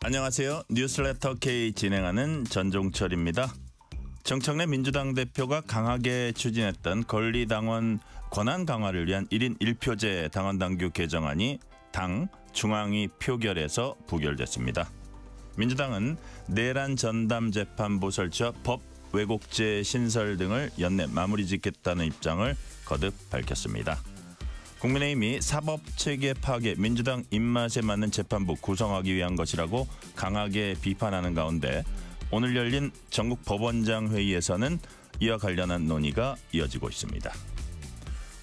안녕하세요. 뉴스레터 K 진행하는 전종철입니다. 정청래 민주당 대표가 강하게 추진했던 권리당원 권한 강화를 위한 1인 1표제 당원당규 개정안이 당 중앙위 표결에서 부결됐습니다. 민주당은 내란 전담 재판부 설치와 법 왜곡죄 신설 등을 연내 마무리 짓겠다는 입장을 거듭 밝혔습니다. 국민의힘이 사법체계 파괴, 민주당 입맛에 맞는 재판부 구성하기 위한 것이라고 강하게 비판하는 가운데 오늘 열린 전국 법원장 회의에서는 이와 관련한 논의가 이어지고 있습니다.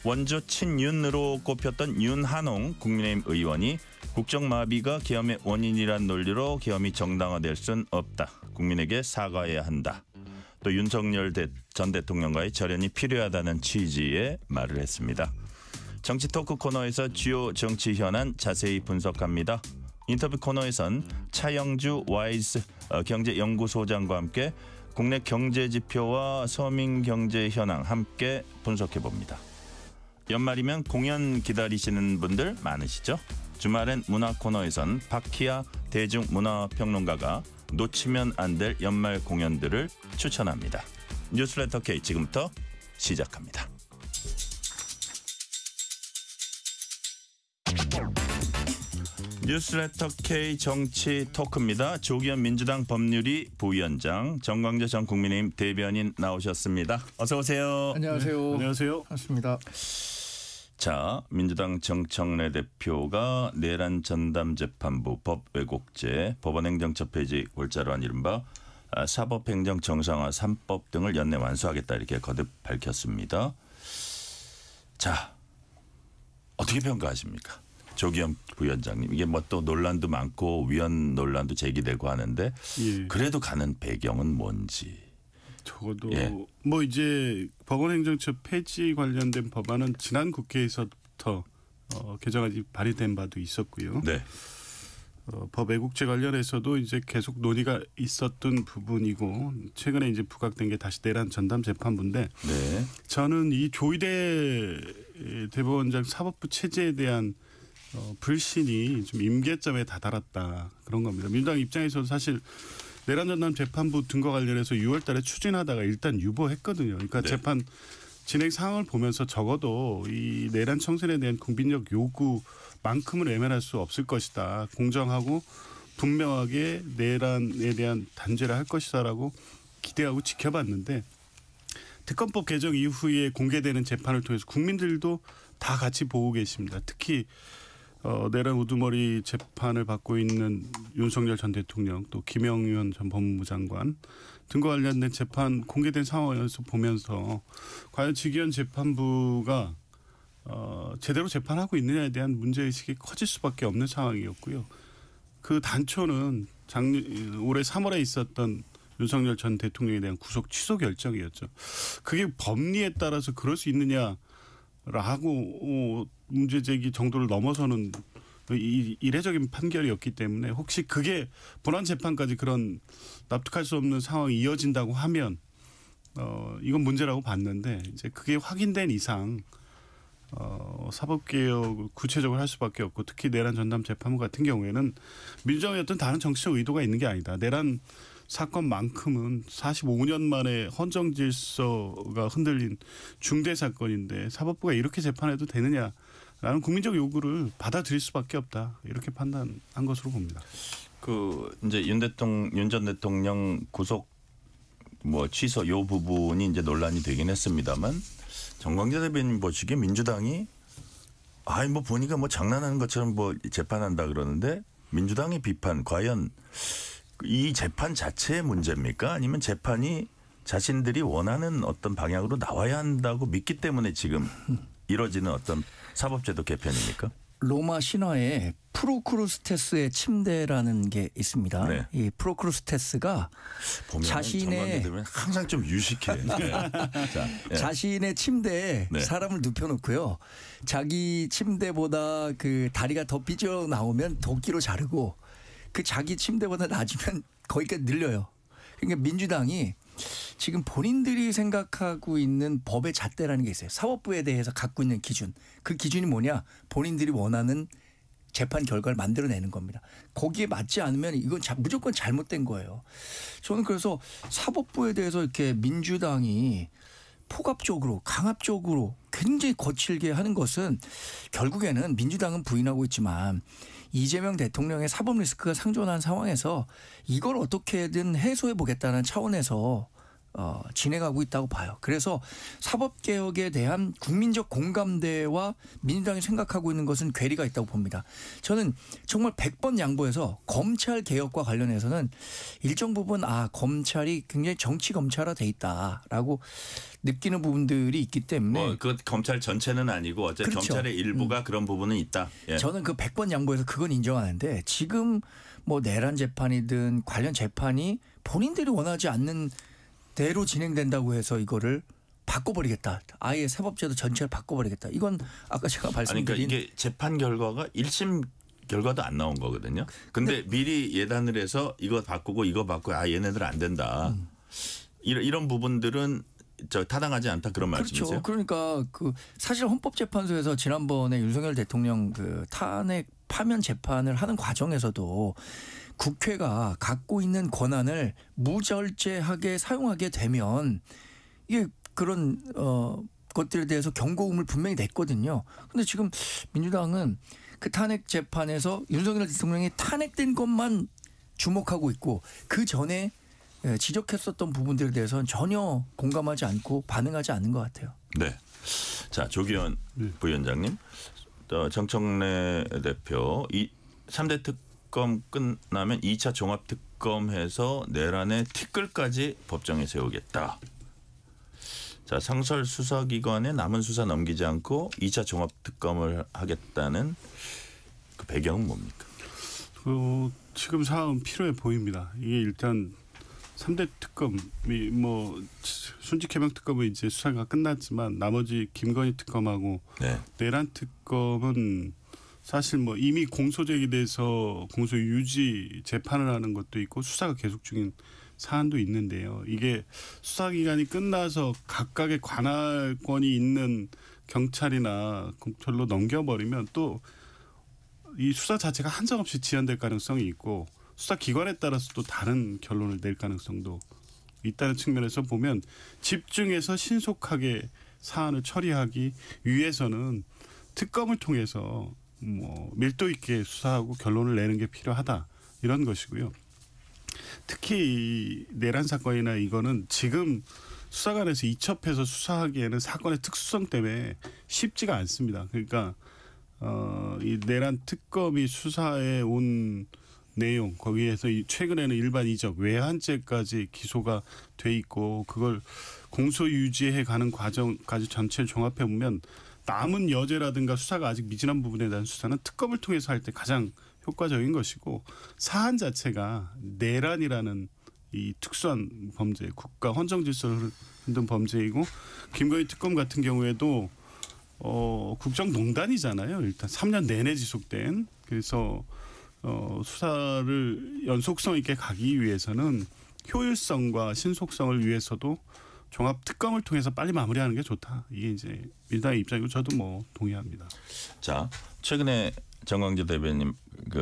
원조 친윤으로 꼽혔던 윤한홍 국민의힘 의원이 국정마비가 계엄의 원인이란 논리로 계엄이 정당화될 순 없다. 국민에게 사과해야 한다. 또 윤석열 전 대통령과의 절연이 필요하다는 취지의 말을 했습니다. 정치 토크 코너에서 주요 정치 현안 자세히 분석합니다. 인터뷰 코너에선 차영주 와이즈 경제연구소장과 함께 국내 경제 지표와 서민 경제 현황 함께 분석해 봅니다. 연말이면 공연 기다리시는 분들 많으시죠? 주말엔 문화 코너에선 박희아 대중문화평론가가 놓치면 안 될 연말 공연들을 추천합니다. 뉴스레터 K 지금부터 시작합니다. 뉴스레터 K 정치 토크입니다. 조기현 민주당 법률위 부위원장, 정광재 전 국민의힘 대변인 나오셨습니다. 어서 오세요. 안녕하세요. 네, 안녕하세요. 반갑습니다. 자, 민주당 정청래 대표가 내란 전담 재판부 법 왜곡죄 법원 행정처 폐지 골자로 한 이른바 사법행정 정상화 3법 등을 연내 완수하겠다 이렇게 거듭 밝혔습니다. 자, 어떻게 평가하십니까? 조기현 부위원장님, 이게 뭐 또 논란도 많고 위헌 논란도 제기되고 하는데 그래도 가는 배경은 뭔지. 적어도 뭐 이제 법원행정처 폐지 관련된 법안은 지난 국회에서부터 개정안이 발의된 바도 있었고요. 네. 법 왜곡죄 관련해서도 이제 계속 논의가 있었던 부분이고 최근에 이제 부각된 게 다시 내란 전담 재판부인데 네. 저는 이 조희대 대법원장 사법부 체제에 대한 불신이 좀 임계점에 다다랐다 그런 겁니다. 민주당 입장에서도 사실 내란 전담 재판부 등과 관련해서 6월 달에 추진하다가 일단 유보했거든요. 그러니까 네. 재판 진행 상황을 보면서 적어도 이 내란 청산에 대한 국민적 요구만큼은 외면할 수 없을 것이다. 공정하고 분명하게 내란에 대한 단죄를 할 것이다라고 기대하고 지켜봤는데 특검법 개정 이후에 공개되는 재판을 통해서 국민들도 다 같이 보고 계십니다. 특히 내란 우두머리 재판을 받고 있는 윤석열 전 대통령 또 김영현 전 법무부 장관 등과 관련된 재판 공개된 상황에서 보면서 과연 지기현 재판부가 제대로 재판하고 있느냐에 대한 문제의식이 커질 수밖에 없는 상황이었고요. 그 단초는 올해 3월에 있었던 윤석열 전 대통령에 대한 구속 취소 결정이었죠. 그게 법리에 따라서 그럴 수 있느냐라고 문제 제기 정도를 넘어서는 이례적인 판결이었기 때문에 혹시 그게 본안 재판까지 그런 납득할 수 없는 상황이 이어진다고 하면 이건 문제라고 봤는데 이제 그게 확인된 이상 사법개혁을 구체적으로 할 수밖에 없고 특히 내란 전담 재판부 같은 경우에는 민주당의 어떤 다른 정치적 의도가 있는 게 아니다. 내란 사건만큼은 45년 만에 헌정 질서가 흔들린 중대 사건인데 사법부가 이렇게 재판해도 되느냐라는 국민적 요구를 받아들일 수밖에 없다. 이렇게 판단한 것으로 봅니다. 그 이제 윤 전 대통령 구속 취소 요 부분이 이제 논란이 되긴 했습니다만 정광재 대변인 보시기에 민주당이 보니까 장난하는 것처럼 재판한다 그러는데 민주당의 비판 과연 이 재판 자체의 문제입니까? 아니면 재판이 자신들이 원하는 어떤 방향으로 나와야 한다고 믿기 때문에 지금 이뤄지는 어떤 사법제도 개편입니까? 로마 신화에 프로크루스테스의 침대라는 게 있습니다. 네. 이 프로크루스테스가 자신의 항상 좀 유식해. 네. 자신의 침대에 네. 사람을 눕혀놓고요. 자기 침대보다 그 다리가 더 삐져 나오면 도끼로 자르고 그 자기 침대보다 낮으면 거기까지 늘려요. 그러니까 민주당이 지금 본인들이 생각하고 있는 법의 잣대라는 게 있어요. 사법부에 대해서 갖고 있는 기준. 그 기준이 뭐냐. 본인들이 원하는 재판 결과를 만들어내는 겁니다. 거기에 맞지 않으면 이건 무조건 잘못된 거예요. 저는 그래서 사법부에 대해서 이렇게 민주당이 폭압적으로 강압적으로 굉장히 거칠게 하는 것은 결국에는 민주당은 부인하고 있지만 이재명 대통령의 사법 리스크가 상존한 상황에서 이걸 어떻게든 해소해 보겠다는 차원에서 진행하고 있다고 봐요. 그래서 사법개혁에 대한 국민적 공감대와 민주당이 생각하고 있는 것은 괴리가 있다고 봅니다. 저는 정말 100번 양보해서 검찰개혁과 관련해서는 일정 부분 검찰이 굉장히 정치 검찰화돼 있다라고 느끼는 부분들이 있기 때문에 그 검찰 전체는 아니고 어쨌든 그렇죠. 검찰의 일부가 그런 부분은 있다. 예. 저는 그 100번 양보해서 그건 인정하는데 지금 뭐 내란 재판이든 관련 재판이 본인들이 원하지 않는 대로 진행된다고 해서 이거를 바꿔버리겠다. 아예 사법제도 전체를 바꿔버리겠다. 이건 아까 제가 말씀드린. 그러니까 이게 재판 결과가 1심 결과도 안 나온 거거든요. 근데 미리 예단을 해서 이거 바꾸고 이거 바꾸고 얘네들 안 된다. 이런 부분들은 타당하지 않다 그런 말씀이세요? 그렇죠. 그러니까 사실 헌법재판소에서 지난번에 윤석열 대통령 탄핵 파면 재판을 하는 과정에서도 국회가 갖고 있는 권한을 무절제하게 사용하게 되면 이게 그런 것들에 대해서 경고음을 분명히 냈거든요. 그런데 지금 민주당은 그 탄핵 재판에서 윤석열 대통령이 탄핵된 것만 주목하고 있고 그 전에 지적했었던 부분들에 대해서는 전혀 공감하지 않고 반응하지 않는 것 같아요. 네. 자, 조기현 부위원장님, 정청래 대표 3대 특검 끝나면 2차 종합특검해서 내란의 티끌까지 법정에 세우겠다. 자, 상설 수사기관에 남은 수사 넘기지 않고 2차 종합특검을 하겠다는 그 배경은 뭡니까? 지금 상황은 필요해 보입니다. 이게 일단 3대 특검이 순직해명 특검은 이제 수사가 끝났지만 나머지 김건희 특검하고 내란 특검은 사실 이미 공소 제기돼서 공소 유지 재판을 하는 것도 있고 수사가 계속 중인 사안도 있는데요. 이게 수사기간이 끝나서 각각의 관할권이 있는 경찰이나 검찰로 넘겨버리면 또 이 수사 자체가 한정없이 지연될 가능성이 있고 수사기관에 따라서 또 다른 결론을 낼 가능성도 있다는 측면에서 보면 집중해서 신속하게 사안을 처리하기 위해서는 특검을 통해서 밀도 있게 수사하고 결론을 내는 게 필요하다 이런 것이고요. 특히 이 내란 사건이나 이거는 지금 수사관에서 이첩해서 수사하기에는 사건의 특수성 때문에 쉽지가 않습니다. 그러니까 이 내란 특검이 수사에 온 내용 거기에서 최근에는 일반 이적 외환죄까지 기소가 돼 있고 그걸 공소 유지해 가는 과정까지 전체를 종합해 보면 남은 여죄라든가 수사가 아직 미진한 부분에 대한 수사는 특검을 통해서 할 때 가장 효과적인 것이고 사안 자체가 내란이라는 이 특수한 범죄 국가 헌정 질서를 흔든 범죄이고 김건희 특검 같은 경우에도 국정농단이잖아요. 일단 3년 내내 지속된 그래서 수사를 연속성 있게 가기 위해서는 효율성과 신속성을 위해서도 종합 특검을 통해서 빨리 마무리하는 게 좋다. 이게 이제 민주당의 입장이고 저도 동의합니다. 자, 최근에 정광재 대변인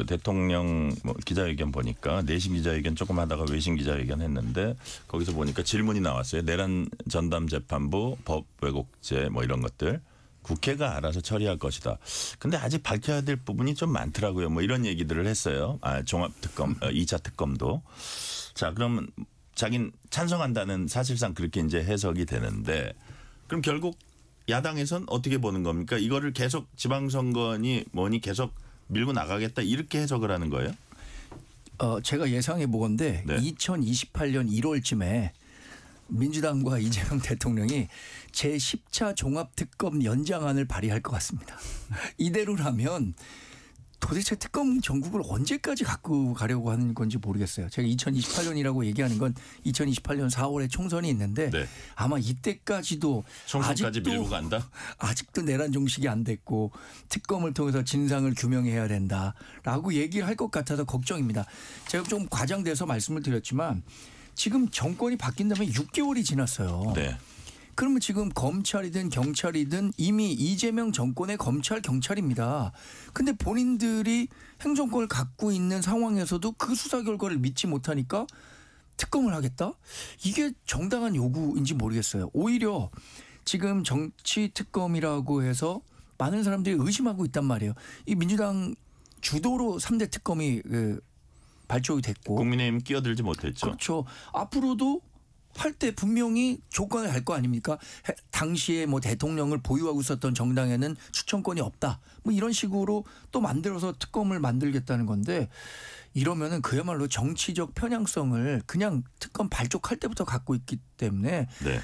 대통령 기자회견 보니까 내신 기자회견 조금 하다가 외신 기자회견 했는데 거기서 보니까 질문이 나왔어요. 내란 전담 재판부 법 왜곡죄 이런 것들. 국회가 알아서 처리할 것이다. 근데 아직 밝혀야 될 부분이 좀 많더라고요. 이런 얘기들을 했어요. 종합특검, 2차 특검도. 자, 그러면 자긴 찬성한다는 사실상 그렇게 이제 해석이 되는데 그럼 결국 야당에선 어떻게 보는 겁니까? 이거를 계속 지방선거니 계속 밀고 나가겠다 이렇게 해석을 하는 거예요? 제가 예상해 보건데 2028년 1월쯤에 민주당과 이재명 대통령이 제10차 종합특검 연장안을 발의할 것 같습니다. 이대로라면 도대체 특검 전국을 언제까지 갖고 가려고 하는 건지 모르겠어요. 제가 2028년이라고 얘기하는 건 2028년 4월에 총선이 있는데 아마 이때까지도 총선까지 밀고 간다? 아직도 내란 종식이 안 됐고 특검을 통해서 진상을 규명해야 된다라고 얘기를 할 것 같아서 걱정입니다. 제가 좀 과장돼서 말씀을 드렸지만 지금 정권이 바뀐 다음에 6개월이 지났어요. 그러면 지금 검찰이든 경찰이든 이미 이재명 정권의 검찰 경찰입니다. 근데 본인들이 행정권을 갖고 있는 상황에서도 그 수사 결과를 믿지 못하니까 특검을 하겠다? 이게 정당한 요구인지 모르겠어요. 오히려 지금 정치 특검이라고 해서 많은 사람들이 의심하고 있단 말이에요. 이 민주당 주도로 3대 특검이 발족이 됐고 국민의힘 끼어들지 못했죠. 그렇죠. 앞으로도 할 때 분명히 조건을 할 거 아닙니까? 당시에 뭐 대통령을 보유하고 있었던 정당에는 추천권이 없다. 뭐 이런 식으로 또 만들어서 특검을 만들겠다는 건데 이러면은 그야말로 정치적 편향성을 그냥 특검 발족할 때부터 갖고 있기 때문에 네.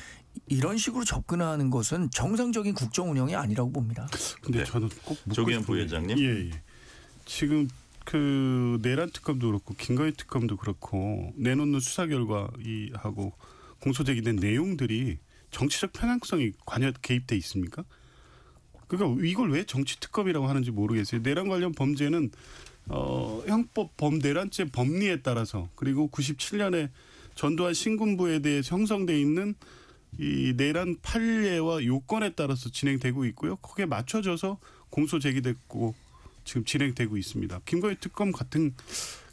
이런 식으로 접근하는 것은 정상적인 국정 운영이 아니라고 봅니다. 근데 네. 저는 꼭 조기현 부위원장님. 예. 지금 그 내란 특검도 그렇고 김건희 특검도 그렇고 내놓는 수사 결과 하고 공소 제기된 내용들이 정치적 편향성이 관여 개입돼 있습니까? 그러니까 이걸 왜 정치 특검이라고 하는지 모르겠어요. 내란 관련 범죄는 형법 내란죄 법리에 따라서 그리고 97년에 전두환 신군부에 대해 형성돼 있는 이 내란 판례와 요건에 따라서 진행되고 있고요. 거기에 맞춰져서 공소 제기됐고 지금 진행되고 있습니다. 김건희 특검 같은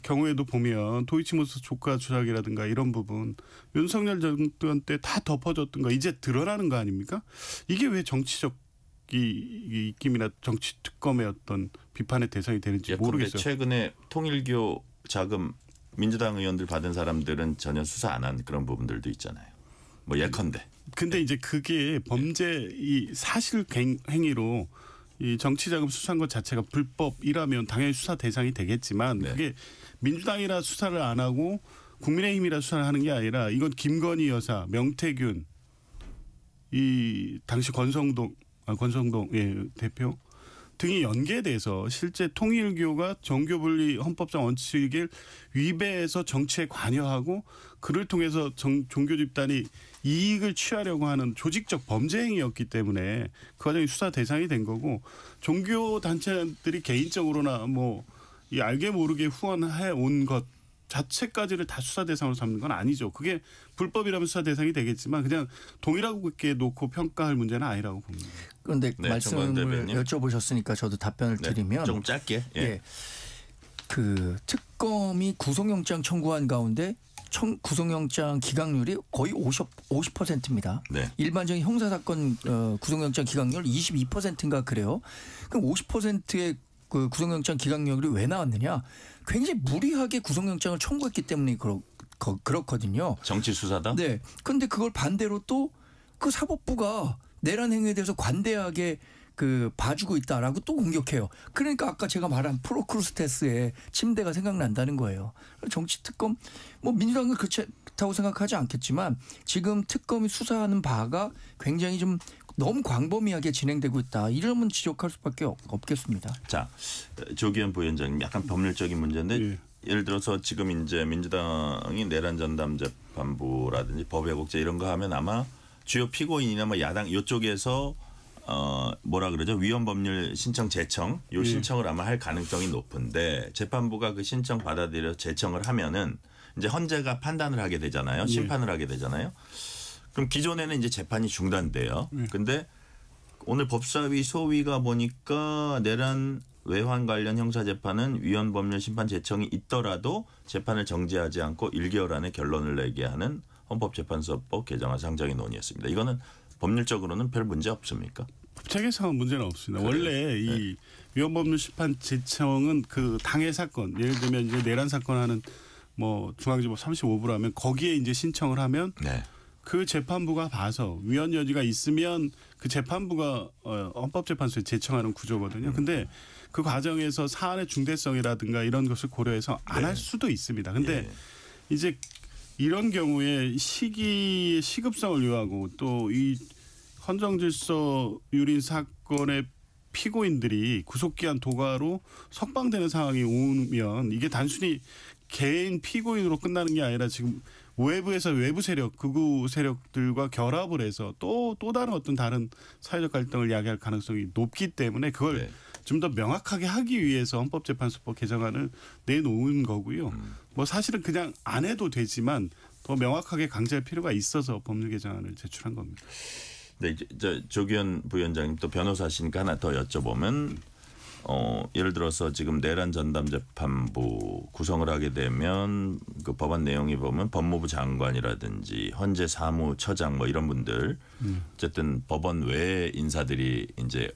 경우에도 보면 도이치모터 조카 조작이라든가 이런 부분 윤석열 정권 때 다 덮어졌던 거 이제 드러나는 거 아닙니까? 이게 왜 정치적 이 입김이나 정치 특검의 어떤 비판의 대상이 되는지 모르겠어요. 최근에 통일교 자금 민주당 의원들 받은 사람들은 전혀 수사 안 한 그런 부분들도 있잖아요. 뭐 예컨대. 근데 이제 그게 범죄 이 사실 행위로 이 정치자금 수사한 것 자체가 불법이라면 당연히 수사 대상이 되겠지만 네. 그게 민주당이라 수사를 안 하고 국민의힘이라 수사를 하는 게 아니라 이건 김건희 여사, 명태균, 이 당시 권성동 대표 등이 연계돼서 실제 통일교가 정교분리 헌법상 원칙을 위배해서 정치에 관여하고 그를 통해서 종교 집단이 이익을 취하려고 하는 조직적 범죄 행위였기 때문에 그 과정이 수사 대상이 된 거고 종교 단체들이 개인적으로나 뭐 이 알게 모르게 후원해 온 것 자체까지를 다 수사 대상으로 삼는 건 아니죠. 그게 불법이라면 수사 대상이 되겠지만 그냥 동일하게 놓고 평가할 문제는 아니라고 봅니다. 그런데 네, 말씀을 여쭤보셨으니까 저도 답변을 네, 드리면 조금 짧게. 예. 예. 그 특검이 구속영장 청구한 가운데 구속영장 기각률이 거의 50%입니다. 네. 일반적인 형사사건 구속영장 기각률 22%인가 그래요. 그럼 50%의 그 구속영장 기각률이 왜 나왔느냐? 굉장히 무리하게 구속영장을 청구했기 때문에 그렇거든요. 정치 수사다? 네. 그런데 그걸 반대로 또 그 사법부가 내란 행위에 대해서 관대하게 그 봐주고 있다라고 또 공격해요. 그러니까 아까 제가 말한 프로크루스테스의 침대가 생각난다는 거예요. 정치 특검 뭐 민주당은 그렇다고 생각하지 않겠지만 지금 특검이 수사하는 바가 굉장히 좀 너무 광범위하게 진행되고 있다. 이러면 지적할 수밖에 없겠습니다. 자, 조기현 부위원장님 약간 법률적인 문제인데 예. 예를 들어서 지금 이제 민주당이 내란 전담 재판부라든지 법외국제 이런 거 하면 아마 주요 피고인이나 뭐 야당 이쪽에서 뭐라 그러죠? 위헌 법률 신청 제청 요 신청을 아마 할 가능성이 높은데 재판부가 그 신청 받아들여 제청을 하면은 이제 헌재가 판단을 하게 되잖아요. 심판을 하게 되잖아요. 그럼 기존에는 이제 재판이 중단돼요. 근데 오늘 법사위 소위가 보니까 내란 외환 관련 형사 재판은 위헌 법률 심판 제청이 있더라도 재판을 정지하지 않고 1개월 안에 결론을 내게 하는 헌법재판소법 개정안 상정이 논의했습니다. 이거는 법률적으로는 별 문제 없습니까? 법체계상은 문제는 없습니다. 그래요? 원래 이 위헌 법률 심판 제청은 그 당해 사건 예를 들면 이제 내란 사건 하는 뭐 중앙지법 35부라면 거기에 이제 신청을 하면 네. 그 재판부가 봐서 위헌 여지가 있으면 그 재판부가 헌법재판소에 제청하는 구조거든요. 근데 그 과정에서 사안의 중대성이라든가 이런 것을 고려해서 안 할 수도 있습니다. 근데 이제 이런 경우에 시급성을 요하고 또 이 헌정질서 유린 사건의 피고인들이 구속기한 도과로 석방되는 상황이 오면 이게 단순히 개인 피고인으로 끝나는 게 아니라 지금 외부에서 외부 세력, 극우 세력들과 결합을 해서 또 다른 어떤 다른 사회적 갈등을 야기할 가능성이 높기 때문에 그걸 좀 더 명확하게 하기 위해서 헌법재판소법 개정안을 내놓은 거고요. 뭐 사실은 그냥 안 해도 되지만 더 명확하게 강제할 필요가 있어서 법률 개정안을 제출한 겁니다. 네, 이제 조기현 부위원장님 또 변호사시니까 하나 더 여쭤보면 예를 들어서 지금 내란 전담 재판부 구성을 하게 되면 그 법안 내용이 보면 법무부 장관이라든지 헌재 사무처장 뭐 이런 분들 어쨌든 법원 외 인사들이 이제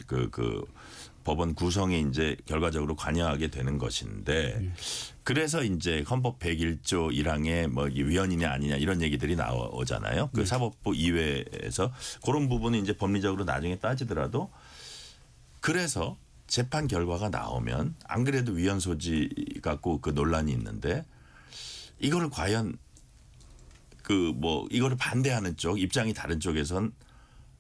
그 법원 구성에 이제 결과적으로 관여하게 되는 것인데 그래서 이제 헌법 101조 1항에 뭐 위헌이냐 아니냐 이런 얘기들이 나오잖아요. 그 사법부 이외에서 그런 부분은 이제 법리적으로 나중에 따지더라도 그래서 재판 결과가 나오면 안 그래도 위헌 소지 갖고 그 논란이 있는데 이거를 과연 그 뭐 이거를 반대하는 쪽 입장이 다른 쪽에선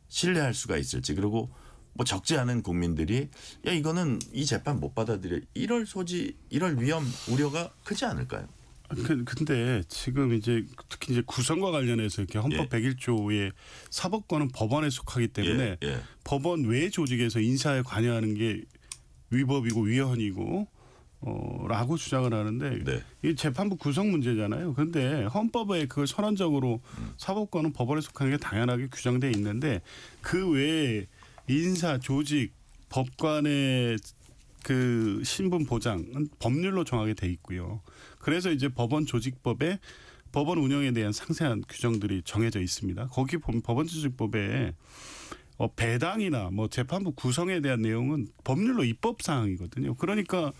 신뢰할 수가 있을지 그리고 뭐 적지 않은 국민들이 야 이거는 이 재판 못 받아들여 이럴 소지 이럴 위험 우려가 크지 않을까요? 근데 지금 이제 특히 이제 구성과 관련해서 이렇게 헌법 101조의 사법권은 법원에 속하기 때문에 법원 외 조직에서 인사에 관여하는 게 위법이고 위헌이고 라고 주장을 하는데 이 재판부 구성 문제잖아요. 그런데 헌법에 그 선언적으로 사법권은 법원에 속하는 게 당연하게 규정돼 있는데 그 외에 인사 조직 법관의 그 신분 보장은 법률로 정하게 돼 있고요. 그래서 이제 법원 조직법에 법원 운영에 대한 상세한 규정들이 정해져 있습니다. 거기 보면 법원 조직법에 배당이나 뭐 재판부 구성에 대한 내용은 법률로 입법 사항이거든요. 그러니까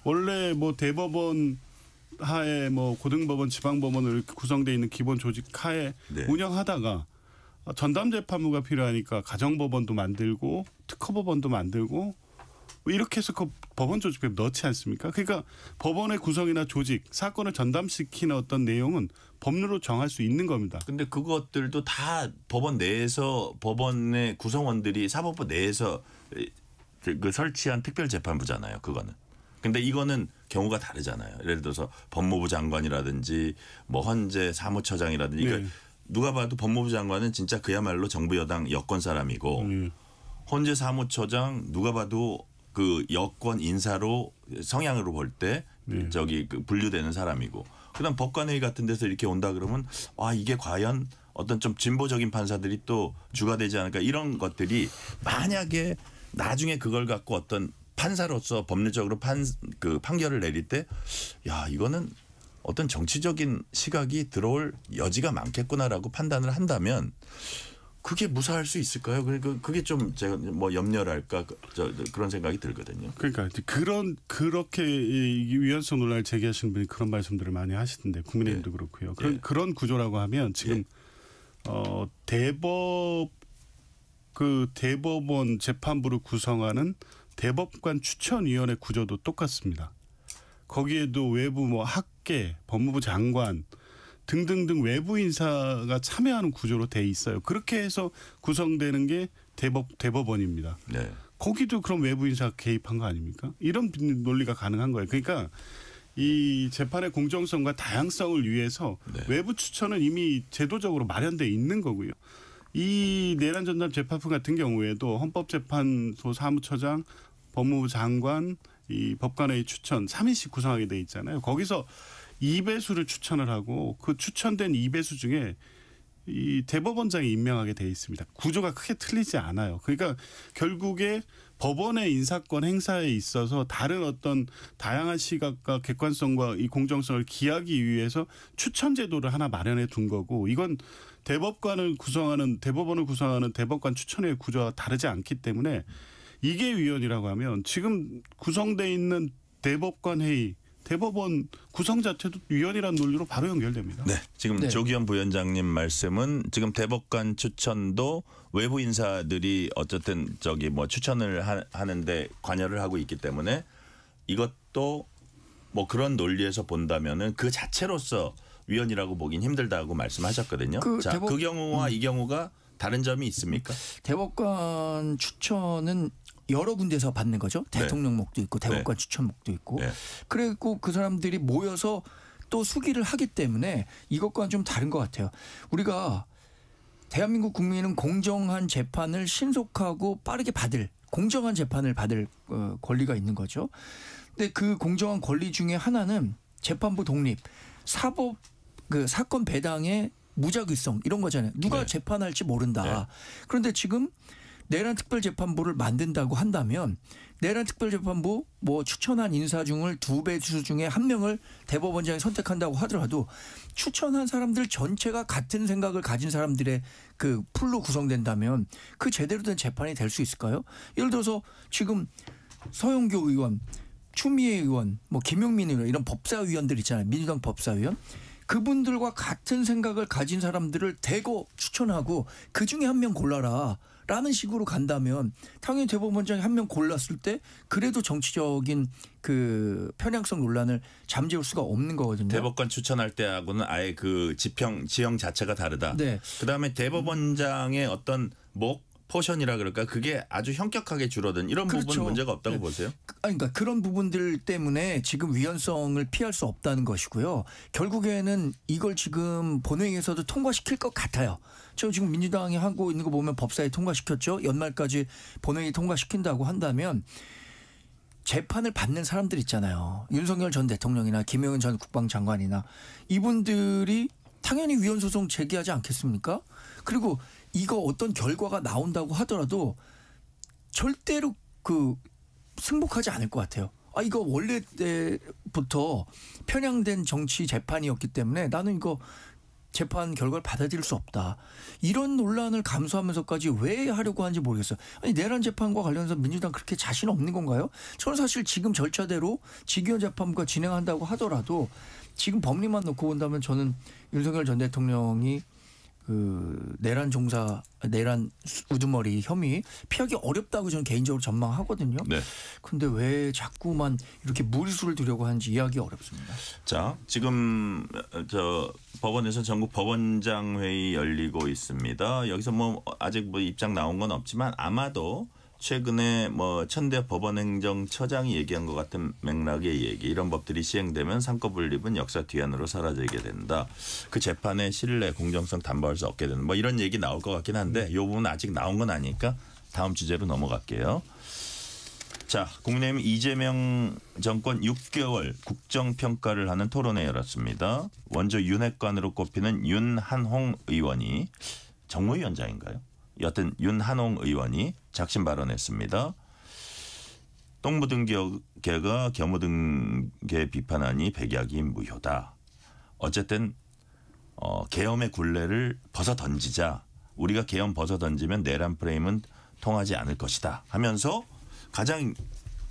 원래 뭐 대법원 하에 뭐 고등법원, 지방법원으로 이렇게 구성되어 있는 기본 조직 하에 운영하다가 전담 재판부가 필요하니까 가정법원도 만들고 특허법원도 만들고 이렇게 해서 그 법원 조직법에 넣지 않습니까? 그러니까 법원의 구성이나 조직, 사건을 전담시키는 어떤 내용은 법률로 정할 수 있는 겁니다. 근데 그것들도 다 법원 내에서 법원의 구성원들이 사법부 내에서 그 설치한 특별재판부잖아요. 그거는. 근데 이거는 경우가 다르잖아요. 예를 들어서 법무부 장관이라든지 뭐 헌재 사무처장이라든지 그러니까 누가 봐도 법무부 장관은 진짜 그야말로 정부 여당 여권 사람이고 헌재 사무처장 누가 봐도 그 여권 인사로 성향으로 볼 때 저기 그 분류되는 사람이고 그다음 법관회의 같은 데서 이렇게 온다 그러면 아 이게 과연 어떤 좀 진보적인 판사들이 또 주가 되지 않을까 이런 것들이 만약에 나중에 그걸 갖고 어떤 판사로서 법률적으로 판결을 내릴 때 야 이거는 어떤 정치적인 시각이 들어올 여지가 많겠구나라고 판단을 한다면 그게 무사할 수 있을까요? 그게 좀 제가 뭐 염려랄까 그런 생각이 들거든요. 그러니까 그렇게 위헌성 논란을 제기하시는 분이 그런 말씀들을 많이 하시던데 국민의힘도 그렇고요. 그런 구조라고 하면 지금 대법원 재판부를 구성하는 대법관 추천위원회 구조도 똑같습니다. 거기에도 외부 뭐 학계, 법무부 장관 등등등 외부 인사가 참여하는 구조로 돼 있어요. 그렇게 해서 구성되는 게 대법원입니다. 거기도 그럼 외부 인사가 개입한 거 아닙니까? 이런 논리가 가능한 거예요. 그러니까 이 재판의 공정성과 다양성을 위해서 외부 추천은 이미 제도적으로 마련돼 있는 거고요. 이 내란 전담 재판부 같은 경우에도 헌법재판소 사무처장, 법무부 장관, 이 법관의 추천 3인씩 구성하게 돼 있잖아요. 거기서 2배수를 추천을 하고 그 추천된 2배수 중에 이 대법원장이 임명하게 돼 있습니다. 구조가 크게 틀리지 않아요. 그러니까 결국에 법원의 인사권 행사에 있어서 다른 어떤 다양한 시각과 객관성과 이 공정성을 기하기 위해서 추천 제도를 하나 마련해 둔 거고 이건 대법원을 구성하는 대법관 추천의 구조와 다르지 않기 때문에 이게 위헌이라고 하면 지금 구성돼 있는 대법관 회의 대법원 구성 자체도 위헌이라는 논리로 바로 연결됩니다. 네, 지금 조기현 부위원장님 말씀은 지금 대법관 추천도 외부 인사들이 어쨌든 저기 뭐 추천을 하는데 관여를 하고 있기 때문에 이것도 뭐 그런 논리에서 본다면은 그 자체로서 위헌이라고 보긴 힘들다고 말씀하셨거든요. 그 경우와 이 경우가 다른 점이 있습니까? 대법관 추천은 여러 군데서 받는 거죠. 대통령목도 있고 대법관 추천목도 있고. 그리고 그 사람들이 모여서 또 수기를 하기 때문에 이것과는 좀 다른 것 같아요. 우리가 대한민국 국민은 공정한 재판을 신속하고 빠르게 공정한 재판을 받을 권리가 있는 거죠. 근데 그 공정한 권리 중에 하나는 재판부 독립, 사법 그 사건 배당의 무작위성 이런 거잖아요. 누가 네. 재판할지 모른다. 네. 그런데 지금 내란 특별재판부를 만든다고 한다면 내란 특별재판부 뭐 추천한 인사 중을 2배수 중에 1명을 대법원장이 선택한다고 하더라도 추천한 사람들 전체가 같은 생각을 가진 사람들의 그 풀로 구성된다면 그 제대로 된 재판이 될 수 있을까요? 예를 들어서 지금 서영교 의원, 추미애 의원, 뭐 김용민 의원 이런 법사위원들 있잖아요. 민주당 법사위원. 그분들과 같은 생각을 가진 사람들을 대거 추천하고 그중에 1명 골라라. 라는 식으로 간다면 당연히 대법원장이 1명 골랐을 때 그래도 정치적인 그 편향성 논란을 잠재울 수가 없는 거거든요. 대법관 추천할 때하고는 아예 그 지형 자체가 다르다. 네. 그다음에 대법원장의 어떤 포션이라 그럴까 그게 아주 현격하게 줄어든 이런 그렇죠. 부분 문제가 없다고 네. 보세요? 그러니까 그런 부분들 때문에 지금 위헌성을 피할 수 없다는 것이고요. 결국에는 이걸 지금 본회의에서도 통과시킬 것 같아요. 저 지금 민주당이 하고 있는 거 보면 법사위 통과시켰죠. 연말까지 본회의 통과시킨다고 한다면 재판을 받는 사람들 있잖아요. 윤석열 전 대통령이나 김영은 전 국방장관이나 이분들이 당연히 위헌소송 제기하지 않겠습니까? 그리고 이거 어떤 결과가 나온다고 하더라도 절대로 그 승복하지 않을 것 같아요. 아 이거 원래 때부터 편향된 정치 재판이었기 때문에 나는 이거 재판 결과를 받아들일 수 없다. 이런 논란을 감수하면서까지 왜 하려고 하는지 모르겠어요. 아니 내란 재판과 관련해서 민주당 그렇게 자신 없는 건가요? 저는 사실 지금 절차대로 직위원 재판부가 진행한다고 하더라도 지금 법리만 놓고 본다면 저는 윤석열 전 대통령이 그 내란 우두머리 혐의 피하기 어렵다고 저는 개인적으로 전망하거든요. 네. 근데 왜 자꾸만 이렇게 무리수를 두려고 하는지 이해하기 어렵습니다. 자, 지금 법원에서 전국 법원장 회의 열리고 있습니다. 여기서 뭐 아직 뭐 입장 나온 건 없지만 아마도 최근에 뭐 천대 법원행정처장이 얘기한 것 같은 맥락의 얘기 이런 법들이 시행되면 상권분립은 역사 뒤안으로 사라지게 된다. 그 재판의 신뢰 공정성 담보할 수 없게 되는 뭐 이런 얘기 나올 것 같긴 한데 이 부분은 아직 나온 건 아니니까 다음 주제로 넘어갈게요. 자, 국민의힘 이재명 정권 6개월 국정평가를 하는 토론회 열었습니다. 원조 윤핵관으로 꼽히는 윤한홍 의원이 정무위원장인가요? 여튼 윤한홍 의원이 작심 발언했습니다. 똥 묻은 개가 겨 묻은 개 비판하니 백약이 무효다. 어쨌든 계엄의 굴레를 벗어 던지자. 우리가 계엄 벗어 던지면 내란 프레임은 통하지 않을 것이다 하면서 가장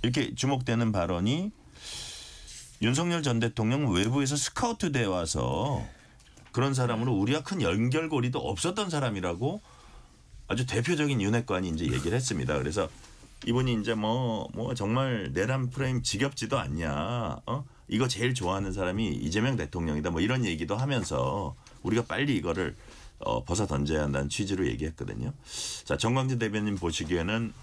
이렇게 주목되는 발언이 윤석열 전 대통령 외부에서 스카우트 돼 와서 그런 사람으로 우리가 큰 연결고리도 없었던 사람이라고 아주 대표적인 윤핵관이 이제 얘기를 했습니다. 그래서 이분이 이제 뭐 정말 내란 프레임 지겹지도 않냐. 이거 제일 좋아하는 사람이 이재명 대통령이다. 뭐 이런 얘기도 하면서 우리가 빨리 이거를 벗어 던져야 한다는 취지로 얘기했거든요. 자, 정광진 대변인 보시기에는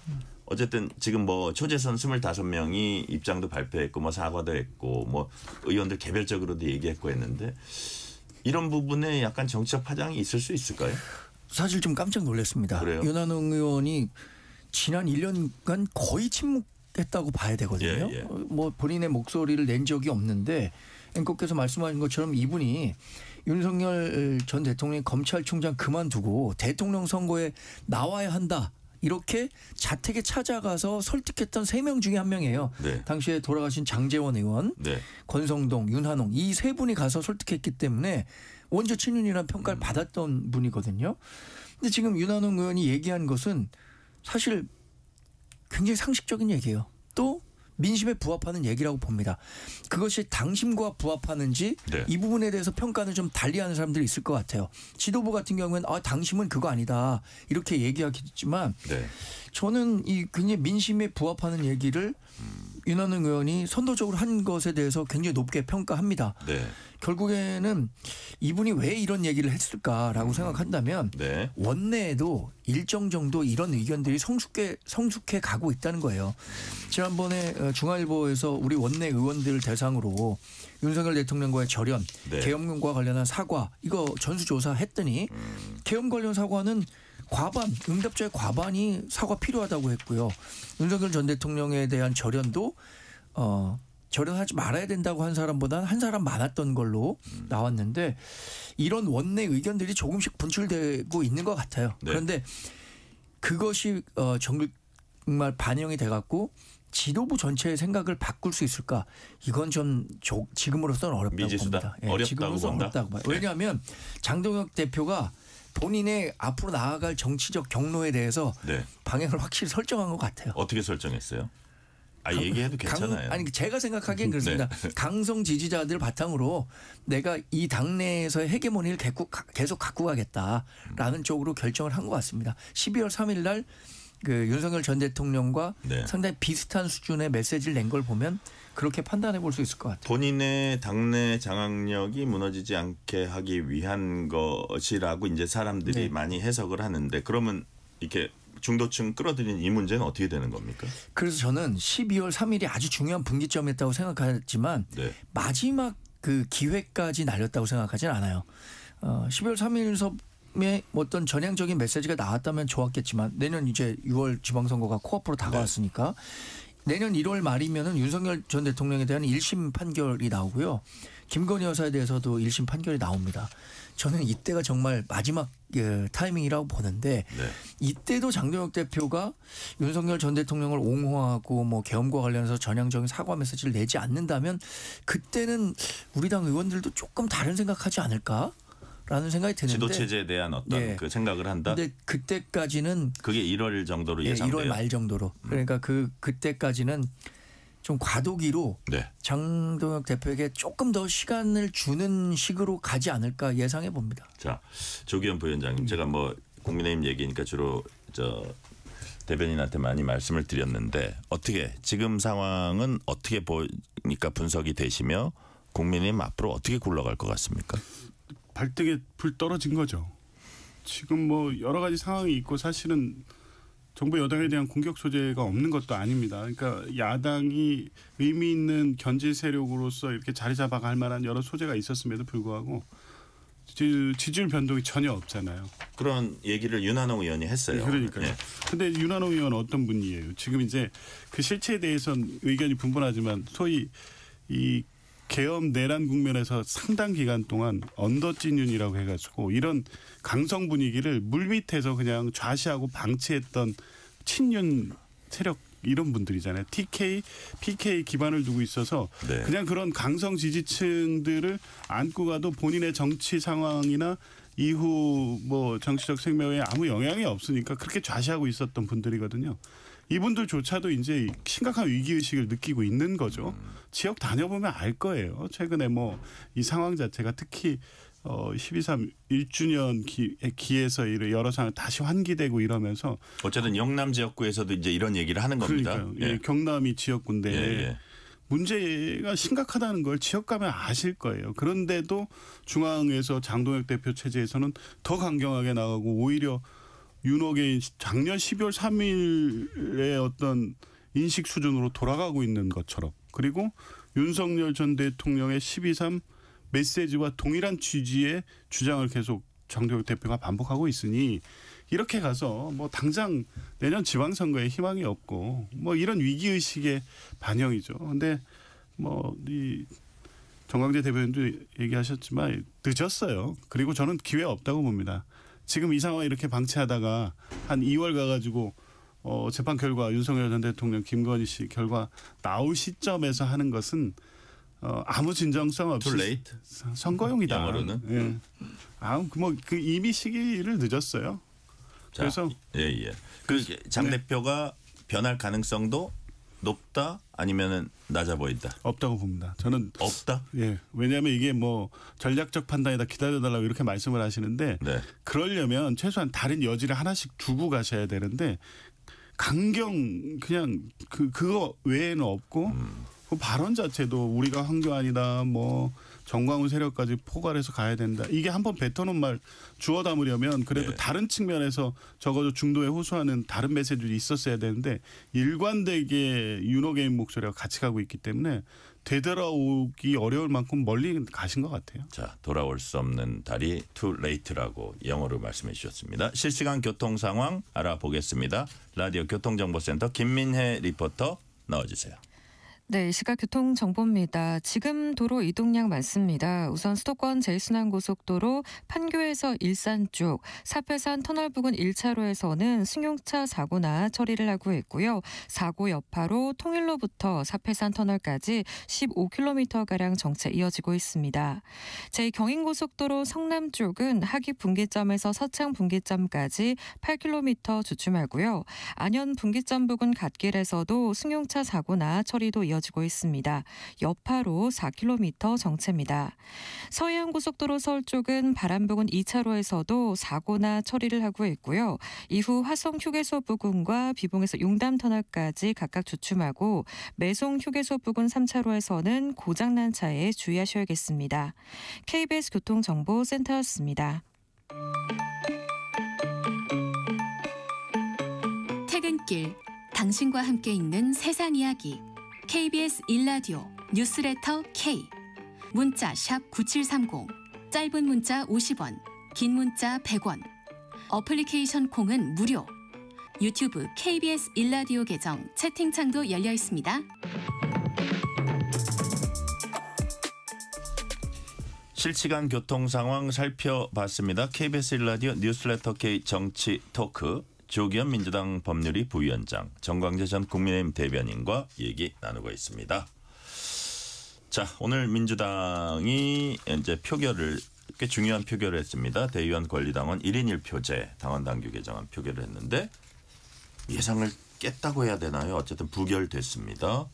어쨌든 지금 뭐 초재선 25명이 입장도 발표했고 뭐 사과도 했고 뭐 의원들 개별적으로도 얘기했고 했는데 이런 부분에 약간 정치적 파장이 있을 수 있을까요? 사실 좀 깜짝 놀랐습니다. 그래요? 윤한홍 의원이 지난 1년간 거의 침묵했다고 봐야 되거든요. 예. 뭐 본인의 목소리를 낸 적이 없는데 앵커께서 말씀하신 것처럼 이분이 윤석열 전 대통령이 검찰총장 그만두고 대통령 선거에 나와야 한다. 이렇게 자택에 찾아가서 설득했던 3명 중에 1명이에요. 네. 당시에 돌아가신 장제원 의원, 네. 권성동, 윤한홍 이 3분이 가서 설득했기 때문에 원조 친윤이라는 평가를 받았던 분이거든요. 근데 지금 윤한홍 의원이 얘기한 것은 사실 굉장히 상식적인 얘기예요. 또 민심에 부합하는 얘기라고 봅니다. 그것이 당심과 부합하는지 네. 이 부분에 대해서 평가는 좀 달리하는 사람들이 있을 것 같아요. 지도부 같은 경우에는 당심은 그거 아니다 이렇게 얘기하겠지만 네. 저는 이 굉장히 민심에 부합하는 얘기를 윤한홍 의원이 선도적으로 한 것에 대해서 굉장히 높게 평가합니다. 네. 결국에는 이분이 왜 이런 얘기를 했을까라고 생각한다면 네. 원내에도 일정 정도 이런 의견들이 성숙해 가고 있다는 거예요. 지난번에 중앙일보에서 우리 원내 의원들 대상으로 윤석열 대통령과의 절연, 네. 계엄과 관련한 사과 이거 전수조사했더니 계엄 관련 사과는 과반, 응답자의 과반이 사과 필요하다고 했고요. 윤석열 전 대통령에 대한 절연도 절연하지 말아야 된다고 한 사람보다는 한 사람 많았던 걸로 나왔는데 이런 원내 의견들이 조금씩 분출되고 있는 것 같아요. 네. 그런데 그것이 정말 반영이 돼갖고 지도부 전체의 생각을 바꿀 수 있을까? 이건 좀 지금으로서는 어렵다고 미지수다. 봅니다. 어렵다고 지금으로서는 본다? 어렵다고 봐요. 네. 왜냐하면 장동혁 대표가 본인의 앞으로 나아갈 정치적 경로에 대해서 네. 방향을 확실히 설정한 것 같아요. 어떻게 설정했어요? 얘기해도 괜찮아요. 아니 제가 생각하기엔 그렇습니다. 강성 지지자들 바탕으로 내가 이 당내에서의 헤게모니를 계속 갖고 가겠다라는 쪽으로 결정을 한 것 같습니다. 12월 3일 날 그 윤석열 전 대통령과 네. 상당히 비슷한 수준의 메시지를 낸 걸 보면 그렇게 판단해 볼 수 있을 것 같아요. 본인의 당내 장악력이 무너지지 않게 하기 위한 것이라고 이제 사람들이 네. 많이 해석을 하는데 그러면 이렇게 중도층 끌어들인 이 문제는 어떻게 되는 겁니까? 그래서 저는 12월 3일이 아주 중요한 분기점이었다고 생각하지만 네. 마지막 그 기회까지 날렸다고 생각하진 않아요. 12월 3일서 어떤 전향적인 메시지가 나왔다면 좋았겠지만 내년 이제 6월 지방선거가 코앞으로 다가왔으니까 내년 1월 말이면은 윤석열 전 대통령에 대한 1심 판결이 나오고요. 김건희 여사에 대해서도 1심 판결이 나옵니다. 저는 이때가 정말 마지막 타이밍이라고 보는데 네. 이때도 장동혁 대표가 윤석열 전 대통령을 옹호하고 뭐 계엄과 관련해서 전향적인 사과 메시지를 내지 않는다면 그때는 우리 당 의원들도 조금 다른 생각하지 않을까? 라는 생각이 드는데 지도 체제에 대한 어떤 그 생각을 한다. 근데 그때까지는 그게 1월 정도로 예상돼요. 1월 말 정도로. 그러니까 그때까지는 좀 과도기로 네. 장동혁 대표에게 조금 더 시간을 주는 식으로 가지 않을까 예상해 봅니다. 자, 조기현 부위원장님, 제가 뭐 국민의힘 얘기니까 주로 대변인한테 많이 말씀을 드렸는데 어떻게 지금 상황은 어떻게 보니까 분석이 되시며 국민의힘 앞으로 어떻게 굴러갈 것 같습니까? 발등에 불 떨어진 거죠. 지금 뭐 여러 가지 상황이 있고 사실은 정부 여당에 대한 공격 소재가 없는 것도 아닙니다. 그러니까 야당이 의미 있는 견제 세력으로서 이렇게 자리 잡아갈 만한 여러 소재가 있었음에도 불구하고 지지율 변동이 전혀 없잖아요. 그런 얘기를 윤한홍 의원이 했어요. 그러니까요. 그런데 윤한홍 의원 어떤 분이에요? 지금 이제 그 실체에 대해서는 의견이 분분하지만 소위 이 계엄 내란 국면에서 상당 기간 동안 언더찐윤이라고 해가지고 이런 강성 분위기를 물밑에서 그냥 좌시하고 방치했던 친윤 세력 이런 분들이잖아요. TK, PK 기반을 두고 있어서 네. 그냥 그런 강성 지지층들을 안고 가도 본인의 정치 상황이나 이후 뭐 정치적 생명에 아무 영향이 없으니까 그렇게 좌시하고 있었던 분들이거든요. 이분들조차도 이제 심각한 위기의식을 느끼고 있는 거죠. 지역 다녀보면 알 거예요. 최근에 뭐 이 상황 자체가 특히 12.3 1주년 기해서 여러 상황 다시 환기되고 이러면서 어쨌든 영남 지역구에서도 이제 이런 얘기를 하는 겁니다. 그러니까요. 예, 경남이 지역구인데 문제가 심각하다는 걸 지역 가면 아실 거예요. 그런데도 중앙에서 장동혁 대표 체제에서는 더 강경하게 나가고 오히려 윤호계인 작년 12월 3일의 어떤 인식 수준으로 돌아가고 있는 것처럼 그리고 윤석열 전 대통령의 12.3 메시지와 동일한 취지의 주장을 계속 장동혁 대표가 반복하고 있으니 이렇게 가서 뭐 당장 내년 지방선거에 희망이 없고 뭐 이런 위기의식의 반영이죠. 그런데 뭐 이 정광재 대변인도 얘기하셨지만 늦었어요. 그리고 저는 기회 없다고 봅니다. 지금 이 상황 이렇게 방치하다가 한 2월 가가지고 재판 결과 윤석열 전 대통령 김건희 씨 결과 나올 시점에서 하는 것은 아무 진정성 없이 Too late? 선거용이다. 영어로는? 그 이미 시기를 늦었어요. 자, 그래서 장 대표가 변할 가능성도 높다 아니면은 낮아 보인다. 없다고 봅니다. 저는 없다. 예, 왜냐하면 이게 뭐 전략적 판단이다 기다려달라고 이렇게 말씀을 하시는데 네. 그러려면 최소한 다른 여지를 하나씩 두고 가셔야 되는데 강경 그냥 그거 외에는 없고 그 발언 자체도 우리가 황교안이다 뭐 정광훈 세력까지 포괄해서 가야 된다. 이게 한번 뱉어놓은 말 주워 담으려면 그래도 다른 측면에서 적어도 중도에 호소하는 다른 메시지들이 있었어야 되는데 일관되게 윤호개인 목소리가 같이 가고 있기 때문에 되돌아오기 어려울 만큼 멀리 가신 것 같아요. 자, 돌아올 수 없는 달이 too late라고 영어로 말씀해 주셨습니다. 실시간 교통 상황 알아보겠습니다. 라디오 교통정보센터 김민혜 리포터 나와주세요. 네, 이 시각 교통정보입니다. 지금 도로 이동량 많습니다. 우선 수도권 제1순환고속도로 판교에서 일산 쪽, 사패산 터널 부근 1차로에서는 승용차 사고나 처리를 하고 있고요. 사고 여파로 통일로부터 사패산 터널까지 15km가량 정체 이어지고 있습니다. 제2경인고속도로 성남 쪽은 하기 분기점에서 서창 분기점까지 8km 주춤하고요. 안현 분기점 부근 갓길에서도 승용차 사고나 처리도 이어지고 있습니다. 여파로 4km 정체입니다. 서해안고속도로 서울 쪽은 바람 부근 2차로에서도 사고나 처리를 하고 있고요. 이후 화성 휴게소 부근과 비봉에서 용담 터널까지 각각 주춤하고 매송 휴게소 부근 3차로에서는 고장난 차에 주의하셔야겠습니다. KBS 교통정보센터였습니다. 퇴근길, 당신과 함께 있는 세상 이야기. KBS 1라디오 뉴스레터 K. 문자 샵 9730, 짧은 문자 50원, 긴 문자 100원. 어플리케이션 콩은 무료. 유튜브 KBS 1라디오 계정 채팅창도 열려 있습니다. 실시간 교통 상황 살펴봤습니다. KBS 1라디오 뉴스레터 K 정치 토크. 조기현 민주당 법률위 부위원장, 정광재 전 국민의힘 대변인과 얘기 나누고 있습니다. 자, 오늘 민주당이 이제 표결을 꽤 중요한 표결을 했습니다. 대의원 권리당원 1인 1표제 당원 당규 개정안 표결을 했는데 예상을 깼다고 해야 되나요? 어쨌든 부결됐습니다.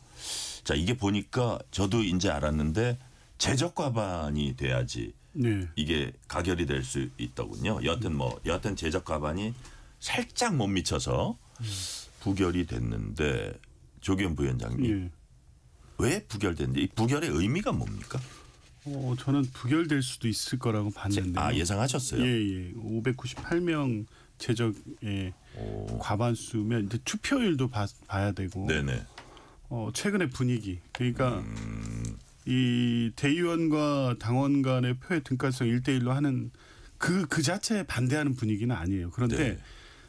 자, 이게 보니까 저도 이제 알았는데 제적 과반이 돼야지 네. 이게 가결이 될 수 있더군요. 여하튼 제적 과반이 살짝 못 미쳐서 부결이 됐는데 조기현 부위원장님, 예. 왜 부결됐는데 이 부결의 의미가 뭡니까? 저는 부결될 수도 있을 거라고 봤는데. 예상하셨어요? 예. 598명 제적의 과반수면 이제 투표율도 봐야 되고. 네네. 최근의 분위기. 그러니까 이 대의원과 당원 간의 표의 등가성 1대1로 하는 그 자체에 반대하는 분위기는 아니에요. 그런데 네.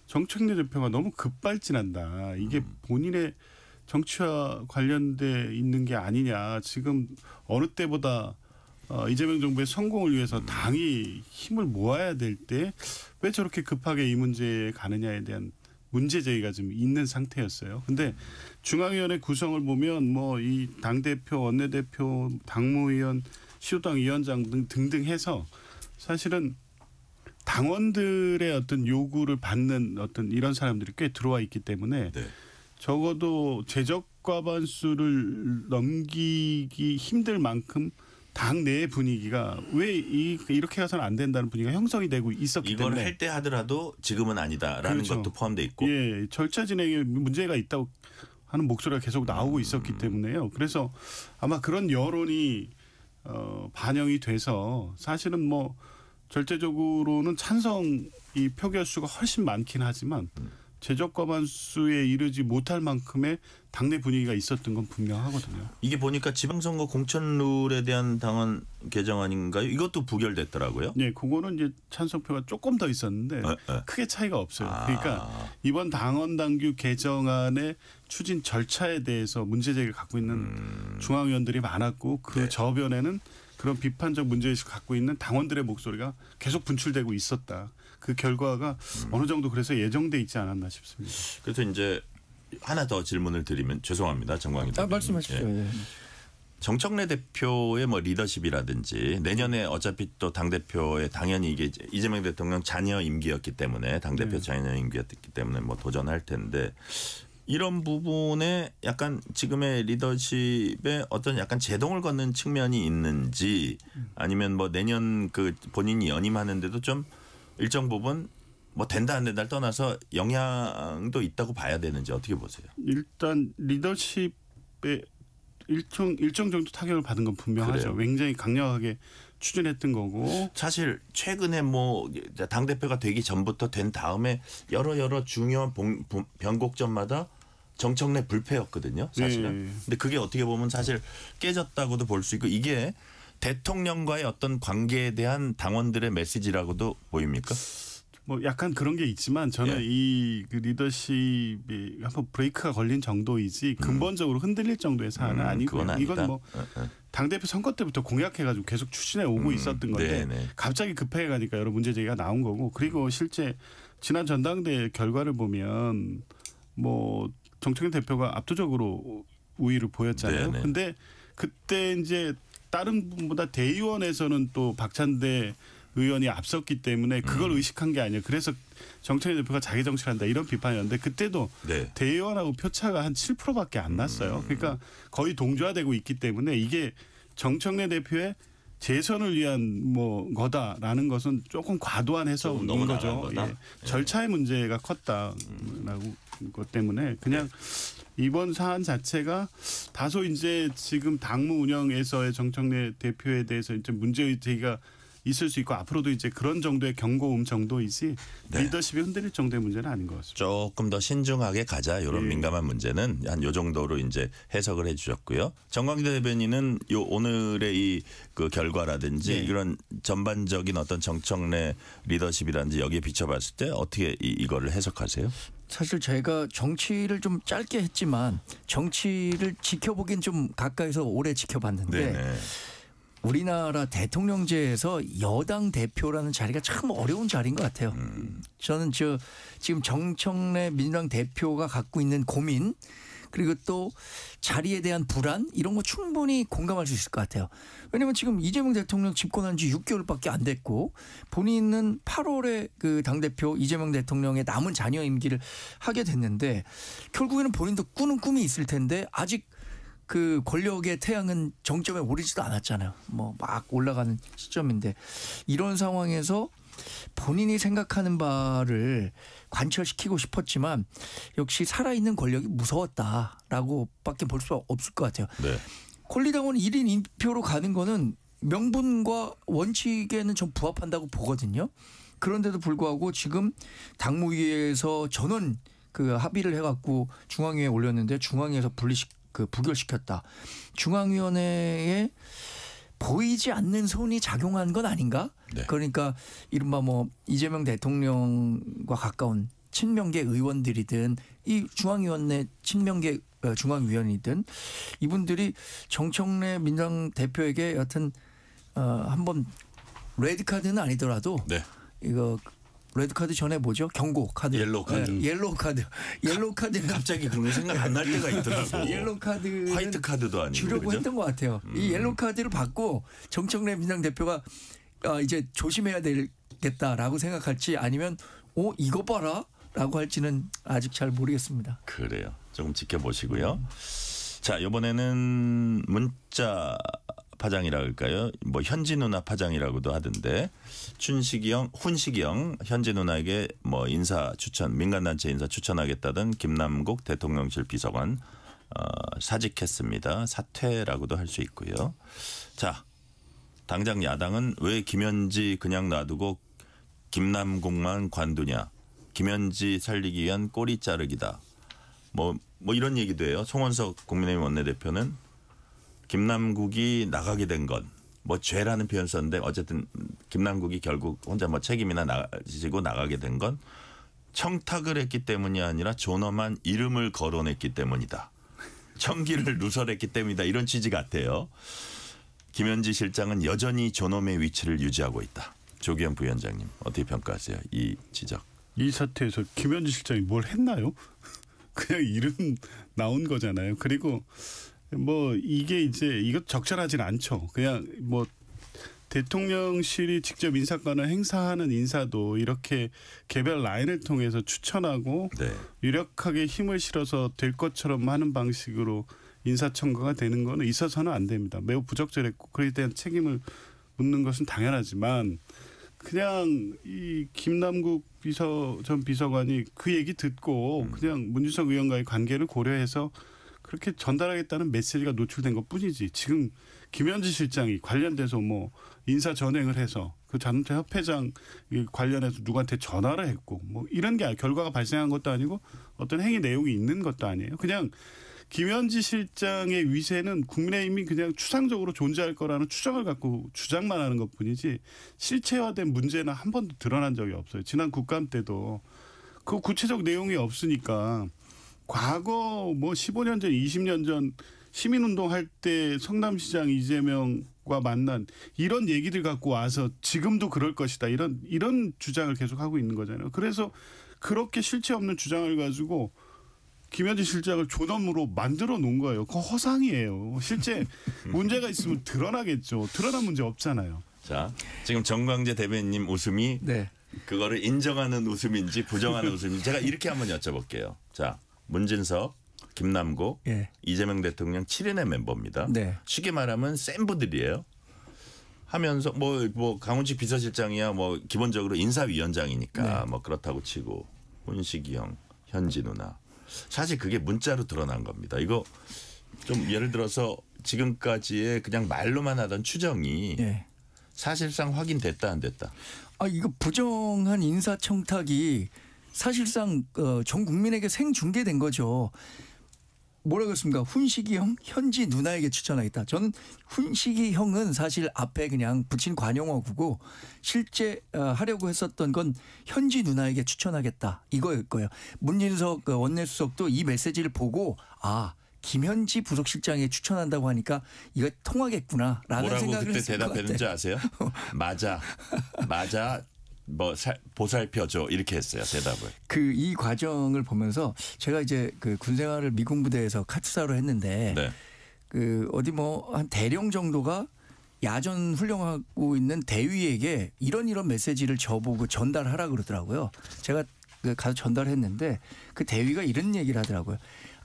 정청래 대표가 너무 급발진한다. 이게 본인의 정치와 관련돼 있는 게 아니냐. 지금 어느 때보다 이재명 정부의 성공을 위해서 당이 힘을 모아야 될 때 왜 저렇게 급하게 이 문제에 가느냐에 대한 문제 제기가 좀 있는 상태였어요. 근데 중앙위원회 구성을 보면 뭐 이 당대표, 원내대표, 당무위원, 시도당 위원장 등등 해서 사실은 당원들의 어떤 요구를 받는 어떤 이런 사람들이 꽤 들어와 있기 때문에 네. 적어도 제적 과반수를 넘기기 힘들 만큼 당 내의 분위기가 왜 이렇게 가서는 안 된다는 분위기가 형성이 되고 있었기 이걸 때문에 할 때 하더라도 지금은 아니다라는 그렇죠. 것도 포함돼 있고. 예, 절차 진행에 문제가 있다고 하는 목소리가 계속 나오고 있었기 때문에요. 그래서 아마 그런 여론이 반영이 돼서 사실은 뭐 절대적으로는 찬성 이 표결수가 훨씬 많긴 하지만 제적 과반수에 이르지 못할 만큼의 당내 분위기가 있었던 건 분명하거든요. 이게 보니까 지방선거 공천룰에 대한 당원 개정안인가요? 이것도 부결됐더라고요. 네, 그거는 이제 찬성표가 조금 더 있었는데 크게 차이가 없어요. 그러니까 이번 당원 당규 개정안의 추진 절차에 대해서 문제제기를 갖고 있는 중앙위원들이 많았고 그 네. 저변에는 그런 비판적 문제의식을 갖고 있는 당원들의 목소리가 계속 분출되고 있었다. 그 결과가 어느 정도 그래서 예정돼 있지 않았나 싶습니다. 그래서 이제 하나 더 질문을 드리면 죄송합니다. 정광희 대표님. 말씀하십시오. 예. 정청래 대표의 뭐 리더십이라든지 내년에 어차피 또 당대표에 당연히 이게 이재명 대통령 자녀 임기였기 때문에 당대표 자녀 임기였기 때문에 뭐 도전할 텐데 이런 부분에 약간 지금의 리더십에 어떤 약간 제동을 걷는 측면이 있는지 아니면 뭐 내년 그 본인이 연임하는데도 좀 일정 부분 뭐 된다 안 된다를 떠나서 영향도 있다고 봐야 되는지 어떻게 보세요? 일단 리더십에 일정 정도 타격을 받은 건 분명하죠. 그래요? 굉장히 강력하게 추진했던 거고. 사실 최근에 뭐 당대표가 되기 전부터 된 다음에 여러 중요한 변곡점마다 정청래 불패였거든요. 사실은. 네. 근데 그게 어떻게 보면 사실 깨졌다고도 볼 수 있고 이게 대통령과의 어떤 관계에 대한 당원들의 메시지라고도 보입니까? 뭐 약간 그런 게 있지만 저는 이 그 리더십이 한번 브레이크가 걸린 정도이지 근본적으로 흔들릴 정도의 사안은 아니고요. 이건 뭐 당대표 선거 때부터 공약해가지고 계속 추진해 오고 있었던 건데 갑자기 급하게 가니까 여러 문제 제기가 나온 거고 그리고 실제 지난 전당대 결과를 보면 뭐 정청래 대표가 압도적으로 우위를 보였잖아요. 근데 그때 이제 다른 분보다 대의원에서는 또 박찬대 의원이 앞섰기 때문에 그걸 의식한 게 아니에요. 그래서 정청래 대표가 자기 정치를 한다 이런 비판이었는데 그때도 대의원하고 표차가 한 7%밖에 안 났어요. 그러니까 거의 동조화되고 있기 때문에 이게 정청래 대표의 재선을 위한 뭐 거다라는 것은 조금 과도한 해석인 거죠. 절차의 문제가 컸다라고 것 때문에 그냥 이번 사안 자체가 다소 이제 지금 당무 운영에서의 정청래 대표에 대해서 이제 문제 제기가 있을 수 있고 앞으로도 이제 그런 정도의 경고음 정도이지 리더십이 흔들릴 정도의 문제는 아닌 것 같습니다. 조금 더 신중하게 가자 이런 민감한 문제는 한 요 정도로 이제 해석을 해주셨고요. 정광재 대변인은 요 오늘의 이 그 결과라든지 이런 전반적인 어떤 정청래 리더십이라든지 여기에 비춰봤을 때 어떻게 이거를 해석하세요? 사실 제가 정치를 좀 짧게 했지만 정치를 지켜보긴 좀 가까이서 오래 지켜봤는데 우리나라 대통령제에서 여당 대표라는 자리가 참 어려운 자리인 것 같아요. 저는 지금 정청래 민주당 대표가 갖고 있는 고민 그리고 또 자리에 대한 불안 이런 거 충분히 공감할 수 있을 것 같아요. 왜냐하면 지금 이재명 대통령 집권한 지 6개월밖에 안 됐고 본인은 8월에 그 당대표 이재명 대통령의 남은 잔여 임기를 하게 됐는데 결국에는 본인도 꾸는 꿈이 있을 텐데 아직 그 권력의 태양은 정점에 오르지도 않았잖아요. 뭐 막 올라가는 시점인데 이런 상황에서 본인이 생각하는 바를 관철시키고 싶었지만 역시 살아있는 권력이 무서웠다라고밖에 볼 수 없을 것 같아요. 권리당원 1인 1표로 가는 거는 명분과 원칙에는 좀 부합한다고 보거든요. 그런데도 불구하고 지금 당무위에서 전원 그 합의를 해갖고 중앙위에 올렸는데 중앙위에서 부결시켰다. 중앙위원회에 보이지 않는 손이 작용한 건 아닌가? 그러니까 이른바 뭐 이재명 대통령과 가까운 친명계 의원들이든 이 중앙위원회 친명계 중앙위원이든 이분들이 정청래 민주당 대표에게 여튼 한번 레드카드는 아니더라도 이거 레드카드 전에 뭐죠? 경고 카드. 옐로우 카드. 옐로우 카드. 옐로우 카드는 갑자기 그런 게 생각 안 날 때가 있더라고. 옐로우 카드. 화이트 카드도 아니고. 주려고 그렇죠? 했던 것 같아요. 이 옐로우 카드를 받고 정청래 민주당 대표가 이제 조심해야 되겠다라고 생각할지 아니면 이거 봐라 라고 할지는 아직 잘 모르겠습니다. 그래요. 조금 지켜보시고요. 자, 이번에는 문자 파장이라 할까요? 뭐 현지 누나 파장이라고도 하던데 훈시경 현지 누나에게 뭐 인사 추천 민간단체 인사 추천하겠다던 김남국 대통령실 비서관 사직했습니다. 사퇴라고도 할 수 있고요. 자, 당장 야당은 왜 김현지 그냥 놔두고 김남국만 관두냐. 김현지 살리기 위한 꼬리 자르기다. 뭐 이런 얘기도 해요. 송원석 국민의힘 원내대표는 김남국이 나가게 된 건 뭐 죄라는 표현 썼는데 어쨌든 김남국이 결국 혼자 뭐 책임이나 지고 나가게 된 건 청탁을 했기 때문이 아니라 존엄한 이름을 거론했기 때문이다. 청기를 누설했기 때문이다. 이런 취지 같아요. 김현지 실장은 여전히 존엄의 위치를 유지하고 있다. 조기현 부위원장님 어떻게 평가하세요? 이 지적. 이 사태에서 김현지 실장이 뭘 했나요? 그냥 이름 나온 거잖아요. 그리고 뭐 이게 이제 이것 적절하진 않죠. 그냥 뭐 대통령실이 직접 인사권을 행사하는 인사도 이렇게 개별 라인을 통해서 추천하고 유력하게 힘을 실어서 될 것처럼 하는 방식으로 인사청구가 되는 거는 있어서는 안 됩니다. 매우 부적절했고 그에 대한 책임을 묻는 것은 당연하지만 그냥 이 김남국 전 비서관이 그 얘기 듣고 그냥 문준석 의원과의 관계를 고려해서 그렇게 전달하겠다는 메시지가 노출된 것뿐이지 지금 김현지 실장이 관련돼서 뭐 인사 전횡을 해서 그 자동차 협회장 관련해서 누구한테 전화를 했고 뭐 이런 게 결과가 발생한 것도 아니고 어떤 행위 내용이 있는 것도 아니에요. 그냥 김현지 실장의 위세는 국민의힘이 그냥 추상적으로 존재할 거라는 추정을 갖고 주장만 하는 것뿐이지 실체화된 문제는 한 번도 드러난 적이 없어요. 지난 국감 때도 그 구체적 내용이 없으니까 과거 뭐 15년 전, 20년 전 시민운동 할 때 성남시장 이재명과 만난 이런 얘기들 갖고 와서 지금도 그럴 것이다. 이런 주장을 계속 하고 있는 거잖아요. 그래서 그렇게 실체 없는 주장을 가지고 김현지 실장을 존엄으로 만들어 놓은 거예요. 그거 허상이에요. 실제 문제가 있으면 드러나겠죠. 드러난 문제 없잖아요. 자, 지금 정광재 대변인님 웃음이 네. 그거를 인정하는 웃음인지 부정하는 웃음인지 제가 이렇게 한번 여쭤볼게요. 자, 문진석, 김남국, 예. 이재명 대통령 7인의 멤버입니다. 네. 쉽게 말하면 센 부들이에요. 하면서 뭐 강훈식 비서실장이야 뭐 기본적으로 인사위원장이니까 네. 뭐 그렇다고 치고 훈식이 형, 현지 누나 사실 그게 문자로 드러난 겁니다. 이거 좀 예를 들어서 지금까지의 그냥 말로만 하던 추정이 예. 사실상 확인됐다 안 됐다. 이거 부정한 인사청탁이 사실상 전 국민에게 생중계된 거죠. 뭐라고 했습니까? 훈식이 형, 현지 누나에게 추천하겠다. 저는 훈식이 형은 사실 앞에 그냥 붙인 관용어구고 실제 하려고 했었던 건 현지 누나에게 추천하겠다. 이거일 거예요. 문진석 원내수석도 이 메시지를 보고 김현지 부속실장에 추천한다고 하니까 이거 통하겠구나라는 뭐라고 생각을 그때 했을 것 대답했는지 같아요. 아세요? 맞아. 뭐 보살펴줘 이렇게 했어요 대답을. 이 과정을 보면서 제가 이제 그 군생활을 미군 부대에서 카투사로 했는데 네. 어디 뭐 한 대령 정도가 야전 훈련하고 있는 대위에게 이런 메시지를 저보고 전달하라 그러더라고요. 제가 가서 전달했는데 그 대위가 이런 얘기를 하더라고요.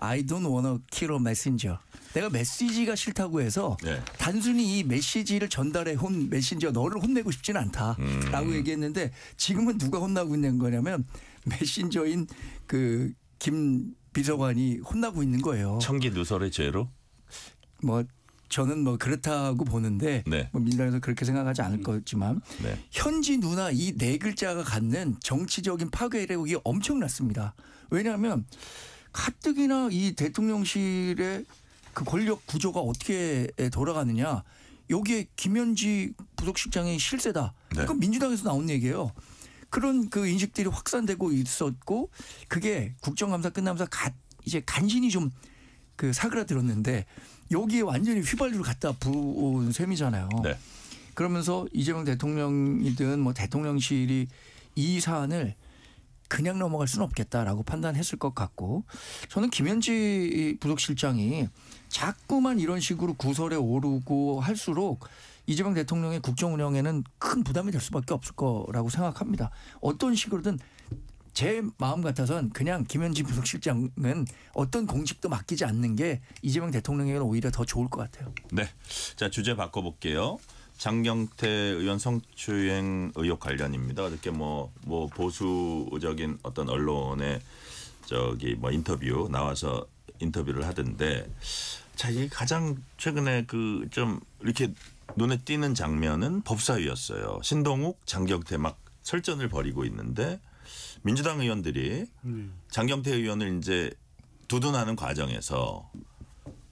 I don't wanna kill a messenger. 내가 메시지가 싫다고 해서 네. 단순히 이 메시지를 전달해 온 메신저 너를 혼내고 싶지는 않다라고 얘기했는데 지금은 누가 혼나고 있는 거냐면 메신저인 그 김 비서관이 혼나고 있는 거예요. 청기 누설의 죄로? 뭐 저는 뭐 그렇다고 보는데 네. 뭐 민주당에서 그렇게 생각하지 않을 거지만 네. 현지 누나 이 네 글자가 갖는 정치적인 파괴력이 엄청났습니다. 왜냐하면 가뜩이나 이 대통령실의 그 권력 구조가 어떻게 돌아가느냐. 여기에 김현지 부속실장이 실세다. 네. 이건 민주당에서 나온 얘기예요. 그런 그 인식들이 확산되고 있었고 그게 국정감사 끝나면서 이제 간신히 좀 그 사그라들었는데 여기에 완전히 휘발유를 갖다 부은 셈이잖아요. 네. 그러면서 이재명 대통령이든 뭐 대통령실이 이 사안을 그냥 넘어갈 수는 없겠다라고 판단했을 것 같고 저는 김현지 부속실장이 자꾸만 이런 식으로 구설에 오르고 할수록 이재명 대통령의 국정 운영에는 큰 부담이 될 수밖에 없을 거라고 생각합니다. 어떤 식으로든 제 마음 같아서는 그냥 김현지 부속실장은 어떤 공직도 맡기지 않는 게 이재명 대통령에게는 오히려 더 좋을 것 같아요. 네. 자 주제 바꿔볼게요. 장경태 의원 성추행 의혹 관련입니다. 어저께 뭐 보수적인 어떤 언론의 뭐 인터뷰 나와서 인터뷰를 하던데 자 이게 가장 최근에 그 좀 이렇게 눈에 띄는 장면은 법사위였어요. 신동욱, 장경태 막 설전을 벌이고 있는데 민주당 의원들이 장경태 의원을 이제 두둔하는 과정에서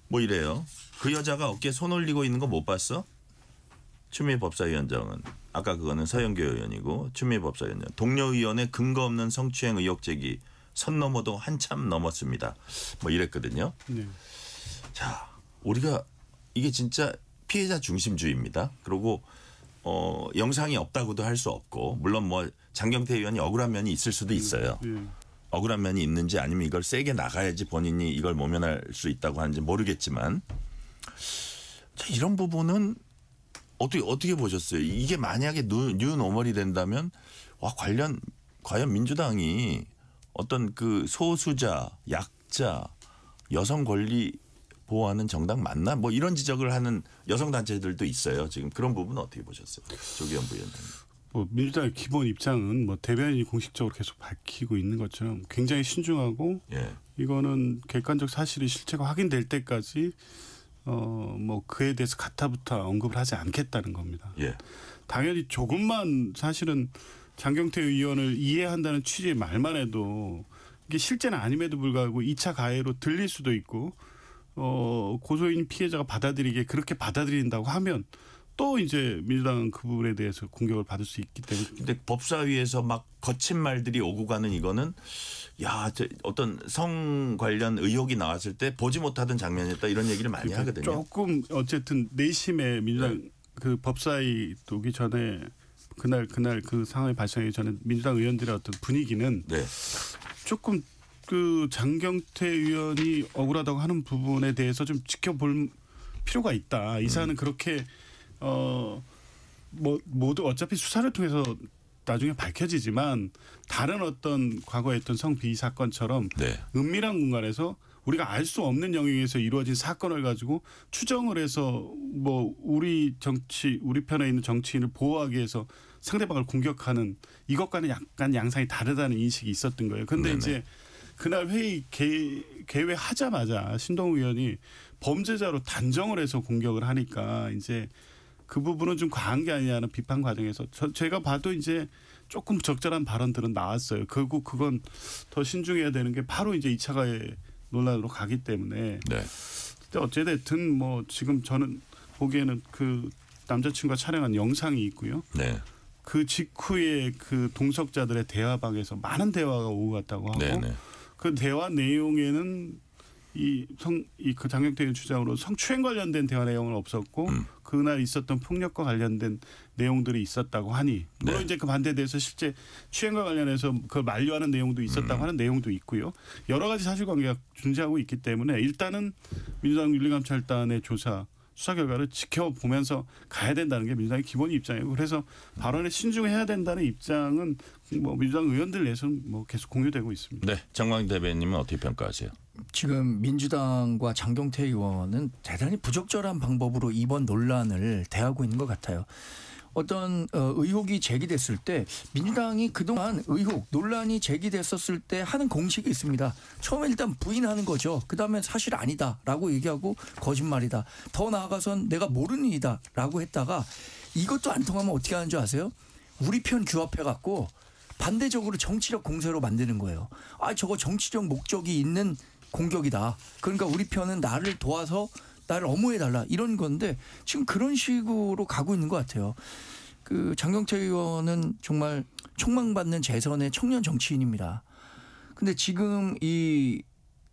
뭐 이래요. 그 여자가 어깨에 손 올리고 있는 거 못 봤어? 추미애 법사위원장은 아까 그거는 서영교 의원이고 추미애 법사위원장 동료 의원의 근거 없는 성추행 의혹 제기 선 넘어도 한참 넘었습니다. 뭐 이랬거든요. 네. 자 우리가 이게 진짜 피해자 중심주의입니다. 그리고 영상이 없다고도 할 수 없고 물론 뭐 장경태 의원이 억울한 면이 있을 수도 있어요. 억울한 면이 있는지 아니면 이걸 세게 나가야지 본인이 이걸 모면할 수 있다고 하는지 모르겠지만 자, 이런 부분은 어떻게 보셨어요? 이게 만약에 뉴노멀이 된다면 과연 민주당이 어떤 그 소수자, 약자, 여성 권리 보호하는 정당 맞나? 뭐 이런 지적을 하는 여성 단체들도 있어요. 지금 그런 부분은 어떻게 보셨어요? 조기현 부위원장님. 뭐 민주당의 기본 입장은 뭐 대변인이 공식적으로 계속 밝히고 있는 것처럼 굉장히 신중하고 이거는 객관적 사실이 실체가 확인될 때까지 뭐 그에 대해서 가타부타 언급을 하지 않겠다는 겁니다. 당연히 조금만 사실은 장경태 의원을 이해한다는 취지의 말만 해도 이게 실제는 아님에도 불구하고 2차 가해로 들릴 수도 있고 고소인 피해자가 받아들이게 그렇게 받아들인다고 하면 또 이제 민주당은 그 부분에 대해서 공격을 받을 수 있기 때문에. 근데 법사위에서 막 거친 말들이 오고 가는 이거는 어떤 성 관련 의혹이 나왔을 때 보지 못하던 장면이었다 이런 얘기를 많이 하거든요. 조금 어쨌든 내심에 민주당 그 법사위 오기 전에 그날 그 상황이 발생하기 전에 민주당 의원들의 어떤 분위기는 조금 그 장경태 의원이 억울하다고 하는 부분에 대해서 좀 지켜볼 필요가 있다. 이 사안은 그렇게 모두 어차피 수사를 통해서 나중에 밝혀지지만 다른 어떤 과거에 했던 성비위 사건처럼 은밀한 공간에서 우리가 알 수 없는 영역에서 이루어진 사건을 가지고 추정을 해서 뭐 우리 편에 있는 정치인을 보호하기 위해서 상대방을 공격하는 이것과는 약간 양상이 다르다는 인식이 있었던 거예요. 그런데 이제 그날 회의 개회하자마자 신동욱 의원이 범죄자로 단정을 해서 공격을 하니까 이제 그 부분은 좀 과한 게 아니냐는 비판 과정에서 제가 봐도 이제 조금 적절한 발언들은 나왔어요. 결국 그건 더 신중해야 되는 게 바로 이제 2차 가해 논란으로 가기 때문에. 어찌됐든 뭐 지금 저는 보기에는 그 남자친구가 촬영한 영상이 있고요. 그 직후에 그 동석자들의 대화방에서 많은 대화가 오고 갔다고 하고 그 대화 내용에는 그 장경태 의원 주장으로 성추행 관련된 대화 내용은 없었고 그날 있었던 폭력과 관련된 내용들이 있었다고 하니 물론 이제 그 반대에 대해서 실제 추행과 관련해서 그걸 만류하는 내용도 있었다고 하는 내용도 있고요. 여러 가지 사실관계가 존재하고 있기 때문에 일단은 민주당 윤리감찰단의 수사 결과를 지켜보면서 가야 된다는 게 민주당의 기본 입장이고 그래서 발언에 신중해야 된다는 입장은 뭐 민주당 의원들 내에서는 뭐 계속 공유되고 있습니다. 네, 정광 대변인님은 어떻게 평가하세요? 지금 민주당과 장경태 의원은 대단히 부적절한 방법으로 이번 논란을 대하고 있는 것 같아요. 어떤 의혹이 제기됐을 때 민주당이 그동안 논란이 제기됐었을 때 하는 공식이 있습니다. 처음에 일단 부인하는 거죠. 그다음에 사실 아니다라고 얘기하고 거짓말이다. 더 나아가선 내가 모르는 일이다라고 했다가 이것도 안 통하면 어떻게 하는 줄 아세요? 우리 편 규합해갖고 반대적으로 정치적 공세로 만드는 거예요. 저거 정치적 목적이 있는 공격이다. 그러니까 우리 편은 나를 도와서 나를 엄호해달라 이런 건데 지금 그런 식으로 가고 있는 것 같아요. 그 장경태 의원은 정말 촉망받는 재선의 청년 정치인입니다. 근데 지금 이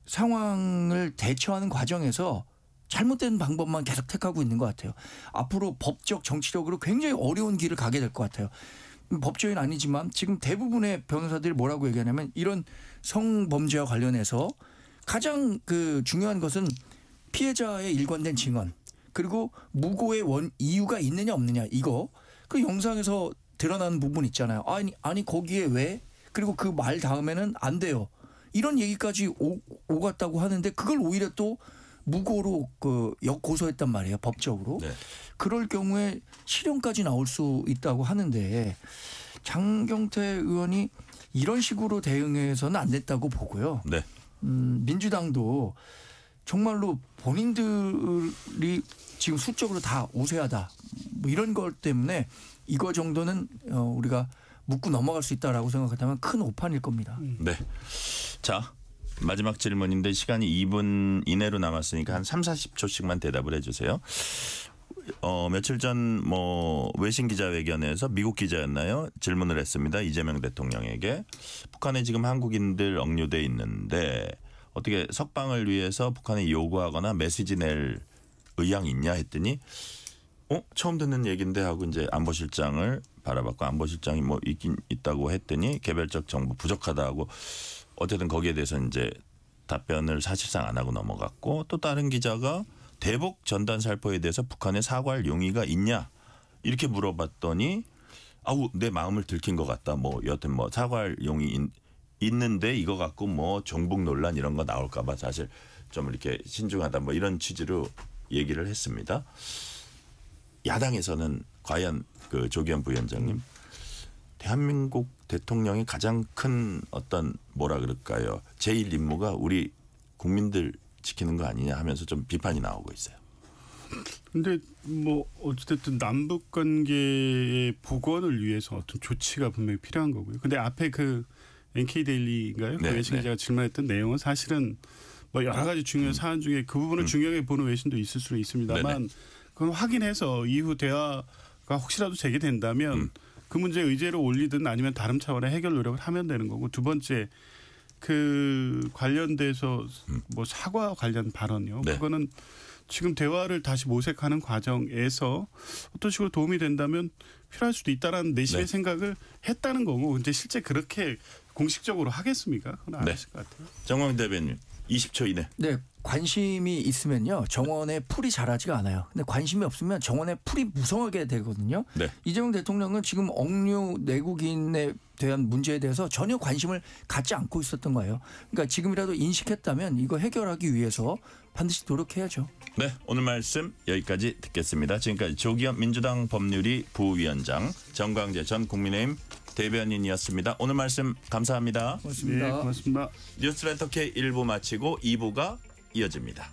상황을 대처하는 과정에서 잘못된 방법만 계속 택하고 있는 것 같아요. 앞으로 법적 정치적으로 굉장히 어려운 길을 가게 될 것 같아요. 법조인 아니지만 지금 대부분의 변호사들이 뭐라고 얘기하냐면 이런 성범죄와 관련해서 가장 그 중요한 것은 피해자의 일관된 증언 그리고 무고의 이유가 있느냐 없느냐 이거 그 영상에서 드러나는 부분 있잖아요. 아니 거기에 왜 그리고 그 말 다음에는 안 돼요. 이런 얘기까지 오갔다고 하는데 그걸 오히려 또 무고로 그 역고소했단 말이에요. 법적으로. 그럴 경우에 실형까지 나올 수 있다고 하는데 장경태 의원이 이런 식으로 대응해서는 안 됐다고 보고요. 민주당도 정말로 본인들이 지금 수적으로 다 우세하다. 뭐 이런 것 때문에 이거 정도는 우리가 묻고 넘어갈 수 있다라고 생각한다면 큰 오판일 겁니다. 자, 마지막 질문인데 시간이 2분 이내로 남았으니까 한 30-40초씩만 대답을 해 주세요. 며칠 전 뭐 외신 기자회견에서 미국 기자였나요? 질문을 했습니다. 이재명 대통령에게. 북한에 지금 한국인들 억류돼 있는데 어떻게 석방을 위해서 북한에 요구하거나 메시지 낼 의향이 있냐 했더니 처음 듣는 얘기인데 하고 이제 안보실장을 바라봤고 안보실장이 뭐 있긴 있다고 했더니 개별적 정보 부족하다고 어쨌든 거기에 대해서 이제 답변을 사실상 안 하고 넘어갔고 또 다른 기자가 대북 전단 살포에 대해서 북한에 사과할 용의가 있냐 이렇게 물어봤더니 내 마음을 들킨 것 같다. 뭐 여튼 뭐 사과할 용의 있는데 이거 갖고 뭐 종북 논란 이런 거 나올까 봐 사실 좀 이렇게 신중하다 뭐 이런 취지로 얘기를 했습니다. 야당에서는 과연 그 조기현 부위원장님 대한민국 대통령이 가장 큰 어떤 뭐라 그럴까요? 제1 임무가 우리 국민들 지키는 거 아니냐 하면서 좀 비판이 나오고 있어요. 근데 뭐 어쨌든 남북 관계의 복원을 위해서 어떤 조치가 분명히 필요한 거고요. 근데 앞에 그 NK 데일리인가요? 그 외신 기자가 질문했던 내용은 사실은 뭐 여러 가지 중요한 사안 중에 그 부분을 중요하게 보는 외신도 있을 수는 있습니다만 그건 확인해서 이후 대화가 혹시라도 재개된다면 그 문제에 의제로 올리든 아니면 다른 차원의 해결 노력을 하면 되는 거고 두 번째 그 관련돼서 뭐 사과 관련 발언이요. 그거는 지금 대화를 다시 모색하는 과정에서 어떤 식으로 도움이 된다면 필요할 수도 있다라는 내심의 생각을 했다는 거고 이제 실제 그렇게 공식적으로 하겠습니까? 그건 안 했을 것 같아요. 정광 대변인 20초 이내. 네. 관심이 있으면요. 정원에 풀이 자라지가 않아요. 근데 관심이 없으면 정원에 풀이 무성하게 되거든요. 네. 이재명 대통령은 지금 억류 내국인에 대한 문제에 대해서 전혀 관심을 갖지 않고 있었던 거예요. 그러니까 지금이라도 인식했다면 이거 해결하기 위해서 반드시 노력해야죠. 네, 오늘 말씀 여기까지 듣겠습니다. 지금까지 조기현 민주당 법률위 부위원장, 정광재 전 국민의힘 대변인이었습니다. 오늘 말씀 감사합니다. 고맙습니다. 네, 고맙습니다. 뉴스레터 K 1부 마치고 2부가 이어집니다.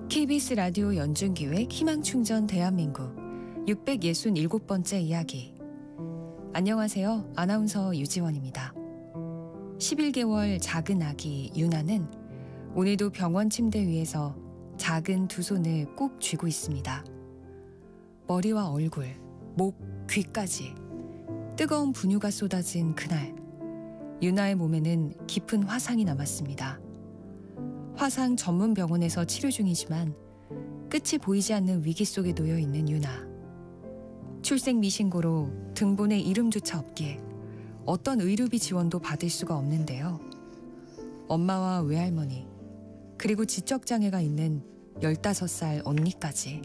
KBS 라디오 연중기획 희망충전 대한민국 667번째 이야기. 안녕하세요. 아나운서 유지원입니다. 11개월 작은 아기 유나는 오늘도 병원 침대 위에서 작은 두 손을 꼭 쥐고 있습니다. 머리와 얼굴, 목, 귀까지 뜨거운 분유가 쏟아진 그날, 유나의 몸에는 깊은 화상이 남았습니다. 화상 전문 병원에서 치료 중이지만 끝이 보이지 않는 위기 속에 놓여 있는 유나. 출생 미신고로 등본에 이름조차 없기에 어떤 의료비 지원도 받을 수가 없는데요. 엄마와 외할머니, 그리고 지적장애가 있는 15살 언니까지.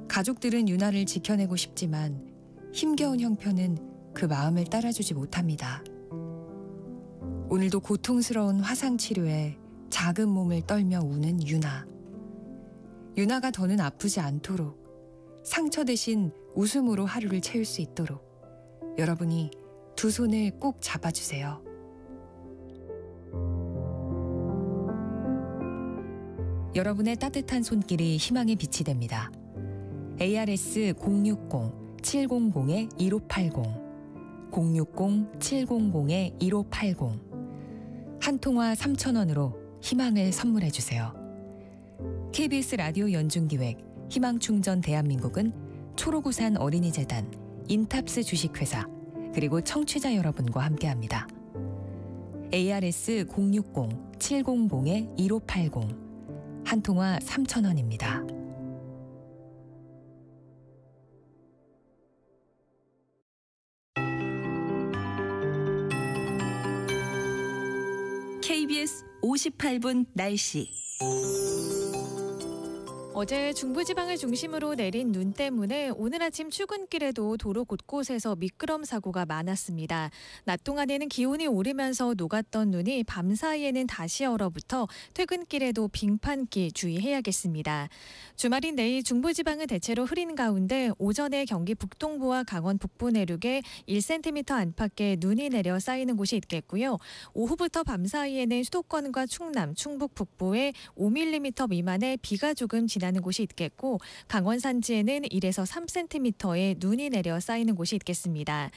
가족들은 유나를 지켜내고 싶지만 힘겨운 형편은 그 마음을 따라주지 못합니다. 오늘도 고통스러운 화상 치료에 작은 몸을 떨며 우는 유나. 유나가 더는 아프지 않도록, 상처 대신 웃음으로 하루를 채울 수 있도록 여러분이 두 손을 꼭 잡아주세요. 여러분의 따뜻한 손길이 희망의 빛이 됩니다. ARS 060-700-1580 060-700-1580 한 통화 3,000원으로 희망을 선물해주세요. KBS 라디오 연중기획 희망충전 대한민국은 초록우산 어린이재단, 인탑스 주식회사, 그리고 청취자 여러분과 함께합니다. ARS 060-700-1580 한 통화 3,000원입니다. KBS 58분 날씨. 어제 중부지방을 중심으로 내린 눈 때문에 오늘 아침 출근길에도 도로 곳곳에서 미끄럼 사고가 많았습니다. 낮 동안에는 기온이 오르면서 녹았던 눈이 밤사이에는 다시 얼어붙어 퇴근길에도 빙판길 주의해야겠습니다. 주말인 내일 중부지방은 대체로 흐린 가운데 오전에 경기 북동부와 강원 북부 내륙에 1cm 안팎의 눈이 내려 쌓이는 곳이 있겠고요. 오후부터 밤사이에는 수도권과 충남, 충북 북부에 5mm 미만의 비가 조금 지나는 곳이 있겠고 강원 산지에는 1에서 3cm의 눈이 내려 쌓이는 곳이 있겠습니다.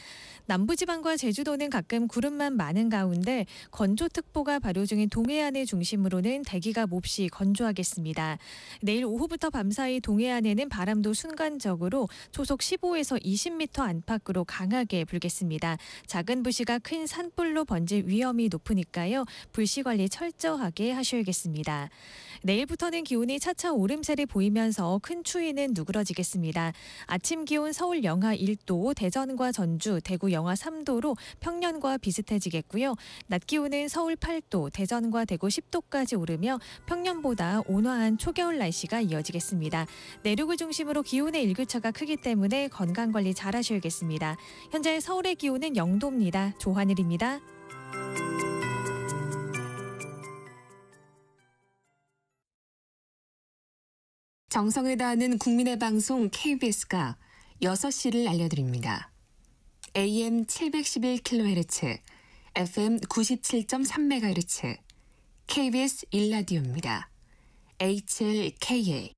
남부지방과 제주도는 가끔 구름만 많은 가운데 건조특보가 발효 중인 동해안을 중심으로는 대기가 몹시 건조하겠습니다. 내일 오후부터 밤사이 동해안에는 바람도 순간적으로 초속 15에서 20m 안팎으로 강하게 불겠습니다. 작은 불씨가 큰 산불로 번질 위험이 높으니까요. 불씨 관리 철저하게 하셔야겠습니다. 내일부터는 기온이 차차 오름세를 보이면서 큰 추위는 누그러지겠습니다. 아침 기온 서울 영하 1도, 대전과 전주, 대구 영하 3도로 평년과 비슷해지겠고요. 낮 기온은 서울 8도, 대전과 대구 10도까지 오르며 평년보다 온화한 초겨울 날씨가 이어지겠습니다. 내륙을 중심으로 기온의 일교차가 크기 때문에 건강관리 잘 하셔야겠습니다. 현재 서울의 기온은 0도입니다. 조하늘입니다. 정성을 다하는 국민의 방송 KBS가 6시를 알려드립니다. AM 711kHz, FM 97.3MHz KBS 일라디오입니다. HLKA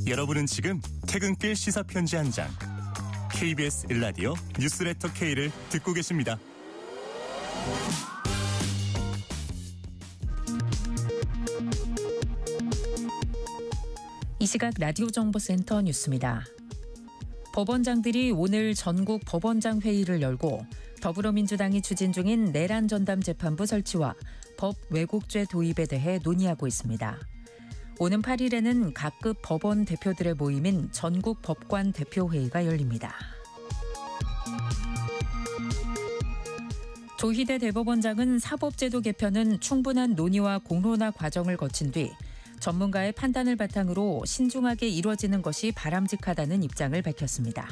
여러분은 지금 퇴근길 시사편지 한 장 KBS 일라디오 뉴스레터 K를 듣고 계십니다. 이 시각 라디오 정보센터 뉴스입니다. 법원장들이 오늘 전국 법원장 회의를 열고 더불어민주당이 추진 중인 내란 전담 재판부 설치와 법 왜곡죄 도입에 대해 논의하고 있습니다. 오는 8일에는 각급 법원 대표들의 모임인 전국 법관 대표회의가 열립니다. 조희대 대법원장은 사법제도 개편은 충분한 논의와 공론화 과정을 거친 뒤 전문가의 판단을 바탕으로 신중하게 이루어지는 것이 바람직하다는 입장을 밝혔습니다.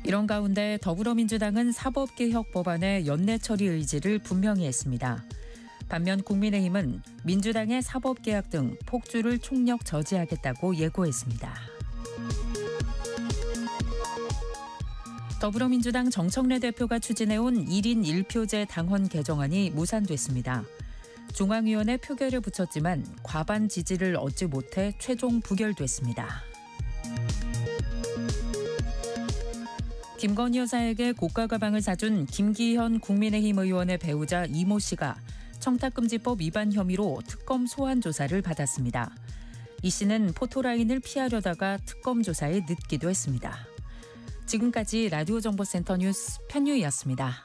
이런 가운데 더불어민주당은 사법개혁 법안의 연내 처리 의지를 분명히 했습니다. 반면 국민의힘은 민주당의 사법개혁 등 폭주를 총력 저지하겠다고 예고했습니다. 더불어민주당 정청래 대표가 추진해온 1인 1표제 당헌 개정안이 무산됐습니다. 중앙위원회 표결에 붙였지만 과반 지지를 얻지 못해 최종 부결됐습니다. 김건희 여사에게 고가 가방을 사준 김기현 국민의힘 의원의 배우자 이모 씨가 청탁금지법 위반 혐의로 특검 소환 조사를 받았습니다. 이 씨는 포토라인을 피하려다가 특검 조사에 늦기도 했습니다. 지금까지 라디오 정보센터 뉴스 편유희였습니다.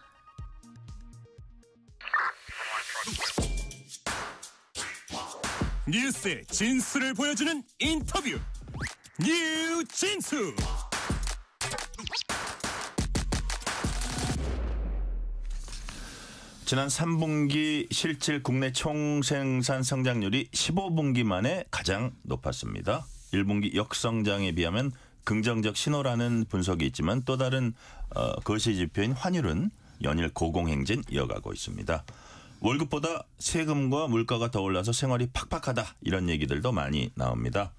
뉴스의 진수를 보여주는 인터뷰 뉴진수. 지난 3분기 실질 국내 총생산 성장률이 15분기 만에 가장 높았습니다. 1분기 역성장에 비하면 긍정적 신호라는 분석이 있지만 또 다른 거시지표인 환율은 연일 고공행진 이어가고 있습니다. 월급보다 세금과 물가가 더 올라서 생활이 팍팍하다 이런 얘기들도 많이 나옵니다.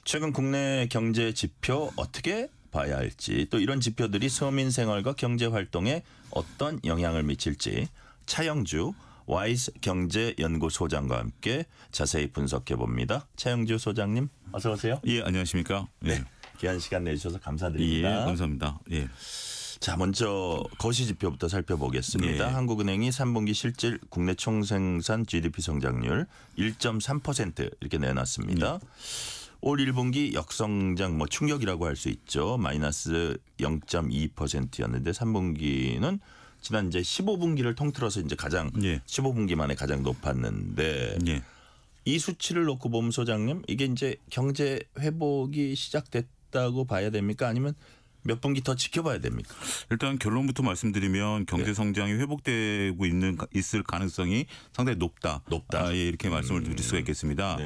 최근 국내 경제 지표 어떻게 봐야 할지 또 이런 지표들이 서민 생활과 경제 활동에 어떤 영향을 미칠지 차영주 와이즈 경제연구소장과 함께 자세히 분석해 봅니다. 차영주 소장님 어서 오세요. 예, 안녕하십니까. 네, 귀한 시간 내주셔서 감사드립니다. 예, 감사합니다. 예. 자, 먼저 거시지표부터 살펴보겠습니다. 예. 한국은행이 3분기 실질 국내 총생산 GDP 성장률 1.3% 이렇게 내놨습니다. 올 1분기 역성장 충격이라고 할 수 있죠. 마이너스 0.2%였는데 3분기는 지난 이제 15분기를 통틀어서 이제 가장 15분기 만에 가장 높았는데 이 수치를 놓고 보면 소장님 이게 이제 경제 회복이 시작됐다고 봐야 됩니까? 아니면 몇 분기 더 지켜봐야 됩니까? 일단 결론부터 말씀드리면 경제 성장이 회복되고 있을 가능성이 상당히 높다. 예, 이렇게 말씀을 드릴 수가 있겠습니다.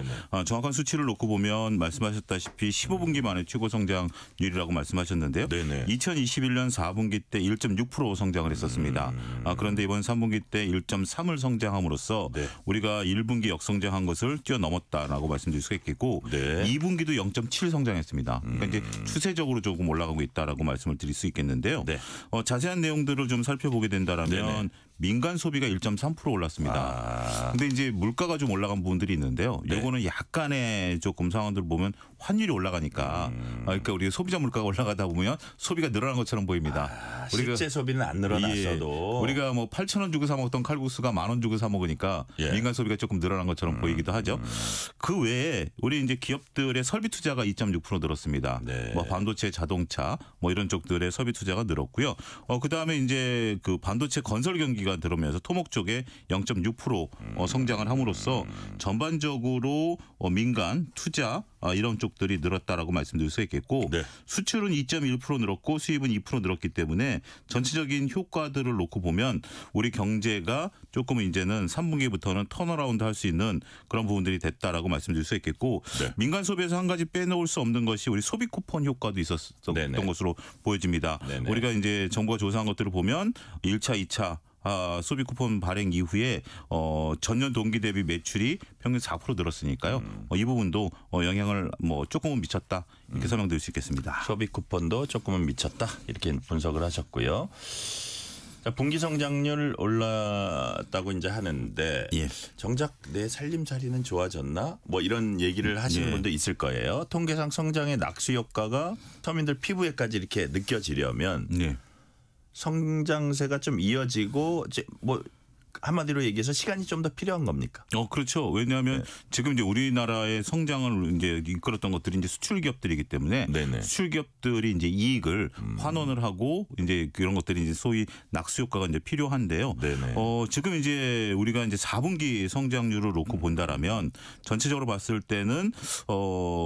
정확한 수치를 놓고 보면 말씀하셨다시피 15분기 만에 최고 성장률이라고 말씀하셨는데요. 2021년 4분기 때 1.6% 성장을 했었습니다. 그런데 이번 3분기 때 1.3을 성장함으로써 우리가 1분기 역성장한 것을 뛰어넘었다라고 말씀드릴 수가 있겠고 2분기도 0.7 성장했습니다. 그러니까 이제 추세적으로 조금 올라가고 있다. 라고 말씀을 드릴 수 있겠는데요. 자세한 내용들을 좀 살펴보게 된다라면 민간 소비가 1.3% 올랐습니다. 근데 이제 물가가 좀 올라간 부분들이 있는데요. 요거는 약간의 조금 상황들을 보면 환율이 올라가니까 그러니까 우리가 소비자 물가가 올라가다 보면 소비가 늘어난 것처럼 보입니다. 실제 소비는 안 늘어났어도 우리가 뭐 8,000원 주고 사 먹던 칼국수가 10,000원 주고 사 먹으니까 민간 소비가 조금 늘어난 것처럼 보이기도 하죠. 그 외에 우리 이제 기업들의 설비 투자가 2.6% 늘었습니다. 뭐 반도체, 자동차 뭐 이런 쪽들의 설비 투자가 늘었고요. 그다음에 이제 그 반도체 건설 경기가 분기가 들어오면서 토목 쪽에 0.6% 성장을 함으로써 전반적으로 민간 투자 이런 쪽들이 늘었다라고 말씀드릴 수 있겠고 네. 수출은 2.1% 늘었고 수입은 2% 늘었기 때문에 전체적인 효과들을 놓고 보면 우리 경제가 조금 이제는 3분기부터는 턴어라운드 할 수 있는 그런 부분들이 됐다라고 말씀드릴 수 있겠고 네. 민간 소비에서 한 가지 빼놓을 수 없는 것이 우리 소비 쿠폰 효과도 있었던 네네. 것으로 보여집니다. 네네. 우리가 이제 정부가 조사한 것들을 보면 1차, 2차 소비 쿠폰 발행 이후에 전년 동기 대비 매출이 평균 4% 늘었으니까요. 이 부분도 영향을 조금은 미쳤다 이렇게 설명드릴 수 있겠습니다. 소비 쿠폰도 조금은 미쳤다 이렇게 분석을 하셨고요. 자, 분기 성장률 올랐다고 이제 하는데 예. 정작 내 살림살이는 좋아졌나? 뭐 이런 얘기를 하시는 예. 분도 있을 거예요. 통계상 성장의 낙수 효과가 서민들 피부에까지 이렇게 느껴지려면 예. 성장세가 좀 이어지고 뭐 한마디로 얘기해서 시간이 좀 더 필요한 겁니까? 그렇죠. 왜냐하면 지금 이제 우리나라의 성장을 이제 이끌었던 것들이 이제 수출 기업들이기 때문에 네네. 수출 기업들이 이제 이익을 환원을 하고 이제 그런 것들이 이제 소위 낙수 효과가 이제 필요한데요. 네네. 지금 이제 우리가 이제 4분기 성장률을 놓고 본다라면 전체적으로 봤을 때는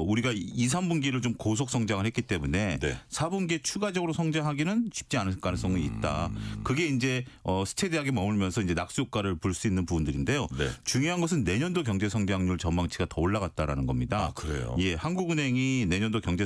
우리가 2, 3분기를 좀 고속 성장을 했기 때문에 네. 4분기에 추가적으로 성장하기는 쉽지 않을 가능성이 있다. 그게 이제 스테디하게 머물면서 이제 낙수 효과를 볼 수 있는 부분들인데요. 네. 중요한 것은 내년도 경제 성장률 전망치가 더 올라갔다라는 겁니다. 아, 그래요? 예, 한국은행이 내년도 경제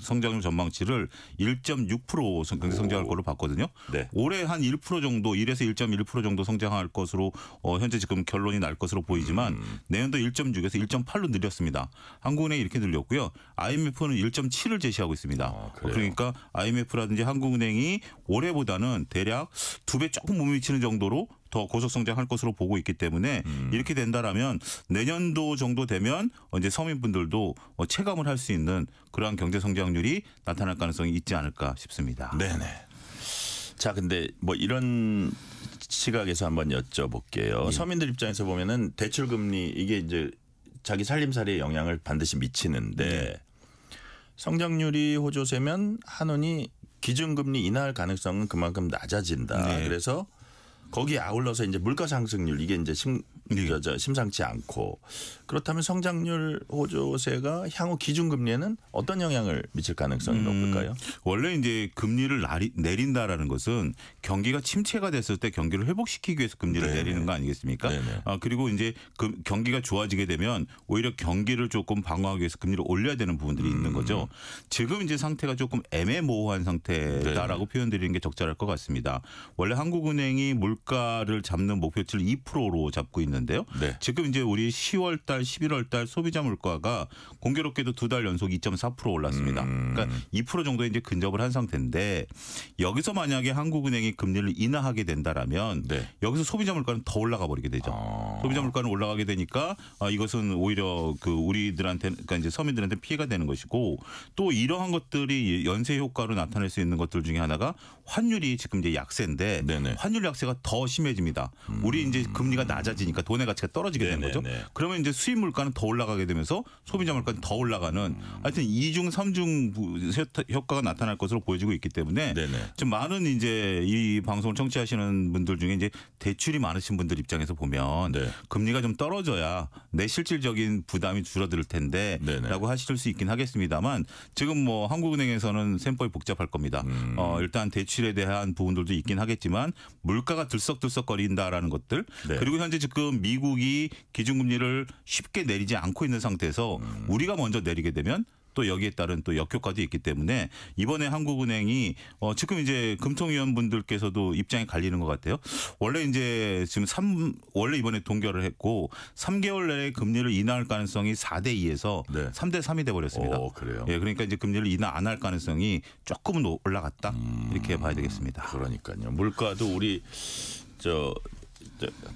성장률 전망치를 1.6% 경제 성장할 걸로 봤거든요. 네. 올해 한 1% 정도 1에서 1.1% 정도 성장할 것으로 현재 지금 결론이 날 것으로 보이지만 내년도 1.6에서 1.8로 늘렸습니다. 한국은행이 이렇게 늘렸고요. IMF는 1.7을 제시하고 있습니다. 그러니까 IMF라든지 한국은행이 올해보다는 대략 2배 조금 못 미치는 정도로 더 고속 성장할 것으로 보고 있기 때문에 이렇게 된다라면 내년도 정도 되면 이제 서민분들도 체감을 할 수 있는 그러한 경제 성장률이 나타날 가능성이 있지 않을까 싶습니다. 네네. 자, 근데 뭐 이런 시각에서 한번 여쭤볼게요. 예. 서민들 입장에서 보면은 대출 금리 이게 이제 자기 살림살이에 영향을 반드시 미치는데 성장률이 호조세면 한원이 기준금리 인하할 가능성은 그만큼 낮아진다. 네. 그래서 거기에 아울러서 이제 물가 상승률 이게 이제 심상치 않고 그렇다면 성장률 호조세가 향후 기준금리에는 어떤 영향을 미칠 가능성이 높을까요? 원래 이제 금리를 내린다라는 것은 경기가 침체가 됐을 때 경기를 회복시키기 위해서 금리를 네네. 내리는 거 아니겠습니까? 네네. 그리고 이제 경기가 좋아지게 되면 오히려 경기를 조금 방어하기 위해서 금리를 올려야 되는 부분들이 있는 거죠. 지금 이제 상태가 조금 애매모호한 상태다라고 표현드리는 게 적절할 것 같습니다. 원래 한국은행이 물가를 잡는 목표치를 2%로 잡고 있는데요. 네. 지금 이제 우리 10월 달, 11월 달 소비자 물가가 공교롭게도 2달 연속 2.4% 올랐습니다. 그러니까 2% 정도에 이제 근접을 한 상태인데 여기서 만약에 한국은행이 금리를 인하하게 된다라면 네. 여기서 소비자 물가는 더 올라가 버리게 되죠. 소비자 물가는 올라가게 되니까 이것은 오히려 그 우리들한테 그러니까 이제 서민들한테 피해가 되는 것이고 또 이러한 것들이 연쇄 효과로 나타낼 수 있는 것들 중에 하나가 환율이 지금 이제 약세인데 네네. 환율 약세가 더 심해집니다. 우리 이제 금리가 낮아지니까 돈의 가치가 떨어지게 되는 거죠. 그러면 이제 수입 물가는 더 올라가게 되면서 소비자 물가는 더 올라가는 하여튼 2중 3중 효과가 나타날 것으로 보여지고 있기 때문에 좀 많은 이제 이 방송을 청취하시는 분들 중에 이제 대출이 많으신 분들 입장에서 보면 금리가 좀 떨어져야 내 실질적인 부담이 줄어들 텐데라고 하실 수 있긴 하겠습니다만 지금 뭐 한국은행에서는 셈법이 복잡할 겁니다. 일단 대출에 대한 부분들도 있긴 하겠지만 물가가 들썩들썩거린다라는 것들 그리고 현재 지금 미국이 기준금리를 쉽게 내리지 않고 있는 상태에서 우리가 먼저 내리게 되면 또 여기에 따른 또 역효과도 있기 때문에 이번에 한국은행이 지금 이제 금통위원분들께서도 입장이 갈리는 것 같아요. 원래 이제 지금 원래 이번에 동결을 했고 3개월 내에 금리를 인하할 가능성이 4대 2에서 3대 3이 돼 버렸습니다. 그래요. 예, 그러니까 이제 금리를 인하 안 할 가능성이 조금은 올라갔다 이렇게 봐야 되겠습니다. 그러니까요. 물가도 우리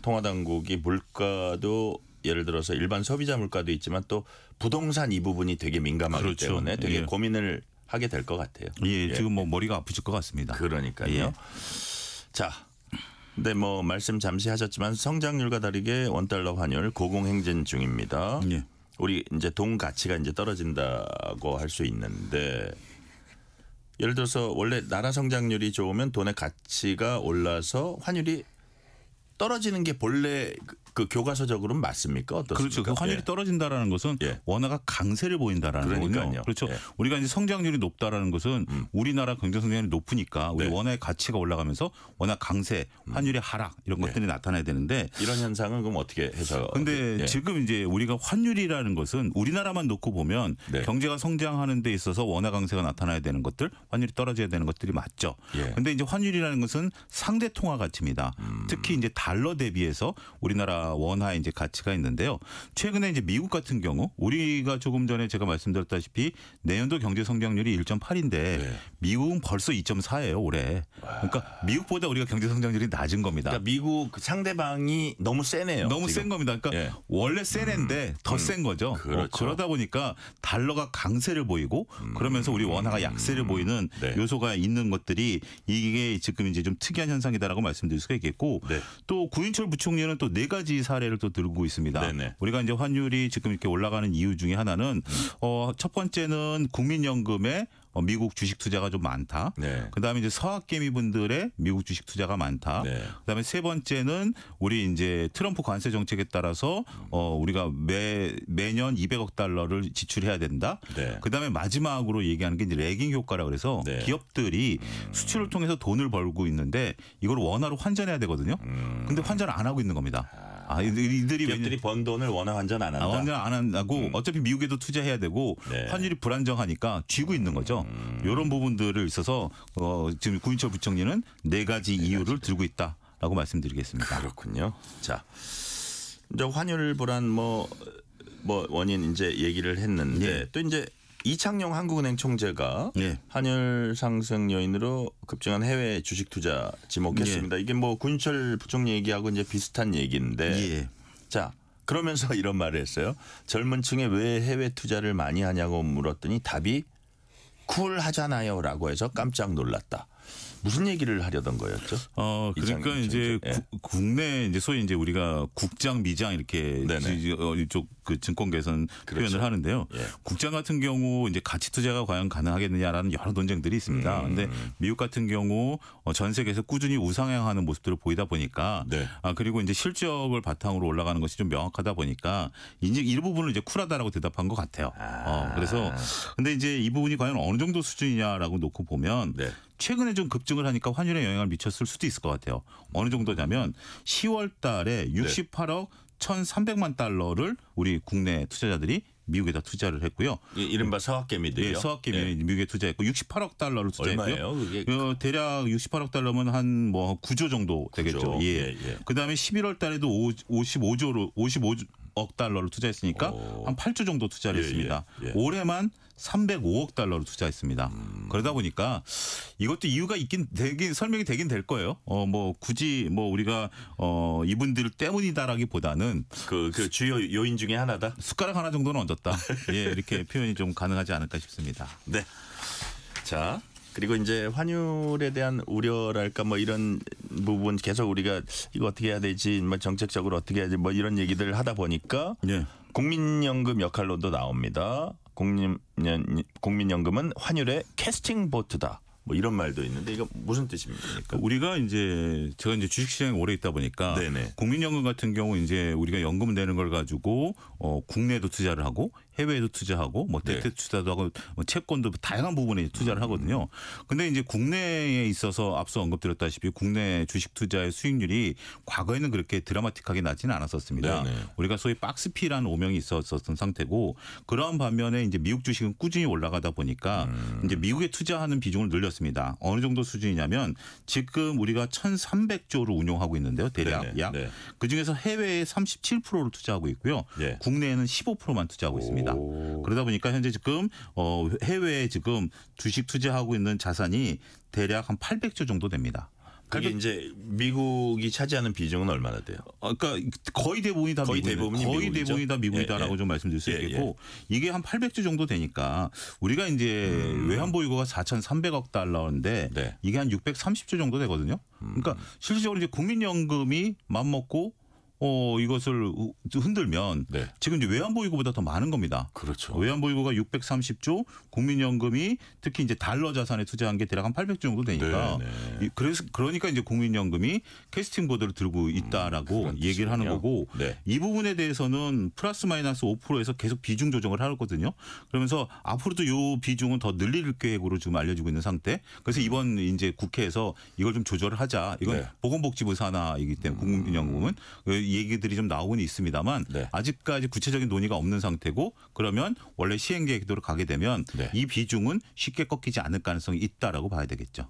통화당국이 물가도 예를 들어서 일반 소비자 물가도 있지만 또 부동산 이 부분이 되게 민감하기 때문에 되게 고민을 하게 될 것 같아요. 예, 지금 뭐 머리가 아프실 것 같습니다. 그러니까요. 예. 자, 근데 뭐 말씀 잠시 하셨지만 성장률과 다르게 원달러 환율 고공행진 중입니다. 예. 우리 이제 돈 가치가 이제 떨어진다고 할 수 있는데 예를 들어서 원래 나라 성장률이 좋으면 돈의 가치가 올라서 환율이 떨어지는 게 본래 그 교과서적으로는 맞습니까? 어떻습니까? 그렇죠. 그 환율이 예. 떨어진다라는 것은 예. 원화가 강세를 보인다라는 그러니까요. 거군요. 그렇죠. 예. 우리가 이제 성장률이 높다라는 것은 우리나라 경제 성장률이 높으니까 우리 네. 원화의 가치가 올라가면서 원화 강세, 환율의 하락 이런 것들이 나타나야 되는데 이런 현상은 그럼 어떻게 해서? 근데 예. 지금 이제 우리가 환율이라는 것은 우리나라만 놓고 보면 네. 경제가 성장하는 데 있어서 원화 강세가 나타나야 되는 것들, 환율이 떨어져야 되는 것들이 맞죠. 예. 근데 이제 환율이라는 것은 상대 통화 가치입니다. 특히 이제 달러 대비해서 우리나라 원화의 이제 가치가 있는데요. 최근에 이제 미국 같은 경우 우리가 조금 전에 제가 말씀드렸다시피 내년도 경제 성장률이 1.8인데 네. 미국은 벌써 2.4예요, 올해. 그러니까 미국보다 우리가 경제 성장률이 낮은 겁니다. 그러니까 미국 그 상대방이 너무 세네요. 너무 지금. 센 겁니다. 그러니까 예. 원래 센 애인데 더 센 거죠. 그렇죠. 그러다 보니까 달러가 강세를 보이고 그러면서 우리 원화가 약세를 보이는 네. 요소가 있는 것들이 이게 지금 이제 좀 특이한 현상이다라고 말씀드릴 수가 있겠고 네. 또 구인철 부총리는 또 4가지 사례를 또 들고 있습니다. 네네. 우리가 이제 환율이 지금 이렇게 올라가는 이유 중에 하나는 첫 번째는 국민연금에 미국 주식 투자가 좀 많다. 네. 그다음에 이제 서학개미 분들의 미국 주식 투자가 많다. 네. 그다음에 세 번째는 우리 이제 트럼프 관세 정책에 따라서 우리가 매년 200억 달러를 지출해야 된다. 네. 그다음에 마지막으로 얘기하는 게 이제 레깅 효과라 그래서 네. 기업들이 수출을 통해서 돈을 벌고 있는데 이걸 원화로 환전해야 되거든요. 근데 환전 안 하고 있는 겁니다. 이들이 기업들이 번 돈을 원화 환전 안 한다. 환전 안 한다고 어차피 미국에도 투자해야 되고 네. 환율이 불안정하니까 쥐고 있는 거죠. 이런 부분들을 있어서 지금 구인철 부총리는 4가지 이유를 들고 있다라고 말씀드리겠습니다. 그렇군요. 자, 이제 환율 불안 뭐 원인 이제 얘기를 했는데 예. 또 이제 이창용 한국은행 총재가 예. 환율 상승 요인으로 급증한 해외 주식 투자 지목했습니다. 이게 뭐 구인철 부총리 얘기하고 이제 비슷한 얘기인데 예. 자, 그러면서 이런 말을 했어요. 젊은 층에 왜 해외 투자를 많이 하냐고 물었더니 답이 쿨하잖아요라고 해서 깜짝 놀랐다. 무슨 얘기를 하려던 거였죠? 그러니까 이제 국내 이제 소위 이제 우리가 국장, 미장 이렇게 이쪽 그 증권계에서는 그렇죠. 표현을 하는데요. 예. 국장 같은 경우 이제 가치 투자가 과연 가능하겠느냐라는 여러 논쟁들이 있습니다. 그런데 미국 같은 경우 전 세계에서 꾸준히 우상향하는 모습들을 보이다 보니까 네. 그리고 이제 실적을 바탕으로 올라가는 것이 좀 명확하다 보니까 이제 이 부분을 이제 쿨하다라고 대답한 것 같아요. 그래서 근데 이제 이 부분이 과연 어느 정도 수준이냐라고 놓고 보면 네. 최근에 좀 급증을 하니까 환율에 영향을 미쳤을 수도 있을 것 같아요. 어느 정도냐면 10월 달에 68억 1,300만 달러를 우리 국내 투자자들이 미국에다 투자를 했고요. 이른바 서학개미들이요. 네, 서학개미 미국에 투자했고 68억 달러를 투자했고요. 얼마예요? 그게? 대략 68억 달러면 한 뭐 9조 정도 되겠죠. 예. 그다음에 11월 달에도 55억 달러를 투자했으니까 한 8조 정도 투자를 했습니다. 올해만 305억 달러를 투자했습니다. 그러다 보니까 이것도 이유가 설명이 되긴 될 거예요. 뭐 굳이 뭐 우리가 이분들 때문이다라기보다는 그 주요 요인 중에 하나다. 숟가락 하나 정도는 얹었다. 예, 이렇게 표현이 좀 가능하지 않을까 싶습니다. 네. 자, 그리고 이제 환율에 대한 우려랄까 뭐 이런 부분 계속 우리가 이거 어떻게 해야 되지, 뭐 정책적으로 어떻게 해야지 뭐 이런 얘기들 하다 보니까 국민연금 역할로도 나옵니다. 국민연금은 환율의 캐스팅 보트다. 뭐 이런 말도 있는데 이거 무슨 뜻입니까? 우리가 이제 제가 이제 주식시장에 오래 있다 보니까 네네. 국민연금 같은 경우 이제 우리가 연금 내는 걸 가지고 국내에도 투자를 하고 해외에도 투자하고 뭐 대퇴 투자도 하고 뭐 채권도 다양한 부분에 투자를 하거든요. 근데 이제 국내에 있어서 앞서 언급드렸다시피 국내 주식 투자의 수익률이 과거에는 그렇게 드라마틱하게 낮지는 않았었습니다. 네네. 우리가 소위 박스피라는 오명이 있었던 상태고 그러한 반면에 이제 미국 주식은 꾸준히 올라가다 보니까 이제 미국에 투자하는 비중을 늘렸습니다. 어느 정도 수준이냐면 지금 우리가 1,300조를 운용하고 있는데요. 대략 약. 그중에서 해외에 37%를 투자하고 있고요. 국내에는 15%만 투자하고 있습니다. 그러다 보니까 현재 지금 해외에 지금 주식 투자하고 있는 자산이 대략 한 800조 정도 됩니다. 그게 이제 미국이 차지하는 비중은 얼마나 돼요? 그러니까 거의 대부분이 다 미국이다라고 좀 말씀드릴 수 있겠고 이게 한 800조 정도 되니까 우리가 이제 외환 보유고가 4,300억 달러인데 이게 한 630조 정도 되거든요. 그러니까 실질적으로 이제 국민연금이 맘먹고 이것을 흔들면 네. 지금 이제 외환보유고보다 더 많은 겁니다. 그렇죠. 외환보유고가 630조, 국민연금이 특히 이제 달러 자산에 투자한 게 대략 한 800조 정도 되니까 그러니까 이제 국민연금이 캐스팅 보드를 들고 있다라고 얘기를 하는 거고 네. 이 부분에 대해서는 플러스 마이너스 5%에서 계속 비중 조정을 하거든요. 그러면서 앞으로도 이 비중은 더 늘릴 계획으로 지금 알려지고 있는 상태. 그래서 이번 이제 국회에서 이걸 좀 조절을 하자. 이건 네. 보건복지부 산하이기 때문에 국민연금은 얘기들이 좀 나오고는 있습니다만 네. 아직까지 구체적인 논의가 없는 상태고 그러면 원래 시행 계획대로 가게 되면 네. 이 비중은 쉽게 꺾이지 않을 가능성이 있다라고 봐야 되겠죠.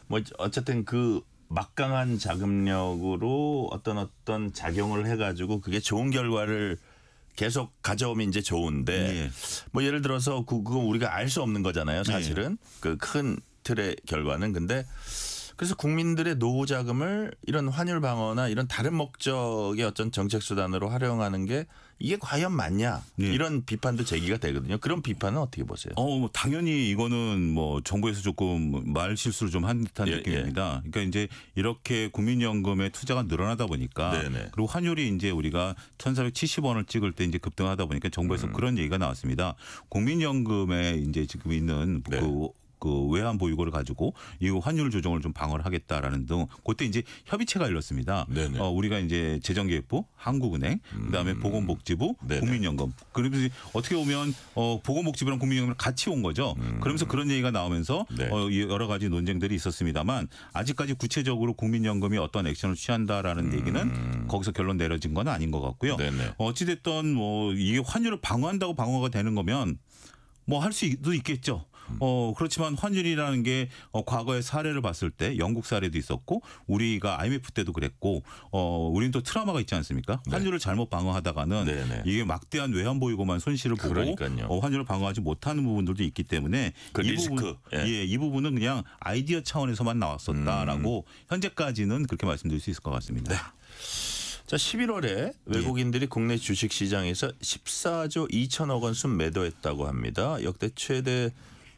뭐 어쨌든 그 막강한 자금력으로 어떤 작용을 해가지고 그게 좋은 결과를 계속 가져오면 이제 좋은데 뭐 예를 들어서 그건 우리가 알 수 없는 거잖아요. 사실은 그 큰 틀의 결과는. 근데 그래서 국민들의 노후 자금을 이런 환율 방어나 이런 다른 목적의 어떤 정책 수단으로 활용하는 게 이게 과연 맞냐 이런 비판도 제기가 되거든요. 그런 비판은 어떻게 보세요? 뭐 당연히 이거는 뭐 정부에서 조금 말 실수를 좀 한 듯한 느낌입니다. 그러니까 이제 이렇게 국민연금의 투자가 늘어나다 보니까 그리고 환율이 이제 우리가 1,470원을 찍을 때 이제 급등하다 보니까 정부에서 그런 얘기가 나왔습니다. 국민연금에 이제 지금 있는 그 외환 보유고를 가지고 이 환율 조정을 좀 방어를 하겠다라는 등 그때 이제 협의체가 열렸습니다. 우리가 이제 재정기획부, 한국은행, 그다음에 보건복지부, 국민연금. 그러면서 어떻게 보면 보건복지부랑 국민연금을 같이 온 거죠. 그러면서 그런 얘기가 나오면서 여러 가지 논쟁들이 있었습니다만 아직까지 구체적으로 국민연금이 어떤 액션을 취한다라는 얘기는 거기서 결론 내려진 건 아닌 것 같고요. 어찌됐든 뭐 이게 환율을 방어한다고 방어가 되는 거면 뭐 할 수도 있겠죠. 그렇지만 환율이라는 게 과거의 사례를 봤을 때 영국 사례도 있었고 우리가 IMF 때도 그랬고 우리는 또 트라우마가 있지 않습니까? 환율을 잘못 방어하다가는 이게 막대한 외환 보유고만 손실을 보고 환율을 방어하지 못하는 부분들도 있기 때문에 그 리스크. 이 부분은 그냥 아이디어 차원에서만 나왔었다라고 현재까지는 그렇게 말씀드릴 수 있을 것 같습니다. 자, 11월에 외국인들이 국내 주식시장에서 14조 2천억 원 순매도했다고 합니다. 역대 최대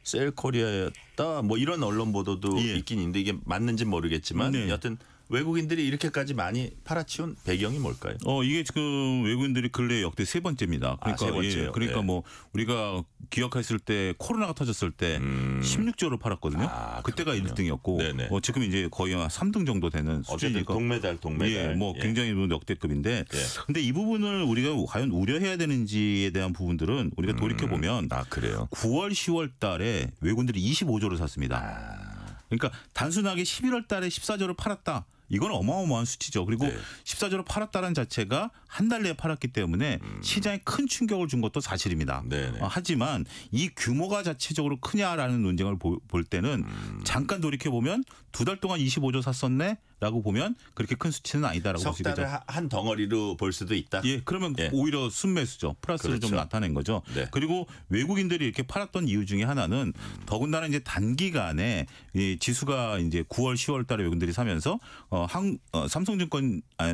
셀코리아였다. 뭐 이런 언론 보도도 있긴 있는데 이게 맞는지 모르겠지만 여하튼 외국인들이 이렇게까지 많이 팔아치운 배경이 뭘까요? 이게 지금 외국인들이 근래 역대 세 번째입니다. 그러니까 세 번째요. 그러니까 뭐 우리가 기억했을 때 코로나가 터졌을 때 16조를 팔았거든요. 그때가 1등이었고 지금 이제 거의 한 3등 정도 되는 수준이니까 동메달. 뭐 굉장히 역대급인데 근데 이 부분을 우리가 과연 우려해야 되는지에 대한 부분들은 우리가 돌이켜 보면 그래요. 9월, 10월 달에 외국인들이 25조를 샀습니다. 그러니까 단순하게 11월 달에 14조를 팔았다. 이건 어마어마한 수치죠. 그리고 14조를 팔았다는 자체가 한 달 내에 팔았기 때문에 시장에 큰 충격을 준 것도 사실입니다. 하지만 이 규모가 자체적으로 크냐라는 논쟁을 볼 때는 잠깐 돌이켜보면 두 달 동안 25조 샀었네? 라고 보면 그렇게 큰 수치는 아니다라고 볼 수 있겠죠. 석 달을 한 덩어리로 볼 수도 있다. 그러면 오히려 순매수죠. 플러스를 좀 나타낸 거죠. 그리고 외국인들이 이렇게 팔았던 이유 중에 하나는 더군다나 이제 단기간에 이 지수가 이제 9월, 10월 달에 외국인들이 사면서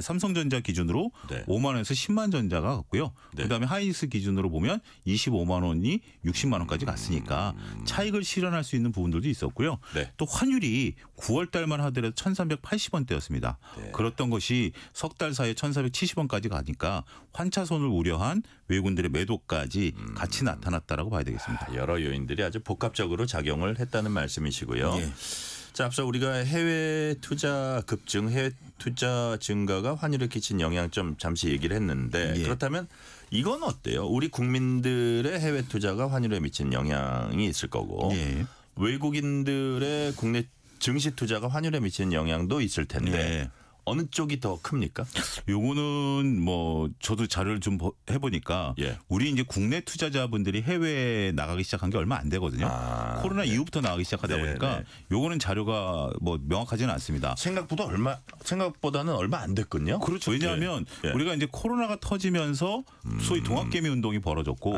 삼성전자 기준으로 5만 원에서 10만 전자가 갔고요. 그다음에 하이닉스 기준으로 보면 25만 원이 60만 원까지 갔으니까 차익을 실현할 수 있는 부분들도 있었고요. 또 환율이 9월 달만 하더라도 1,380원대였습니다. 그랬던 것이 석 달 사이에 1,470원까지 가니까 환차손을 우려한 외국인들의 매도까지 같이 나타났다라고 봐야 되겠습니다. 여러 요인들이 아주 복합적으로 작용을 했다는 말씀이시고요. 자, 앞서 우리가 해외 투자 급증, 해외 투자 증가가 환율에 끼친 영향 좀 잠시 얘기를 했는데 그렇다면 이건 어때요? 우리 국민들의 해외 투자가 환율에 미친 영향이 있을 거고 외국인들의 국내 증시 투자가 환율에 미치는 영향도 있을 텐데 어느 쪽이 더 큽니까? 요거는 뭐 저도 자료를 좀 해보니까 우리 이제 국내 투자자분들이 해외에 나가기 시작한 게 얼마 안 되거든요. 코로나 이후부터 나가기 시작하다 보니까 요거는 자료가 뭐 명확하지는 않습니다. 생각보다는 얼마 안 됐군요. 그렇죠. 왜냐하면 우리가 이제 코로나가 터지면서 소위 동학개미 운동이 벌어졌고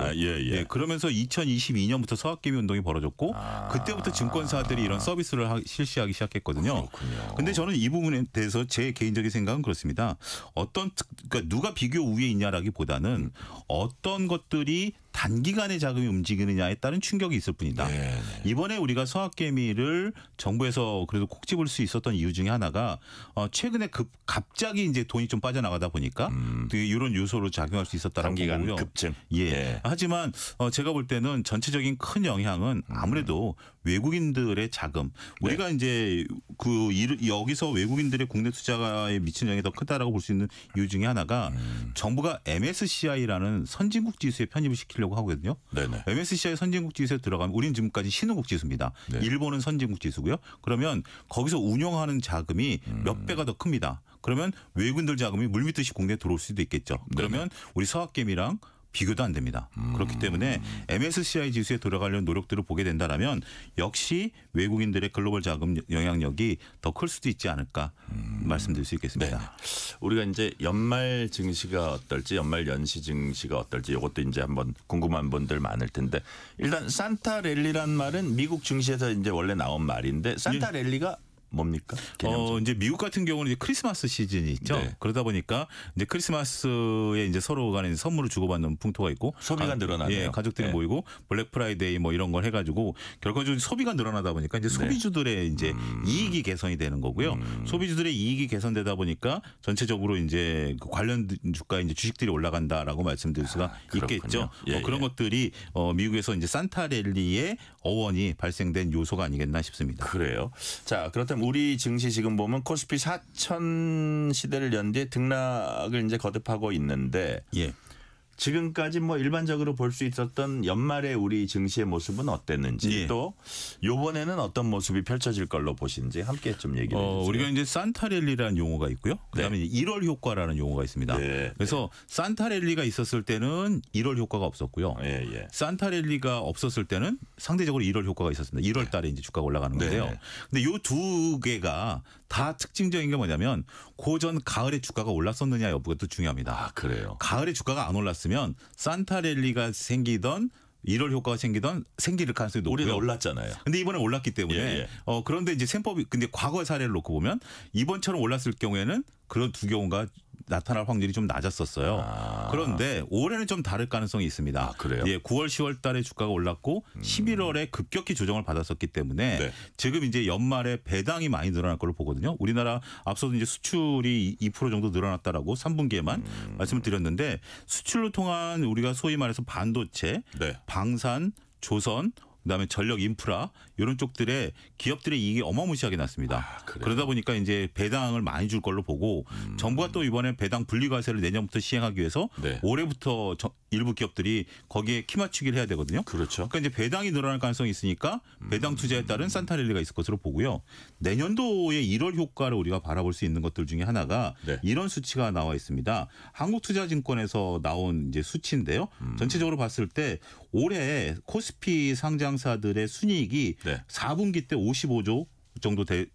그러면서 2022년부터 서학개미 운동이 벌어졌고 그때부터 증권사들이 이런 서비스를 실시하기 시작했거든요. 그런데 저는 이 부분에 대해서 제 개인적인 생각은 그렇습니다. 그러니까 누가 비교 우위에 있냐라기보다는 어떤 것들이 단기간에 자금이 움직이느냐에 따른 충격이 있을 뿐이다. 네. 이번에 우리가 서학개미를 정부에서 그래도 콕 집을 수 있었던 이유 중에 하나가 최근에 갑자기 이제 돈이 좀 빠져나가다 보니까 이런 요소로 작용할 수 있었다는 거고요. 급증. 예. 하지만 제가 볼 때는 전체적인 큰 영향은 아무래도 외국인들의 자금. 우리가 이제 여기서 외국인들의 국내 투자에 미치는 영향이 더 크다라고 볼 수 있는 이유 중에 하나가 정부가 MSCI라는 선진국 지수에 편입을 시키려고 하거든요. 네네. MSCI 선진국 지수에 들어가면 우리는 지금까지 신흥국 지수입니다. 네. 일본은 선진국 지수고요. 그러면 거기서 운용하는 자금이 몇 배가 더 큽니다. 그러면 외국인들 자금이 물밀듯이 국내에 들어올 수도 있겠죠. 그러면 우리 서학개미랑 비교도 안 됩니다. 그렇기 때문에 MSCI 지수에 들어가려는 노력들을 보게 된다면 역시 외국인들의 글로벌 자금 영향력이 더 클 수도 있지 않을까 말씀드릴 수 있겠습니다. 네. 우리가 이제 연말 증시가 어떨지 연말 연시 증시가 어떨지 이것도 이제 한번 궁금한 분들 많을 텐데 일단 산타랠리란 말은 미국 증시에서 이제 원래 나온 말인데 산타랠리가 뭡니까? 이제 미국 같은 경우는 이제 크리스마스 시즌이 있죠. 네. 그러다 보니까 이제 크리스마스에 이제 서로 간에 선물을 주고받는 풍토가 있고 소비가 늘어나네요. 예, 가족들이 네. 모이고 블랙 프라이데이 뭐 이런 걸 해가지고 결과적으로 소비가 늘어나다 보니까 이제 소비주들의 이제 이익이 개선이 되는 거고요. 소비주들의 이익이 개선되다 보니까 전체적으로 이제 그 관련 주가 이제 주식들이 올라간다라고 말씀드릴 수가 있겠죠. 그런 것들이 미국에서 이제 산타랠리의 어원이 발생된 요소가 아니겠나 싶습니다. 그래요. 자, 그렇다면 우리 증시 지금 보면 코스피 4천 시대를 연 뒤에 등락을 이제 거듭하고 있는데 예. 지금까지 뭐 일반적으로 볼 수 있었던 연말에 우리 증시의 모습은 어땠는지 예. 또 이번에는 어떤 모습이 펼쳐질 걸로 보시는지 함께 좀 얘기해 주세요. 우리가 이제 산타랠리라는 용어가 있고요. 그다음에 1월 효과라는 용어가 있습니다. 네. 그래서 산타랠리가 있었을 때는 1월 효과가 없었고요. 예. 산타랠리가 없었을 때는 상대적으로 1월 효과가 있었습니다. 1월 달에 이제 주가가 올라가는 건데요. 네. 근데 이 두 개가 다 특징적인 게 뭐냐면 고전 가을에 주가가 올랐었느냐 여부가 또 중요합니다. 아, 그래요. 가을에 주가가 안 올랐으면 산타랠리가 생기던 1월 효과가 생길 가능성이 높고요. 우리는 올랐잖아요. 근데 이번에 올랐기 때문에 예. 그런데 이제 셈법이 근데 과거의 사례를 놓고 보면 이번처럼 올랐을 경우에는 그런 두 경우가 나타날 확률이 좀 낮았었어요. 그런데 올해는 좀 다를 가능성이 있습니다. 아, 그래요? 예, 9월, 10월 달에 주가가 올랐고 11월에 급격히 조정을 받았었기 때문에 네. 지금 이제 연말에 배당이 많이 늘어날 걸로 보거든요. 우리나라 앞서도 이제 수출이 2% 정도 늘어났다라고 3분기에만 말씀을 드렸는데 수출로 통한 우리가 소위 말해서 반도체, 네. 방산, 조선 그다음에 전력 인프라 이런 쪽들의 기업들의 이익이 어마무시하게 났습니다. 그러다 보니까 이제 배당을 많이 줄 걸로 보고 정부가 또 이번에 배당 분리과세를 내년부터 시행하기 위해서 네. 올해부터 일부 기업들이 거기에 키 맞추기를 해야 되거든요. 그렇죠. 그러니까 이제 배당이 늘어날 가능성이 있으니까 배당 투자에 따른 산타랠리가 있을 것으로 보고요. 내년도의 1월 효과를 우리가 바라볼 수 있는 것들 중에 하나가 네. 이런 수치가 나와 있습니다. 한국투자증권에서 나온 이제 수치인데요. 전체적으로 봤을 때 올해 코스피 상장사들의 순이익이 네. 4분기 때 55조 정도 될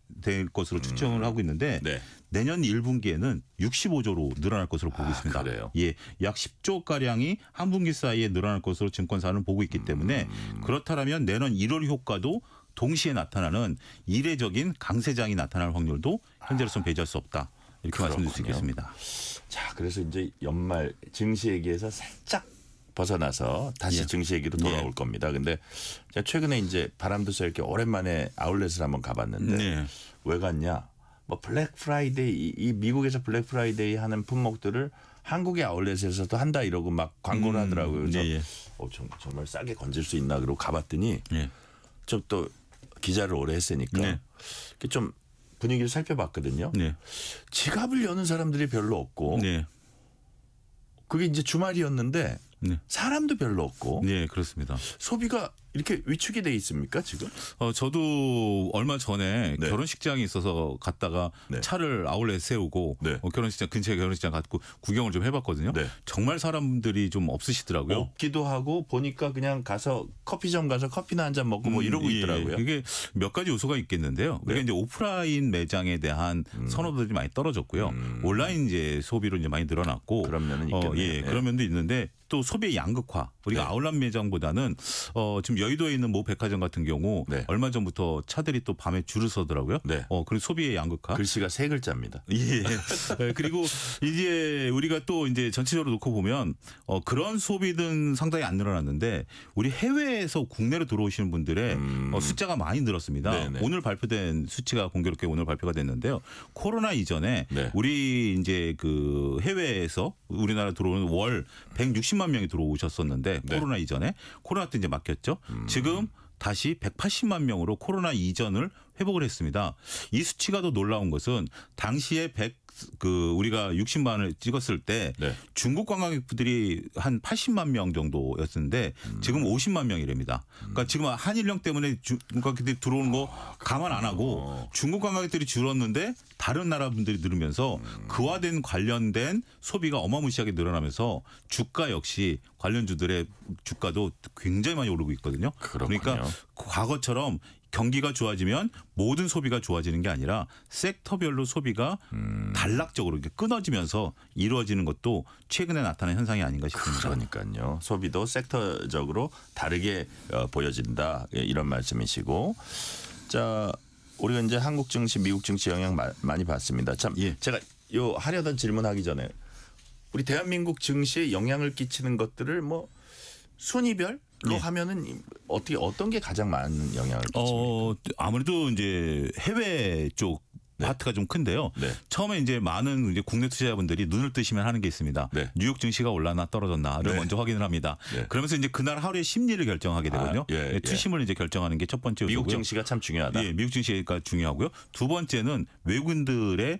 것으로 추정을 하고 있는데 네. 내년 1분기에는 65조로 늘어날 것으로 보고 있습니다. 그래요? 예, 약 10조 가량이 한 분기 사이에 늘어날 것으로 증권사는 보고 있기 때문에 그렇다면 내년 1월 효과도 동시에 나타나는 이례적인 강세장이 나타날 확률도 현재로서는 배제할 수 없다. 이렇게 말씀드릴 수 있겠습니다. 자, 그래서 이제 연말 증시 얘기에서 살짝 벗어나서 다시 예. 증시 얘기로 돌아올 예. 겁니다. 근데 제가 최근에 이제 바람도 쐬 이렇게 오랜만에 아울렛을 한번 가봤는데 네. 왜 갔냐? 뭐 블랙 프라이데이 이 미국에서 블랙 프라이데이 하는 품목들을 한국의 아울렛에서도 한다 이러고 막 광고를 하더라고요. 그래서 네, 예. 정말 싸게 건질 수 있나 그러고 가봤더니 예. 좀 또 기자를 오래 했으니까 네. 좀 분위기를 살펴봤거든요. 네. 지갑을 여는 사람들이 별로 없고 네. 그게 이제 주말이었는데 네. 사람도 별로 없고 네, 그렇습니다. 소비가 이렇게 위축이 돼 있습니까 지금? 저도 얼마 전에 네. 결혼식장에 있어서 갔다가 네. 차를 아울렛 세우고 네. 결혼식장 근처에 결혼식장 갔고 구경을 좀 해봤거든요. 네. 정말 사람들이 좀 없으시더라고요. 없기도 하고 보니까 그냥 가서 커피점 가서 커피나 한 잔 먹고 뭐 이러고 예, 있더라고요. 이게 몇 가지 요소가 있겠는데요. 우리가 네. 이제 오프라인 매장에 대한 선호도들이 많이 떨어졌고요. 온라인 이제 소비로 이제 많이 늘어났고 그런 면은 있겠네요. 예, 네. 그런 면도 있는데 또 소비의 양극화. 우리가 네. 아울렛 매장보다는 지금 지금 여의도에 있는 모 백화점 같은 경우 네. 얼마 전부터 차들이 또 밤에 줄을 서더라고요. 네. 그리고 소비의 양극화. 글씨가 3글자입니다. 예. 네, 그리고 이제 우리가 또 이제 전체적으로 놓고 보면 그런 소비는 상당히 안 늘어났는데 우리 해외에서 국내로 들어오시는 분들의 숫자가 많이 늘었습니다. 네네. 오늘 발표된 수치가 공교롭게 오늘 발표가 됐는데요. 코로나 이전에 우리 이제 그 해외에서 우리나라 들어오는 월 160만 명이 들어오셨었는데 코로나 이전에 코로나 때 이제 막혔죠. 지금 다시 180만 명으로 코로나 이전을 회복을 했습니다. 이 수치가 더 놀라운 것은 당시에 우리가 60만을 찍었을 때 중국 관광객들이 한 80만 명 정도였는데 지금 50만 명이랍니다. 그러니까 지금 한일령 때문에 중국 관광객들이 들어오는 거 감안 안 하고 중국 관광객들이 줄었는데 다른 나라 분들이 늘으면서 그와 관련된 소비가 어마무시하게 늘어나면서 주가 역시 관련주들의 주가도 굉장히 많이 오르고 있거든요. 그렇군요. 그러니까 과거처럼 경기가 좋아지면 모든 소비가 좋아지는 게 아니라 섹터별로 소비가 단락적으로 이렇게 끊어지면서 이루어지는 것도 최근에 나타난 현상이 아닌가 싶습니다. 그러니까요. 소비도 섹터적으로 다르게 보여진다. 이런 말씀이시고. 자, 우리가 이제 한국 증시, 미국 증시 영향 많이 받습니다. 참 제가 하려던 질문하기 전에 우리 대한민국 증시에 영향을 끼치는 것들을 뭐 순위별로 하면은 어떤 게 가장 많은 영향을 끼칩니까? 아무래도 이제 해외 쪽 파트가 좀 큰데요. 처음에 이제 많은 이제 국내 투자자분들이 눈을 뜨시면 하는 게 있습니다. 뉴욕 증시가 올랐나 떨어졌나를 먼저 확인을 합니다. 그러면서 이제 그날 하루의 심리를 결정하게 되거든요. 투심을 이제 결정하는 게 첫 번째 요소고요. 미국 증시가 참 중요하다. 예, 미국 증시가 중요하고요. 두 번째는 외국인들의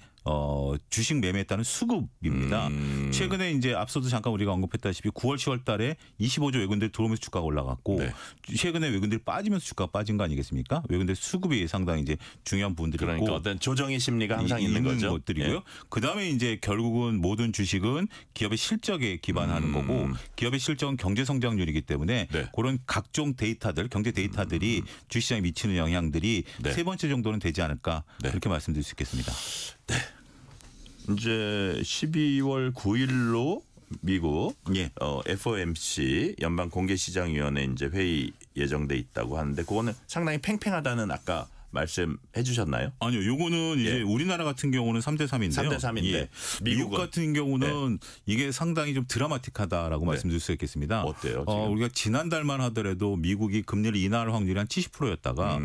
주식 매매에 따른 수급입니다. 최근에 이제 앞서도 잠깐 우리가 언급했다시피 9월, 10월 달에 25조 외국인들이 들어오면서 주가가 올라갔고 최근에 외국인들이 빠지면서 주가가 빠진 거 아니겠습니까? 외국인들 수급이 상당히 이제 중요한 부분들이 그러니까 있고 어떤 조정의 심리가 항상 있는 거죠. 것들이고요. 그다음에 이제 결국은 모든 주식은 기업의 실적에 기반하는 거고 기업의 실적은 경제 성장률이기 때문에 그런 각종 데이터들, 경제 데이터들이 주식시장에 미치는 영향들이 세 번째 정도는 되지 않을까 그렇게 말씀드릴 수 있겠습니다. 네. 이제 12월 9일로 미국 FOMC 연방공개시장위원회 이제 회의 예정돼 있다고 하는데 그거는 상당히 팽팽하다는 아까 말씀해 주셨나요? 아니요. 요거는 이제 우리나라 같은 경우는 3대 3인데요. 3대 3인데 미국 같은 경우는 이게 상당히 좀 드라마틱하다라고 말씀드릴 수 있겠습니다. 어때요? 우리가 지난달만 하더라도 미국이 금리를 인하할 확률이 한 70%였다가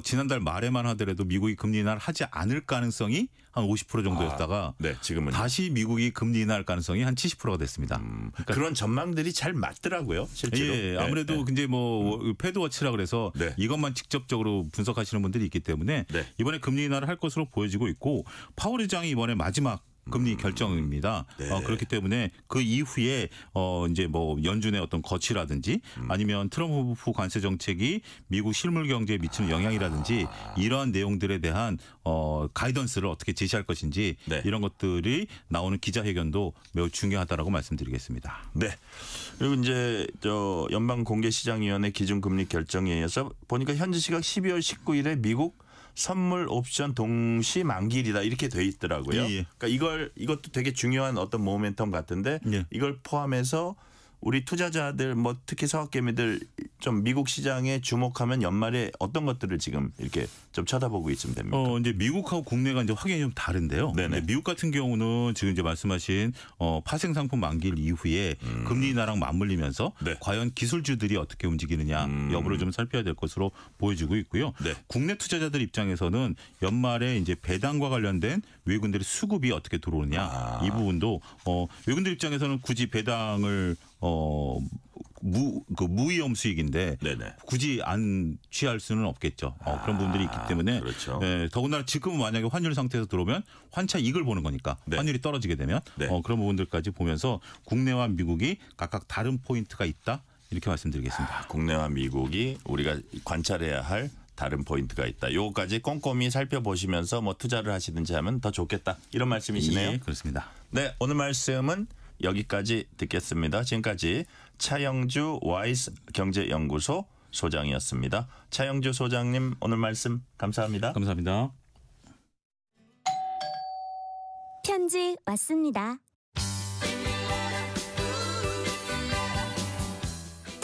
지난달 말에만 하더라도 미국이 금리 인하를 하지 않을 가능성이 한 50% 정도였다가 지금은 다시 미국이 금리 인하할 가능성이 한 70%가 됐습니다. 그러니까 그런 전망들이 잘 맞더라고요, 실제로. 아무래도 이제 뭐 패드워치라 그래서 이것만 직접적으로 분석하시는 분들이 있기 때문에 이번에 금리 인하를 할 것으로 보여지고 있고 파월 의장이 이번에 마지막 금리 결정입니다. 그렇기 때문에 그 이후에 이제 뭐 연준의 어떤 거치라든지 아니면 트럼프 관세 정책이 미국 실물 경제에 미치는 영향이라든지 이러한 내용들에 대한 가이던스를 어떻게 제시할 것인지 이런 것들이 나오는 기자회견도 매우 중요하다라고 말씀드리겠습니다. 네. 그리고 이제 연방공개시장위원회 기준금리 결정에 의해서 보니까 현지 시각 12월 19일에 미국 선물 옵션 동시 만기일이다 이렇게 돼 있더라고요. 그러니까 이것도 되게 중요한 어떤 모멘텀 같은데 이걸 포함해서 우리 투자자들 뭐 특히 서학개미들 좀 미국 시장에 주목하면 연말에 어떤 것들을 지금 이렇게 좀 쳐다보고 있으면 됩니까? 이제 미국하고 국내가 이제 확연히 좀 다른데요. 미국 같은 경우는 지금 이제 말씀하신 파생 상품 만기일 이후에 금리 인하랑 맞물리면서 과연 기술주들이 어떻게 움직이느냐 여부를 좀 살펴야 될 것으로 보여지고 있고요. 국내 투자자들 입장에서는 연말에 이제 배당과 관련된 외국인들의 수급이 어떻게 들어오느냐 이 부분도 외국인들 입장에서는 굳이 배당을 무위험 수익인데 굳이 안 취할 수는 없겠죠. 그런 부분들이 있기 때문에 더군다나 지금 만약에 환율 상태에서 들어오면 환차 이익을 보는 거니까 환율이 떨어지게 되면 그런 부분들까지 보면서 국내와 미국이 각각 다른 포인트가 있다 이렇게 말씀드리겠습니다. 국내와 미국이 우리가 관찰해야 할 다른 포인트가 있다. 요거까지 꼼꼼히 살펴보시면서 뭐 투자를 하시든지 하면 더 좋겠다. 이런 말씀이시네요. 예, 그렇습니다. 네, 오늘 말씀은 여기까지 듣겠습니다. 지금까지 차영주 와이스 경제연구소 소장이었습니다. 차영주 소장님 오늘 말씀 감사합니다. 감사합니다. 편지 왔습니다.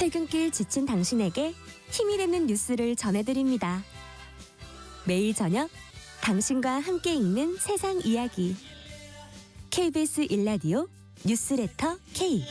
퇴근길 지친 당신에게 힘이 되는 뉴스를 전해드립니다. 매일 저녁 당신과 함께 읽는 세상 이야기. KBS 1라디오 뉴스레터 K.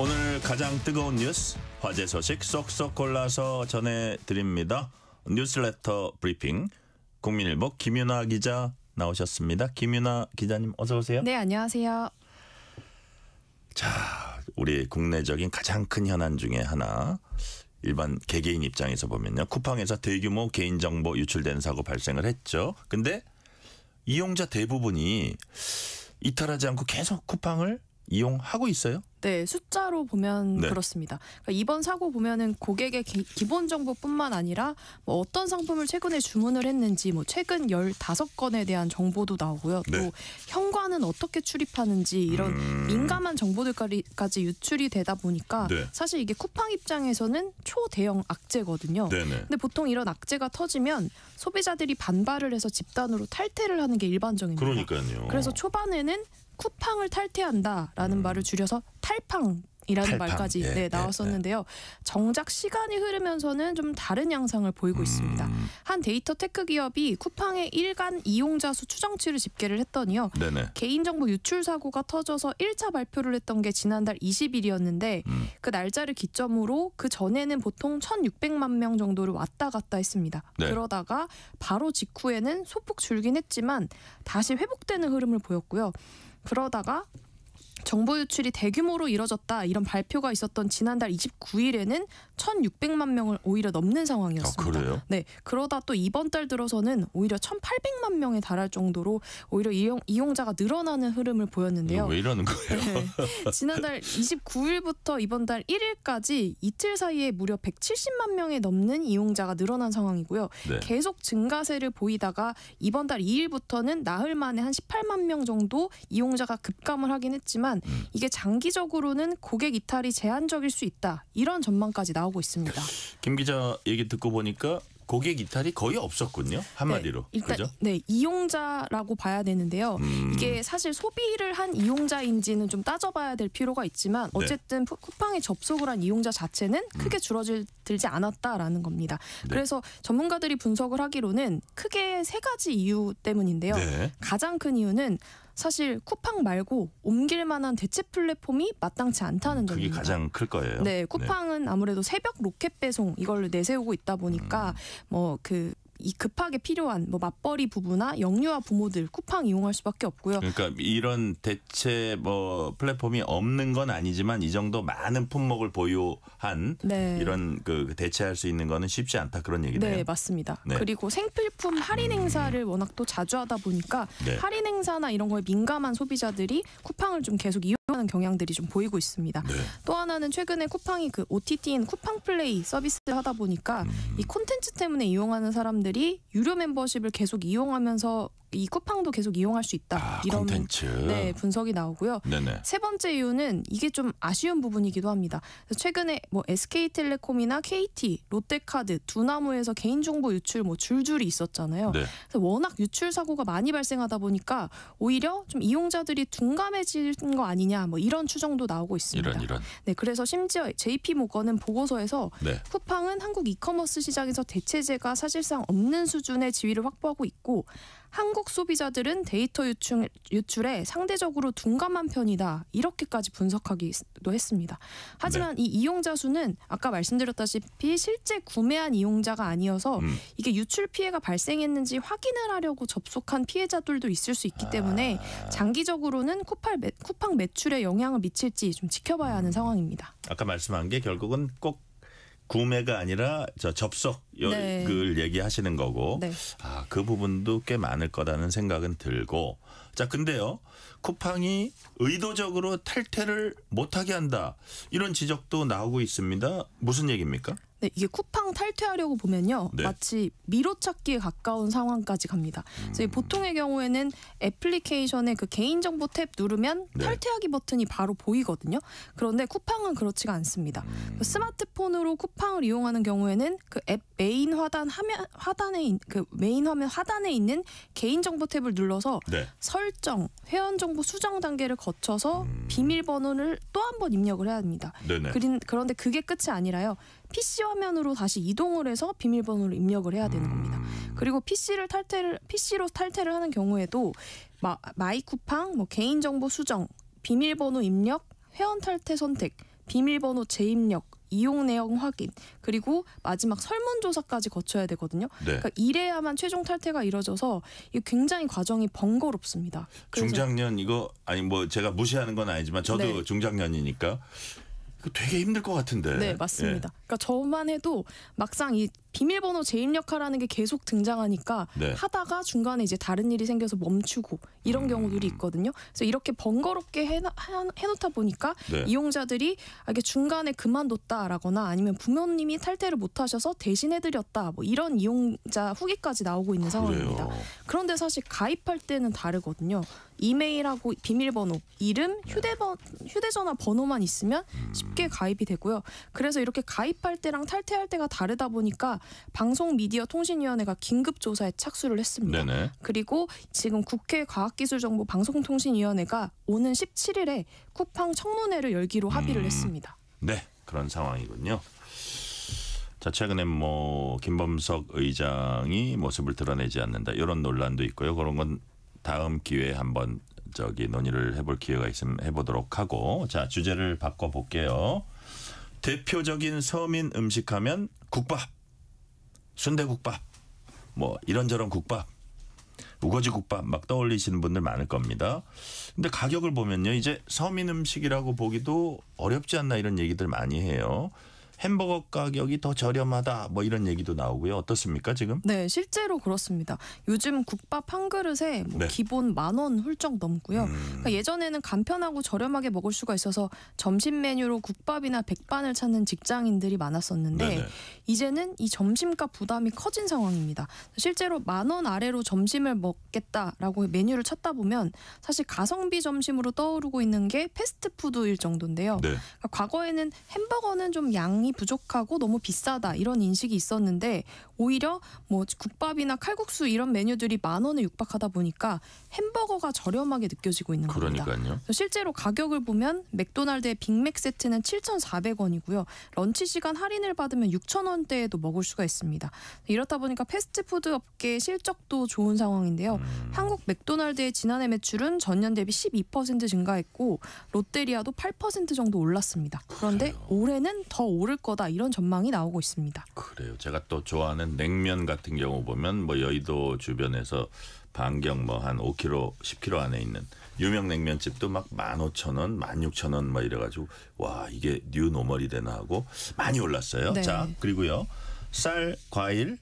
오늘 가장 뜨거운 뉴스, 화제 소식 쏙쏙 골라서 전해드립니다. 뉴스레터 브리핑, 국민일보 김윤아 기자 나오셨습니다. 김윤아 기자님 어서 오세요. 네, 안녕하세요. 자, 우리 국내적인 가장 큰 현안 중에 하나, 일반 개개인 입장에서 보면요, 쿠팡에서 대규모 개인정보 유출되는 사고 발생을 했죠. 근데 이용자 대부분이 이탈하지 않고 계속 쿠팡을 이용하고 있어요? 네, 숫자로 보면 네. 그렇습니다. 그러니까 이번 사고 보면은 고객의 기본 정보뿐만 아니라 뭐 어떤 상품을 최근에 주문을 했는지, 뭐 최근 15건에 대한 정보도 나오고요. 네. 또 현관은 어떻게 출입하는지 이런 민감한 정보들까지 유출이 되다 보니까 네. 사실 이게 쿠팡 입장에서는 초대형 악재거든요. 네네. 근데 보통 이런 악재가 터지면 소비자들이 반발을 해서 집단으로 탈퇴를 하는 게 일반적입니다. 그러니까요. 그래서 초반에는 쿠팡을 탈퇴한다라는 말을 줄여서 탈팡이라는 말까지 예, 나왔었는데요. 정작 시간이 흐르면서는 좀 다른 양상을 보이고 있습니다. 한 데이터 테크 기업이 쿠팡의 일간 이용자 수 추정치를 집계를 했더니요. 네네. 개인정보 유출 사고가 터져서 1차 발표를 했던 게 지난달 20일이었는데 그 날짜를 기점으로 그 전에는 보통 1,600만 명 정도를 왔다 갔다 했습니다. 네. 그러다가 바로 직후에는 소폭 줄긴 했지만 다시 회복되는 흐름을 보였고요. 그러다가 정보 유출이 대규모로 이뤄졌다 이런 발표가 있었던 지난달 29일에는 1,600만 명을 오히려 넘는 상황이었습니다. 그래요? 네, 그러다 또 이번 달 들어서는 오히려 1,800만 명에 달할 정도로 오히려 이용자가 늘어나는 흐름을 보였는데요. 왜 이러는 거예요? 네, 지난달 29일부터 이번 달 1일까지 이틀 사이에 무려 170만 명에 넘는 이용자가 늘어난 상황이고요. 네. 계속 증가세를 보이다가 이번 달 2일부터는 나흘 만에 한 18만 명 정도 이용자가 급감을 하긴 했지만 이게 장기적으로는 고객 이탈이 제한적일 수 있다. 이런 전망까지 나오고 있습니다. 김 기자 얘기 듣고 보니까 고객 이탈이 거의 없었군요. 한마디로. 네, 일단 그죠? 네, 이용자라고 봐야 되는데요. 이게 사실 소비를 한 이용자인지는 좀 따져봐야 될 필요가 있지만 어쨌든 쿠팡에 접속을 한 이용자 자체는 크게 줄어들지 않았다라는 겁니다. 네. 그래서 전문가들이 분석을 하기로는 크게 세 가지 이유 때문인데요. 네. 가장 큰 이유는 사실 쿠팡 말고 옮길 만한 대체 플랫폼이 마땅치 않다는 그게 점입니다. 가장 클 거예요. 네, 쿠팡은 아무래도 새벽 로켓 배송 이걸 내세우고 있다 보니까 이 급하게 필요한 뭐 맞벌이 부부나 영유아 부모들 쿠팡 이용할 수밖에 없고요. 그러니까 이런 대체 뭐 플랫폼이 없는 건 아니지만 이 정도 많은 품목을 보유한 네. 이런 그 대체할 수 있는 거는 쉽지 않다 그런 얘기네요. 네, 맞습니다. 네. 그리고 생필품 할인 행사를 워낙 또 자주 하다 보니까 네. 할인 행사나 이런 거에 민감한 소비자들이 쿠팡을 좀 계속 이용하는 경향들이 좀 보이고 있습니다. 네. 또 하나는 최근에 쿠팡이 그 OTT인 쿠팡 플레이 서비스를 하다 보니까 이 콘텐츠 때문에 이용하는 사람들이 유료 멤버십을 계속 이용하면서 이 쿠팡도 계속 이용할 수 있다. 이런 콘텐츠. 네, 분석이 나오고요. 네네. 세 번째 이유는 이게 좀 아쉬운 부분이기도 합니다. 그래서 최근에 뭐 SK텔레콤이나 KT, 롯데카드, 두나무에서 개인정보 유출 뭐 줄줄이 있었잖아요. 네. 그래서 워낙 유출 사고가 많이 발생하다 보니까 오히려 좀 이용자들이 둔감해진 거 아니냐 뭐 이런 추정도 나오고 있습니다. 이런. 네, 그래서 심지어 JP모건은 보고서에서 네. 쿠팡은 한국 이커머스 시장에서 대체제가 사실상 없는 수준의 지위를 확보하고 있고 한국 소비자들은 데이터 유출에 상대적으로 둔감한 편이다. 이렇게까지 분석하기도 했습니다. 하지만 이 이용자 수는 아까 말씀드렸다시피 실제 구매한 이용자가 아니어서 이게 유출 피해가 발생했는지 확인을 하려고 접속한 피해자들도 있을 수 있기 때문에 장기적으로는 쿠팡 매출에 영향을 미칠지 좀 지켜봐야 하는 상황입니다. 아까 말씀한 게 결국은 꼭 구매가 아니라 접속을 얘기하시는 거고 네. 그 부분도 꽤 많을 거라는 생각은 들고 자 근데요 쿠팡이 의도적으로 탈퇴를 못하게 한다 이런 지적도 나오고 있습니다. 무슨 얘기입니까? 네, 이게 쿠팡 탈퇴하려고 보면요. 네. 마치 미로찾기에 가까운 상황까지 갑니다. 그래서 보통의 경우에는 애플리케이션의 그 개인정보 탭 누르면 네. 탈퇴하기 버튼이 바로 보이거든요. 그런데 쿠팡은 그렇지가 않습니다. 스마트폰으로 쿠팡을 이용하는 경우에는 그 앱 메인 메인 화면 하단에 있는 개인정보 탭을 눌러서 네. 설정, 회원정보 수정 단계를 거쳐서 비밀번호를 또 한 번 입력을 해야 합니다. 네네. 그런데 그게 끝이 아니라요. PC 화면으로 다시 이동을 해서 비밀번호를 입력을 해야 되는 겁니다. 그리고 PC로 탈퇴를 하는 경우에도 마이 쿠팡, 개인정보 수정, 비밀번호 입력, 회원 탈퇴 선택, 비밀번호 재입력, 이용 내용 확인, 그리고 마지막 설문조사까지 거쳐야 되거든요. 네. 그러니까 이래야만 최종 탈퇴가 이루어져서 이게 굉장히 과정이 번거롭습니다. 중장년 이거 아니 제가 무시하는 건 아니지만 저도 네. 중장년이니까 이거 되게 힘들 것 같은데. 네, 맞습니다. 그러니까 저만 해도 막상 이 비밀번호 재입력하라는 게 계속 등장하니까 네. 하다가 중간에 이제 다른 일이 생겨서 멈추고 이런 경우들이 있거든요. 그래서 이렇게 번거롭게 해놓다 보니까 네. 이용자들이 이게 중간에 그만뒀다라거나 아니면 부모님이 탈퇴를 못하셔서 대신해드렸다 이런 이용자 후기까지 나오고 있는 상황입니다. 그래요. 그런데 사실 가입할 때는 다르거든요. 이메일하고 비밀번호, 이름, 휴대전화 번호만 있으면 쉽게 가입이 되고요. 그래서 이렇게 가입할 때랑 탈퇴할 때가 다르다 보니까 방송미디어통신위원회가 긴급조사에 착수를 했습니다. 네네. 그리고 지금 국회 과학기술정보방송통신위원회가 오는 17일에 쿠팡 청문회를 열기로 합의를 했습니다. 네, 그런 상황이군요. 자, 최근에 김범석 의장이 모습을 드러내지 않는다 이런 논란도 있고요. 그런 건 다음 기회에 한번 논의를 해볼 기회가 있으면 해보도록 하고, 자, 주제를 바꿔볼게요. 대표적인 서민 음식하면 국밥, 순대국밥, 이런저런 국밥, 우거지국밥 막 떠올리시는 분들 많을 겁니다. 근데 가격을 보면요, 이제 서민 음식이라고 보기도 어렵지 않나 이런 얘기들 많이 해요. 햄버거 가격이 더 저렴하다 이런 얘기도 나오고요. 어떻습니까 지금? 네, 실제로 그렇습니다. 요즘 국밥 한 그릇에 네. 기본 10,000원 훌쩍 넘고요. 그러니까 예전에는 간편하고 저렴하게 먹을 수가 있어서 점심 메뉴로 국밥이나 백반을 찾는 직장인들이 많았었는데 네네. 이제는 이 점심값 부담이 커진 상황입니다. 실제로 10,000원 아래로 점심을 먹겠다라고 메뉴를 찾다 보면 사실 가성비 점심으로 떠오르고 있는 게 패스트푸드일 정도인데요. 네. 그러니까 과거에는 햄버거는 좀 양이 부족하고 너무 비싸다 이런 인식이 있었는데 오히려 국밥이나 칼국수 이런 메뉴들이 10,000원에 육박하다 보니까 햄버거가 저렴하게 느껴지고 있는 겁니다. 그러니까요. 실제로 가격을 보면 맥도날드의 빅맥 세트는 7,400원이고요. 런치 시간 할인을 받으면 6,000원대에도 먹을 수가 있습니다. 이렇다 보니까 패스트푸드 업계의 실적도 좋은 상황인데요. 한국 맥도날드의 지난해 매출은 전년 대비 12% 증가했고 롯데리아도 8% 정도 올랐습니다. 그런데 올해는 더 오를 거다 이런 전망이 나오고 있습니다. 그래요. 제가 또 좋아하는 냉면 같은 경우 보면 여의도 주변에서 반경 한 5km, 10km 안에 있는 유명 냉면집도 막 15,000원, 16,000원 이래가지고 와 이게 뉴 노멀이 되나 하고 많이 올랐어요. 네. 자, 그리고요. 쌀, 과일,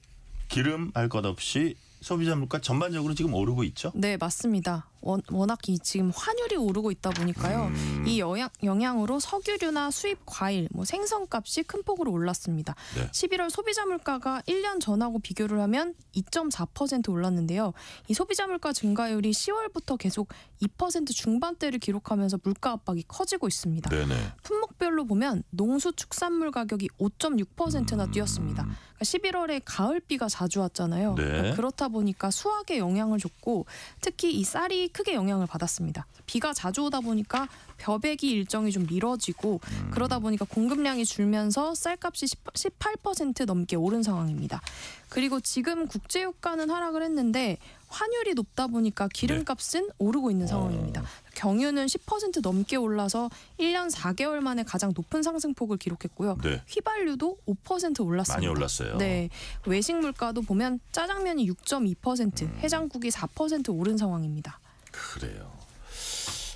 기름 할 것 없이 소비자 물가 전반적으로 지금 오르고 있죠? 네, 맞습니다. 워낙 지금 환율이 오르고 있다 보니까요. 이 영향으로 석유류나 수입 과일, 생선값이 큰 폭으로 올랐습니다. 네. 11월 소비자 물가가 1년 전하고 비교를 하면 2.4% 올랐는데요. 이 소비자 물가 증가율이 10월부터 계속 2% 중반대를 기록하면서 물가 압박이 커지고 있습니다. 네네. 품목별로 보면 농수축산물 가격이 5.6%나 뛰었습니다. 그러니까 11월에 가을비가 자주 왔잖아요. 네. 그러니까 그렇다 보니까 수확에 영향을 줬고 특히 이 쌀이 크게 영향을 받았습니다. 비가 자주 오다 보니까 벼베기 일정이 좀 미뤄지고 그러다 보니까 공급량이 줄면서 쌀값이 18% 넘게 오른 상황입니다. 그리고 지금 국제유가는 하락을 했는데 환율이 높다 보니까 기름값은 오르고 있는 상황입니다. 경유는 10% 넘게 올라서 1년 4개월 만에 가장 높은 상승폭을 기록했고요. 네. 휘발유도 5% 올랐습니다. 많이 올랐어요. 네, 외식 물가도 보면 짜장면이 6.2%, 해장국이 4% 오른 상황입니다. 그래요.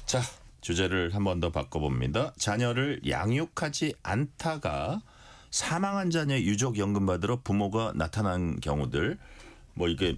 자, 주제를 한 번 더 바꿔봅니다. 자녀를 양육하지 않다가 사망한 자녀의 유족연금 받으러 부모가 나타난 경우들 이게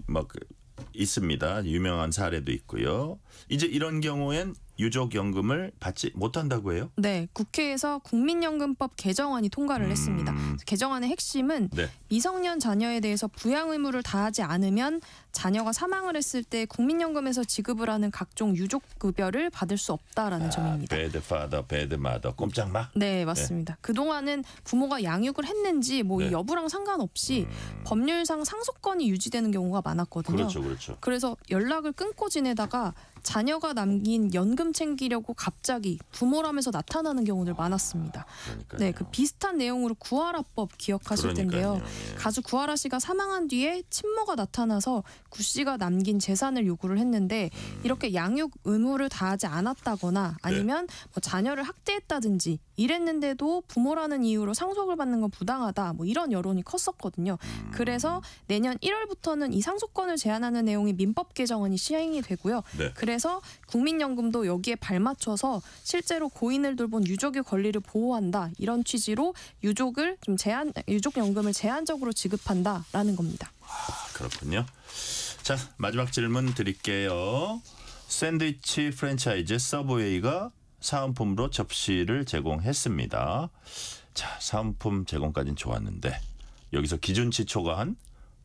있습니다. 유명한 사례도 있고요. 이제 이런 경우엔 유족연금을 받지 못한다고 해요? 네, 국회에서 국민연금법 개정안이 통과를 했습니다. 개정안의 핵심은 네. 미성년 자녀에 대해서 부양 의무를 다하지 않으면 자녀가 사망을 했을 때 국민연금에서 지급을 하는 각종 유족급여를 받을 수 없다라는 점입니다. 배드 파더, 배드 마더, 꼼짝마? 네, 맞습니다. 네. 그동안은 부모가 양육을 했는지 뭐 이 여부랑 상관없이 법률상 상속권이 유지되는 경우가 많았거든요. 그렇죠, 그렇죠. 그래서 연락을 끊고 지내다가 자녀가 남긴 연금 챙기려고 갑자기 부모라면서 나타나는 경우들 많았습니다. 그러니까요. 네, 그 비슷한 내용으로 구하라법 기억하실 텐데요. 예. 가수 구하라 씨가 사망한 뒤에 친모가 나타나서 구 씨가 남긴 재산을 요구를 했는데 이렇게 양육 의무를 다하지 않았다거나 아니면 뭐 자녀를 학대했다든지 이랬는데도 부모라는 이유로 상속을 받는 건 부당하다 뭐 이런 여론이 컸었거든요. 그래서 내년 1월부터는 이 상속권을 제한하는 내용의 민법 개정안이 시행이 되고요. 네. 그래서 국민연금도 여기에 발맞춰서 실제로 고인을 돌본 유족의 권리를 보호한다 이런 취지로 유족연금을 제한적으로 지급한다라는 겁니다. 그렇군요. 자, 마지막 질문 드릴게요. 샌드위치 프랜차이즈 서브웨이가 사은품으로 접시를 제공했습니다. 자, 사은품 제공까지는 좋았는데 여기서 기준치 초과한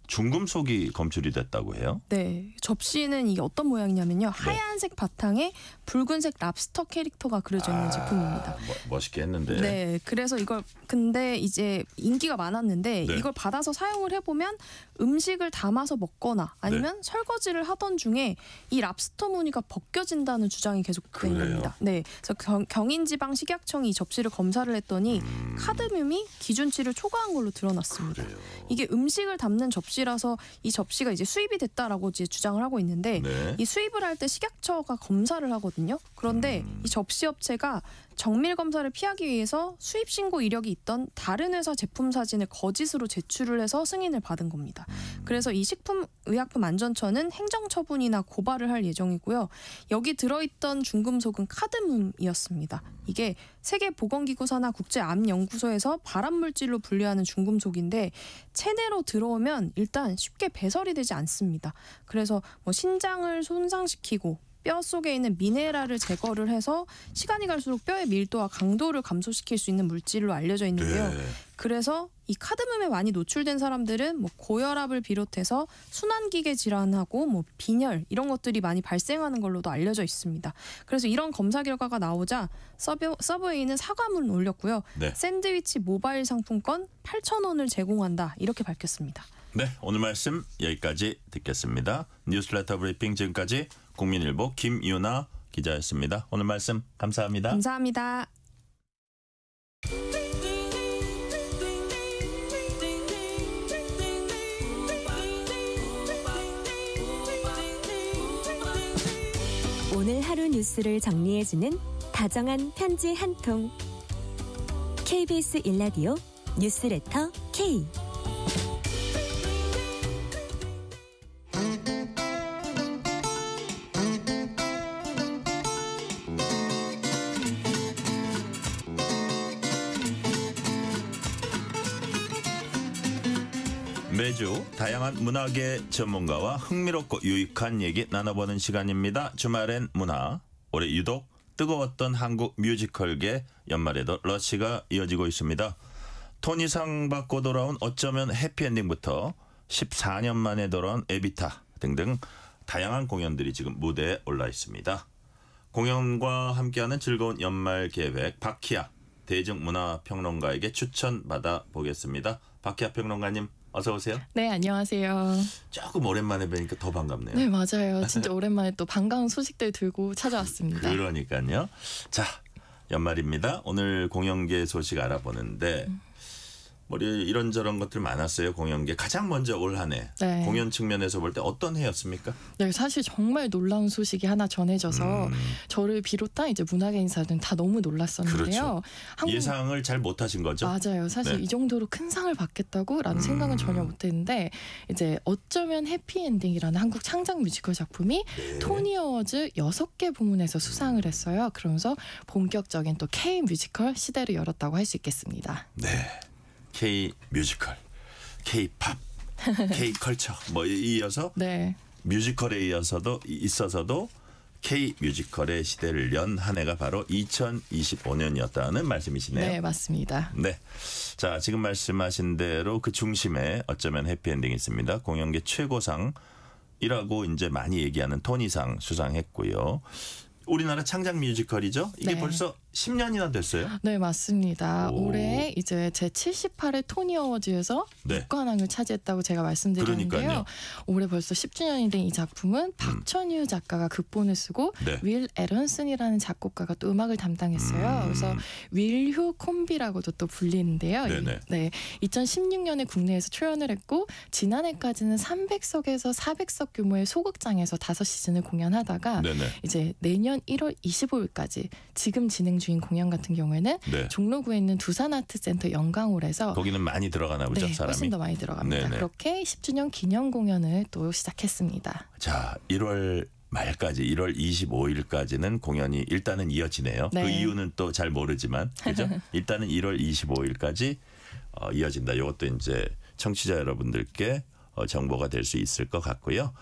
중금속이 검출이 됐다고 해요. 네, 접시는 이게 어떤 모양이냐면요. 하얀색 바탕에 붉은색 랍스터 캐릭터가 그려져 있는 제품입니다. 멋있게 했는데. 네, 그래서 이걸 근데 이제 인기가 많았는데 네. 이걸 받아서 사용을 해보면 음식을 담아서 먹거나 아니면 설거지를 하던 중에 이 랍스터 무늬가 벗겨진다는 주장이 계속 되는 겁니다. 네, 그래서 경인지방 식약청이 이 접시를 검사를 했더니 카드뮴이 기준치를 초과한 걸로 드러났습니다. 이게 음식을 담는 접시라서 이 접시가 이제 수입이 됐다라고 이제 주장을 하고 있는데 이 수입을 할 때 식약처가 검사를 하거든요. 그런데 이 접시 업체가 정밀 검사를 피하기 위해서 수입 신고 이력이 있던 다른 회사 제품 사진을 거짓으로 제출을 해서 승인을 받은 겁니다. 그래서 이 식품의약품안전처는 행정처분이나 고발을 할 예정이고요. 여기 들어있던 중금속은 카드뮴이었습니다. 이게 세계보건기구 산하 국제암연구소에서 발암물질로 분류하는 중금속인데 체내로 들어오면 일단 쉽게 배설이 되지 않습니다. 그래서 뭐 신장을 손상시키고 뼈 속에 있는 미네랄을 제거를 해서 시간이 갈수록 뼈의 밀도와 강도를 감소시킬 수 있는 물질로 알려져 있는데요. 그래서 이 카드뮴에 많이 노출된 사람들은 뭐 고혈압을 비롯해서 순환기계 질환하고 뭐 빈혈 이런 것들이 많이 발생하는 걸로도 알려져 있습니다. 그래서 이런 검사 결과가 나오자 서브웨이는 사과문을 올렸고요. 샌드위치 모바일 상품권 8,000원을 제공한다 이렇게 밝혔습니다. 네, 오늘 말씀 여기까지 듣겠습니다. 뉴스레터 브리핑 지금까지 국민일보 김유나 기자였습니다. 오늘 말씀 감사합니다. 감사합니다. 오늘 하루 뉴스를 정리해주는 다정한 편지 한 통. KBS 1라디오 뉴스레터 K. 매주 다양한 문화계 전문가와 흥미롭고 유익한 얘기 나눠보는 시간입니다. 주말엔 문화. 올해 유독 뜨거웠던 한국 뮤지컬계 연말에도 러시가 이어지고 있습니다. 토니상 받고 돌아온 어쩌면 해피엔딩부터 14년 만에 돌아온 에비타 등등 다양한 공연들이 지금 무대에 올라 있습니다. 공연과 함께하는 즐거운 연말 계획 박희아 대중문화평론가에게 추천받아 보겠습니다. 박희아 평론가님 어서 오세요. 네, 안녕하세요. 조금 오랜만에 뵈니까 더 반갑네요. 네, 맞아요. 진짜 오랜만에 또 반가운 소식들 들고 찾아왔습니다. 그러니까요. 자, 연말입니다. 오늘 공연계 소식 알아보는데 이런저런 것들 많았어요. 공연계. 가장 먼저 올 한 해 공연 측면에서 볼 때 어떤 해였습니까? 네, 사실 정말 놀라운 소식이 하나 전해져서 저를 비롯한 이제 문화계 인사들은 다 너무 놀랐었는데요. 그렇죠. 예상을 잘 못하신 거죠? 맞아요. 사실 이 정도로 큰 상을 받겠다고라는 생각은 전혀 못했는데 이제 어쩌면 해피엔딩이라는 한국 창작 뮤지컬 작품이 토니 어워즈 6개 부문에서 수상을 했어요. 그러면서 본격적인 또 K 뮤지컬 시대를 열었다고 할 수 있겠습니다. 네. K 뮤지컬, K 팝, K 컬처 이어서 뮤지컬에 있어서도 K 뮤지컬의 시대를 연 한 해가 바로 2025년이었다는 말씀이시네요. 네, 맞습니다. 네. 자, 지금 말씀하신 대로 그 중심에 어쩌면 해피엔딩이 있습니다. 공연계 최고상이라고 이제 많이 얘기하는 토니상 수상했고요. 우리나라 창작 뮤지컬이죠? 이게 네. 벌써 10년이나 됐어요? 네, 맞습니다. 오. 올해 이제 제 78회 토니 어워즈에서 네. 6관왕을 차지했다고 제가 말씀드렸는데요. 그러니까요. 올해 벌써 10주년이 된 이 작품은 박천유 작가가 극본을 쓰고 네. 윌 에런슨이라는 작곡가가 또 음악을 담당했어요. 그래서 윌휴 콤비라고도 또 불리는데요. 네네. 네, 2016년에 국내에서 초연을 했고 지난해까지는 300석에서 400석 규모의 소극장에서 5시즌을 공연하다가 네네. 이제 내년 1월 25일까지 지금 진행 중인 공연 같은 경우에는 네. 종로구에 있는 두산아트센터 영광홀에서 거기는 많이 들어가나 보죠, 네, 사람이? 훨씬 더 많이 들어갑니다. 네네. 그렇게 10주년 기념 공연을 또 시작했습니다. 자, 1월 말까지 1월 25일까지는 공연이 일단은 이어지네요. 네. 그 이유는 또 잘 모르지만 그죠? 일단은 1월 25일까지 이어진다. 이것도 이제 청취자 여러분들께 정보가 될 수 있을 것 같고요.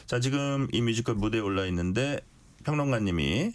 자, 지금 이 뮤지컬 무대에 올라 있는데 평론가님이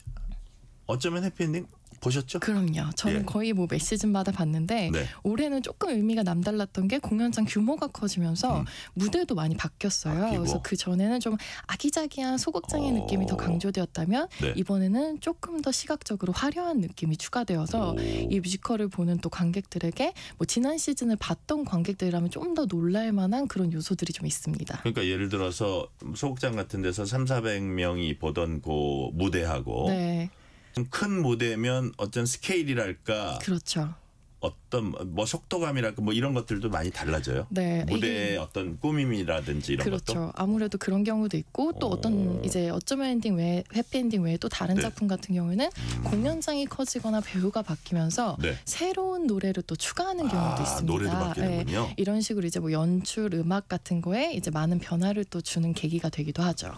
어쩌면 해피엔딩 보셨죠? 그럼요. 저는 예. 거의 뭐 매 시즌마다 봤는데 네. 올해는 조금 의미가 남달랐던 게 공연장 규모가 커지면서 무대도 많이 바뀌었어요. 바뀌고. 그래서 그 전에는 좀 아기자기한 소극장의 느낌이 더 강조되었다면 네. 이번에는 조금 더 시각적으로 화려한 느낌이 추가되어서 이 뮤지컬을 보는 또 관객들에게 뭐 지난 시즌을 봤던 관객들이라면 좀 더 놀랄 만한 그런 요소들이 좀 있습니다. 그러니까 예를 들어서 소극장 같은 데서 300~400명이 보던 그 무대하고 네, 좀 큰 무대면 어떤 스케일이랄까 그렇죠. 어떤 뭐 속도감이랄까 뭐 이런 것들도 많이 달라져요. 네, 무대의 이게- 어떤 꾸밈이라든지 이런 그렇죠. 것도. 아무래도 그런 경우도 있고 또 어떤 이제 어쩌면 엔딩 외에 해피엔딩 외에 또 다른 네. 작품 같은 경우에는 공연장이 커지거나 배우가 바뀌면서 네. 새로운 노래를 또 추가하는 경우도 있습니다. 노래도 바뀌는군요. 이런 식으로 이제 뭐 연출, 음악 같은 거에 이제 많은 변화를 또 주는 계기가 되기도 하죠.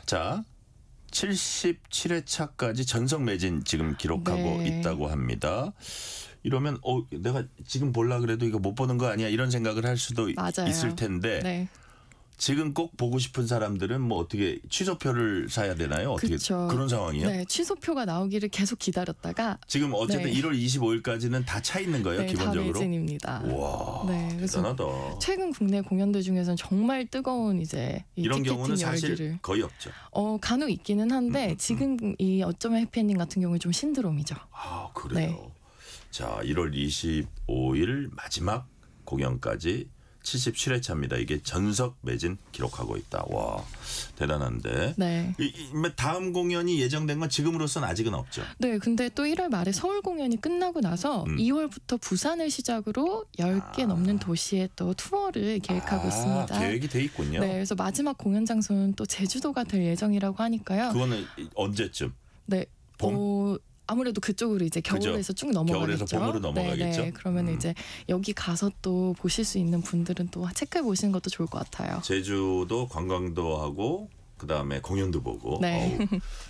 자, 77회차까지 전석 매진 지금 기록하고 네. 있다고 합니다. 이러면 내가 지금 볼라 그래도 이거 못 보는 거 아니야 이런 생각을 할 수도 맞아요. 있을 텐데 네. 지금 꼭 보고 싶은 사람들은 뭐 어떻게 취소표를 사야 되나요? 어떻게 그쵸. 그런 상황이에요? 네, 취소표가 나오기를 계속 기다렸다가 지금 어쨌든 네. 1월 25일까지는 다 차 있는 거예요, 네, 다 기본적으로. 매진입니다. 와, 네, 그래서 대단하다. 최근 국내 공연들 중에서는 정말 뜨거운 이제 이 이런 티켓팅 경우는 사실 열기를 거의 없죠. 간혹 있기는 한데 지금 이 어쩌면 해피엔딩 같은 경우는 좀 신드롬이죠. 아, 그래요. 네. 자, 1월 25일 마지막 공연까지 77회차입니다. 이게 전석 매진 기록하고 있다. 와, 대단한데. 네. 다음 공연이 예정된 건 지금으로서는 아직은 없죠. 네, 근데 또 1월 말에 서울 공연이 끝나고 나서 2월부터 부산을 시작으로 10개 넘는 도시에 또 투어를 계획하고 있습니다. 계획이 돼 있군요. 네, 그래서 마지막 공연 장소는 또 제주도가 될 예정이라고 하니까요. 그거는 언제쯤? 네. 아무래도 그쪽으로 이제 겨울에서 쭉 넘어가겠죠. 겨울에서 봄으로 넘어가겠죠. 네, 그러면 이제 여기 가서 또 보실 수 있는 분들은 또 체크해 보시는 것도 좋을 것 같아요. 제주도 관광도 하고 그다음에 공연도 보고. 네.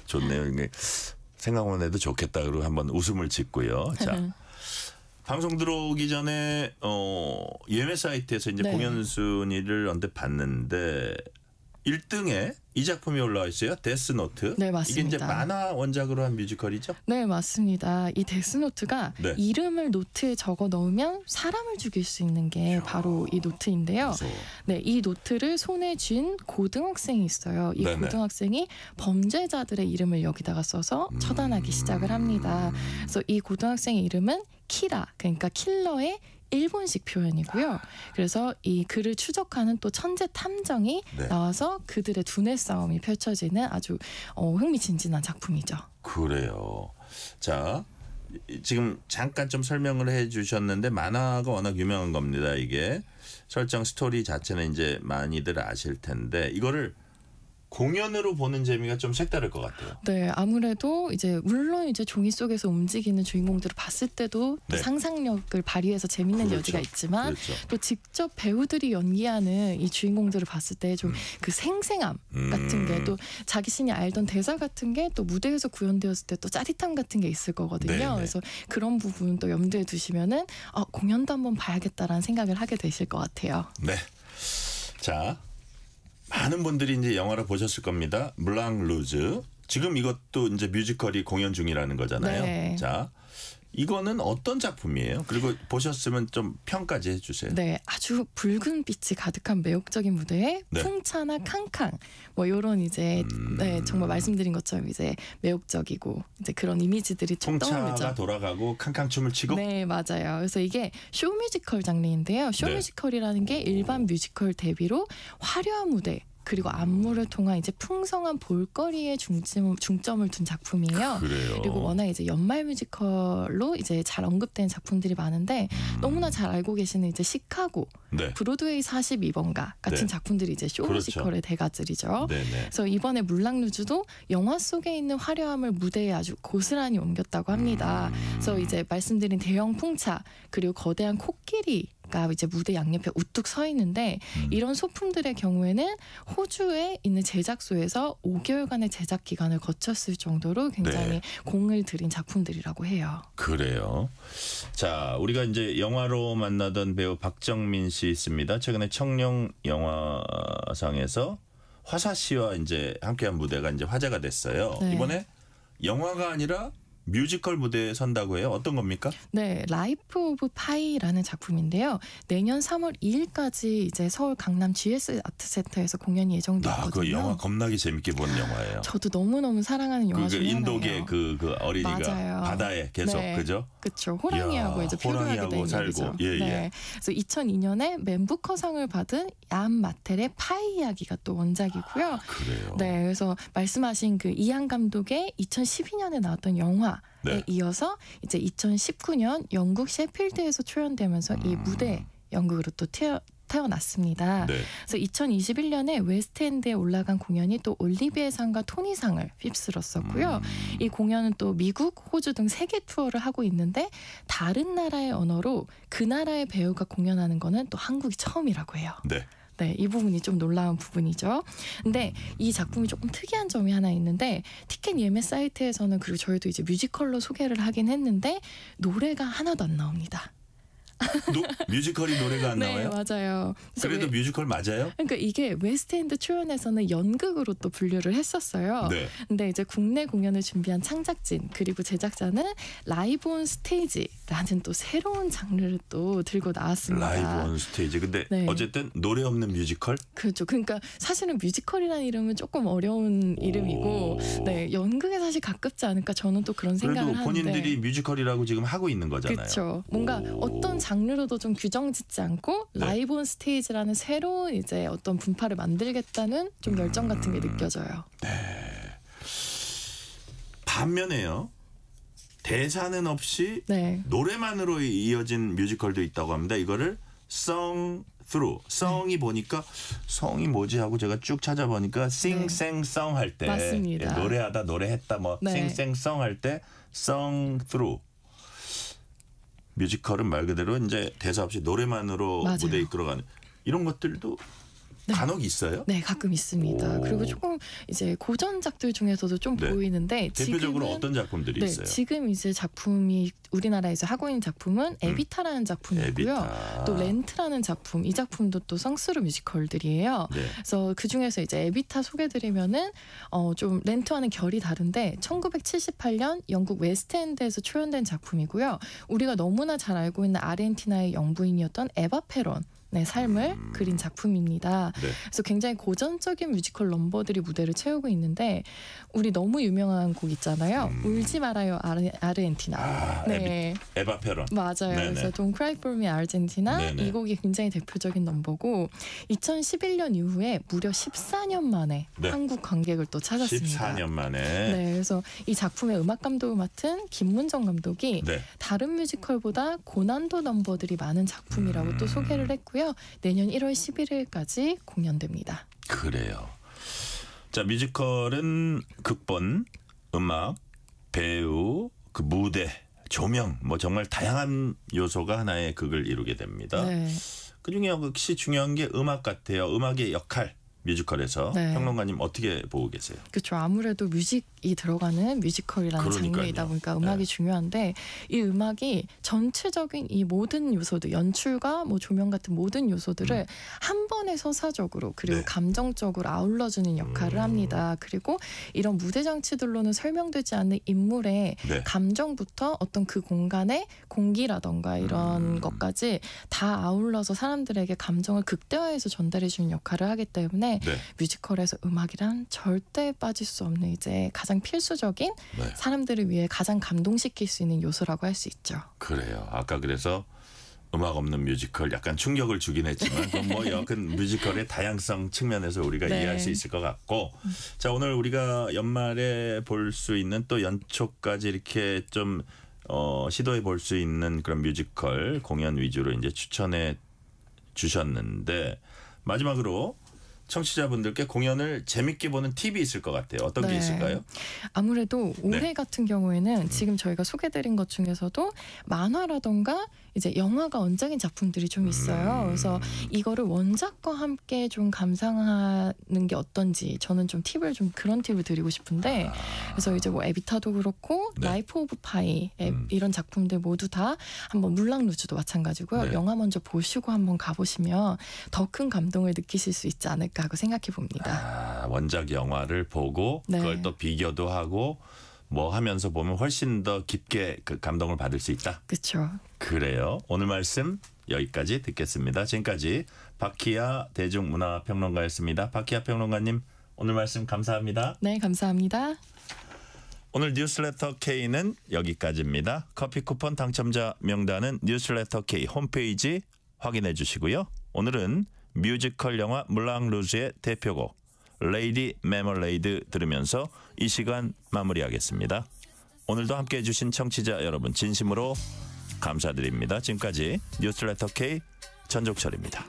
좋네요. 이게 생각만 해도 좋겠다. 그리고 한번 웃음을 짓고요. 자. 방송 들어오기 전에 예매 사이트에서 이제 네. 공연 순위를 언뜻 봤는데 1등에 이 작품이 올라와 있어요. 데스노트. 네, 맞습니다. 이게 이제 만화 원작으로 한 뮤지컬이죠? 네, 맞습니다. 이 데스노트가 네. 이름을 노트에 적어 넣으면 사람을 죽일 수 있는 게 바로 이 노트인데요. 무서워. 네, 이 노트를 손에 쥔 고등학생이 있어요. 이 네네. 고등학생이 범죄자들의 이름을 여기다가 써서 처단하기 시작을 합니다. 그래서 이 고등학생의 이름은 키라, 그러니까 킬러의 일본식 표현이고요. 그래서 이 글을 추적하는 또 천재 탐정이 네. 나와서 그들의 두뇌 싸움이 펼쳐지는 아주 흥미진진한 작품이죠. 그래요. 자, 지금 잠깐 좀 설명을 해 주셨는데 만화가 워낙 유명한 겁니다. 이게 설정 스토리 자체는 이제 많이들 아실 텐데 이거를 공연으로 보는 재미가 좀 색다를 것 같아요. 네, 아무래도 이제 물론 이제 종이 속에서 움직이는 주인공들을 봤을 때도 또 네. 상상력을 발휘해서 재밌는 그렇죠. 여지가 있지만 그렇죠. 또 직접 배우들이 연기하는 이 주인공들을 봤을 때 좀 그 생생함 같은 게 또 자기 신이 알던 대사 같은 게 또 무대에서 구현되었을 때 또 짜릿함 같은 게 있을 거거든요. 네네. 그래서 그런 부분 또 염두에 두시면은 공연도 한번 봐야겠다라는 생각을 하게 되실 것 같아요. 네. 자, 많은 분들이 이제 영화로 보셨을 겁니다. 물랑 루즈. 지금 이것도 이제 뮤지컬이 공연 중이라는 거잖아요. 네. 자, 이거는 어떤 작품이에요? 그리고 보셨으면 좀 평까지 해주세요. 네, 아주 붉은 빛이 가득한 매혹적인 무대에 네. 풍차나 캉캉 뭐 이런 이제 네, 정말 말씀드린 것처럼 이제 매혹적이고 이제 그런 이미지들이 좀 풍차가 떠오르죠. 돌아가고 캉캉 춤을 추고. 네, 맞아요. 그래서 이게 쇼뮤지컬 장르인데요. 쇼뮤지컬이라는 게 일반 뮤지컬 대비로 화려한 무대 그리고 안무를 통한 이제 풍성한 볼거리에 중점을 둔 작품이에요. 그래요. 그리고 워낙 이제 연말 뮤지컬로 이제 잘 언급된 작품들이 많은데 너무나 잘 알고 계시는 이제 시카고, 네. 브로드웨이 42번가 같은 네. 작품들이 이제 쇼뮤지컬의 그렇죠. 대가들이죠. 네네. 그래서 이번에 물랑루즈도 영화 속에 있는 화려함을 무대에 아주 고스란히 옮겼다고 합니다. 그래서 이제 말씀드린 대형 풍차 그리고 거대한 코끼리가 이제 무대 양옆에 우뚝 서 있는데 이런 소품들의 경우에는 호주에 있는 제작소에서 5개월간의 제작 기간을 거쳤을 정도로 굉장히 네. 공을 들인 작품들이라고 해요. 그래요. 자, 우리가 이제 영화로 만나던 배우 박정민 씨 있습니다. 최근에 청룡 영화상에서 화사 씨와 이제 함께한 무대가 이제 화제가 됐어요. 네. 이번에 영화가 아니라 뮤지컬 무대에 선다고 해요. 어떤 겁니까? 네, 라이프 오브 파이라는 작품인데요. 내년 3월 2일까지 이제 서울 강남 GS 아트센터에서 공연이 예정돼 있거든요. 그 영화 겁나게 재밌게 본 영화예요. 저도 너무너무 사랑하는 영화 중에 인도계 하나예요. 그 어린이가 맞아요. 바다에 계속 네. 그죠? 그렇죠. 호랑이하고 이야, 이제 표류하게 된 호랑이하고 살고. 얘기죠. 예, 예. 네. 그래서 2002년에 맨부커상을 받은 얀 마텔의 파이 이야기가 또 원작이고요. 그래요. 네, 그래서 말씀하신 그 이한 감독의 2012년에 나왔던 영화에 네. 이어서 이제 2019년 영국 셰필드에서 초연되면서 이 무대 연극으로 또 태어났습니다. 네. 그래서 2021년에 웨스트엔드에 올라간 공연이 또 올리비에상과 토니상을 휩쓸었었고요. 이 공연은 또 미국, 호주 등 세계 투어를 하고 있는데 다른 나라의 언어로 그 나라의 배우가 공연하는 거는 또 한국이 처음이라고 해요. 네. 네, 이 부분이 좀 놀라운 부분이죠. 근데 이 작품이 조금 특이한 점이 하나 있는데 티켓 예매 사이트에서는 그리고 저희도 이제 뮤지컬로 소개를 하긴 했는데 노래가 하나도 안 나옵니다. 뮤지컬이 노래가 안 네, 나와요? 맞아요. 그래도 뮤지컬 맞아요? 그러니까 이게 웨스트엔드 초연에서는 연극으로 또 분류를 했었어요. 네. 근데 이제 국내 공연을 준비한 창작진 그리고 제작자는 라이브 온 스테이지라는 또 새로운 장르를 또 들고 나왔습니다. 라이브 온 스테이지. 근데 네. 어쨌든 노래 없는 뮤지컬? 그렇죠. 그러니까 사실은 뮤지컬이라는 이름은 조금 어려운 이름이고, 네, 연극에 사실 가깝지 않을까 저는 또 그런 생각을 그래도 하는데. 본인들이 뮤지컬이라고 지금 하고 있는 거잖아요. 그렇죠. 뭔가 어떤 장르로도 좀 규정짓지 않고 네. 라이브 온 스테이지라는 새로운 이제 어떤 분파를 만들겠다는 좀 열정 같은 게 느껴져요. 반면에요. 대사는 없이 네. 노래만으로 이어진 뮤지컬도 있다고 합니다. 이거를 song through. song이 보니까 성이 뭐지 하고 제가 쭉 찾아보니까 sing, sang, song 할 때 맞습니다. 노래하다 노래했다 뭐 네. sing, sang, song 할 때 song through. 뮤지컬은 말 그대로 이제 대사 없이 노래만으로 맞아요. 무대 이끌어가는 이런 것들도 간혹 있어요? 네, 가끔 있습니다. 그리고 조금 이제 고전작들 중에서도 좀 네. 보이는데 대표적으로 지금은, 어떤 작품들이 네, 있어요? 지금 이제 작품이 우리나라에서 하고 있는 작품은 에비타라는 작품이고요. 에비타. 또 렌트라는 작품, 이 작품도 또 성스루 뮤지컬들이에요. 네. 그래서 그 중에서 이제 에비타 소개드리면은 좀 렌트와는 결이 다른데 1978년 영국 웨스트엔드에서 초연된 작품이고요. 우리가 너무나 잘 알고 있는 아르헨티나의 영부인이었던 에바 페론 네, 삶을 그린 작품입니다. 네. 그래서 굉장히 고전적인 뮤지컬 넘버들이 무대를 채우고 있는데 우리 너무 유명한 곡 있잖아요. 울지 말아요 아르헨티나. 네. 에바 페론. 맞아요. 네네. 그래서 Don't Cry For Me 아르헨티나 네네. 이 곡이 굉장히 대표적인 넘버고 2011년 이후에 무려 14년 만에 네. 한국 관객을 또 찾았습니다. 14년 만에. 네, 그래서 이 작품의 음악 감독을 맡은 김문정 감독이 네. 다른 뮤지컬보다 고난도 넘버들이 많은 작품이라고 또 소개를 했고요. 내년 1월 11일까지 공연됩니다. 그래요. 자, 뮤지컬은 극본, 음악, 배우, 그 무대, 조명 뭐 정말 다양한 요소가 하나의 극을 이루게 됩니다. 네. 그중에 역시 중요한 게 음악 같아요. 음악의 역할. 뮤지컬에서 네. 평론가님 어떻게 보고 계세요? 그렇죠. 아무래도 뮤직이 들어가는 뮤지컬이라는 장르이다 보니까 음악이 중요한데 이 음악이 전체적인 이 모든 요소들, 연출과 뭐 조명 같은 모든 요소들을 한 번에 서사적으로 그리고 감정적으로 아울러주는 역할을 합니다. 그리고 이런 무대 장치들로는 설명되지 않는 인물의 감정부터 어떤 그 공간의 공기라던가 이런 것까지 다 아울러서 사람들에게 감정을 극대화해서 전달해주는 역할을 하기 때문에 뮤지컬에서 음악이란 절대 빠질 수 없는 이제 가장 필수적인 사람들을 위해 가장 감동시킬 수 있는 요소라고 할 수 있죠. 그래요. 아까 그래서 음악 없는 뮤지컬 약간 충격을 주긴 했지만 뭐 여하튼 뮤지컬의 다양성 측면에서 우리가 이해할 수 있을 것 같고 자 오늘 우리가 연말에 볼 수 있는 또 연초까지 이렇게 좀 시도해 볼 수 있는 그런 뮤지컬 공연 위주로 이제 추천해 주셨는데 마지막으로 청취자분들께 공연을 재밌게 보는 팁이 있을 것 같아요. 어떤 게 있을까요? 아무래도 올해 같은 경우에는 지금 저희가 소개드린 것 중에서도 만화라던가 이제 영화가 원작인 작품들이 좀 있어요. 그래서 이거를 원작과 함께 좀 감상하는 게 어떤지 저는 좀 팁을 좀 그런 팁을 드리고 싶은데 그래서 이제 뭐 에비타도 그렇고 라이프 오브 파이 이런 작품들 모두 다 한번 물랑 루즈도 마찬가지고요. 영화 먼저 보시고 한번 가보시면 더 큰 감동을 느끼실 수 있지 않을까 하고 생각해 봅니다. 원작 영화를 보고 그걸 또 비교도 하고 뭐 하면서 보면 훨씬 더 깊게 그 감동을 받을 수 있다. 그렇죠. 그래요. 오늘 말씀 여기까지 듣겠습니다. 지금까지 박희아 대중문화평론가였습니다. 박희아 평론가님 오늘 말씀 감사합니다. 네, 감사합니다. 오늘 뉴스레터 K는 여기까지입니다. 커피 쿠폰 당첨자 명단은 뉴스레터 K 홈페이지 확인해 주시고요. 오늘은 뮤지컬 영화 물랑 루즈의 대표곡 레이디 메멀레이드 들으면서 이 시간 마무리하겠습니다. 오늘도 함께해 주신 청취자 여러분 진심으로 감사드립니다. 지금까지 뉴스레터 K 전종철입니다.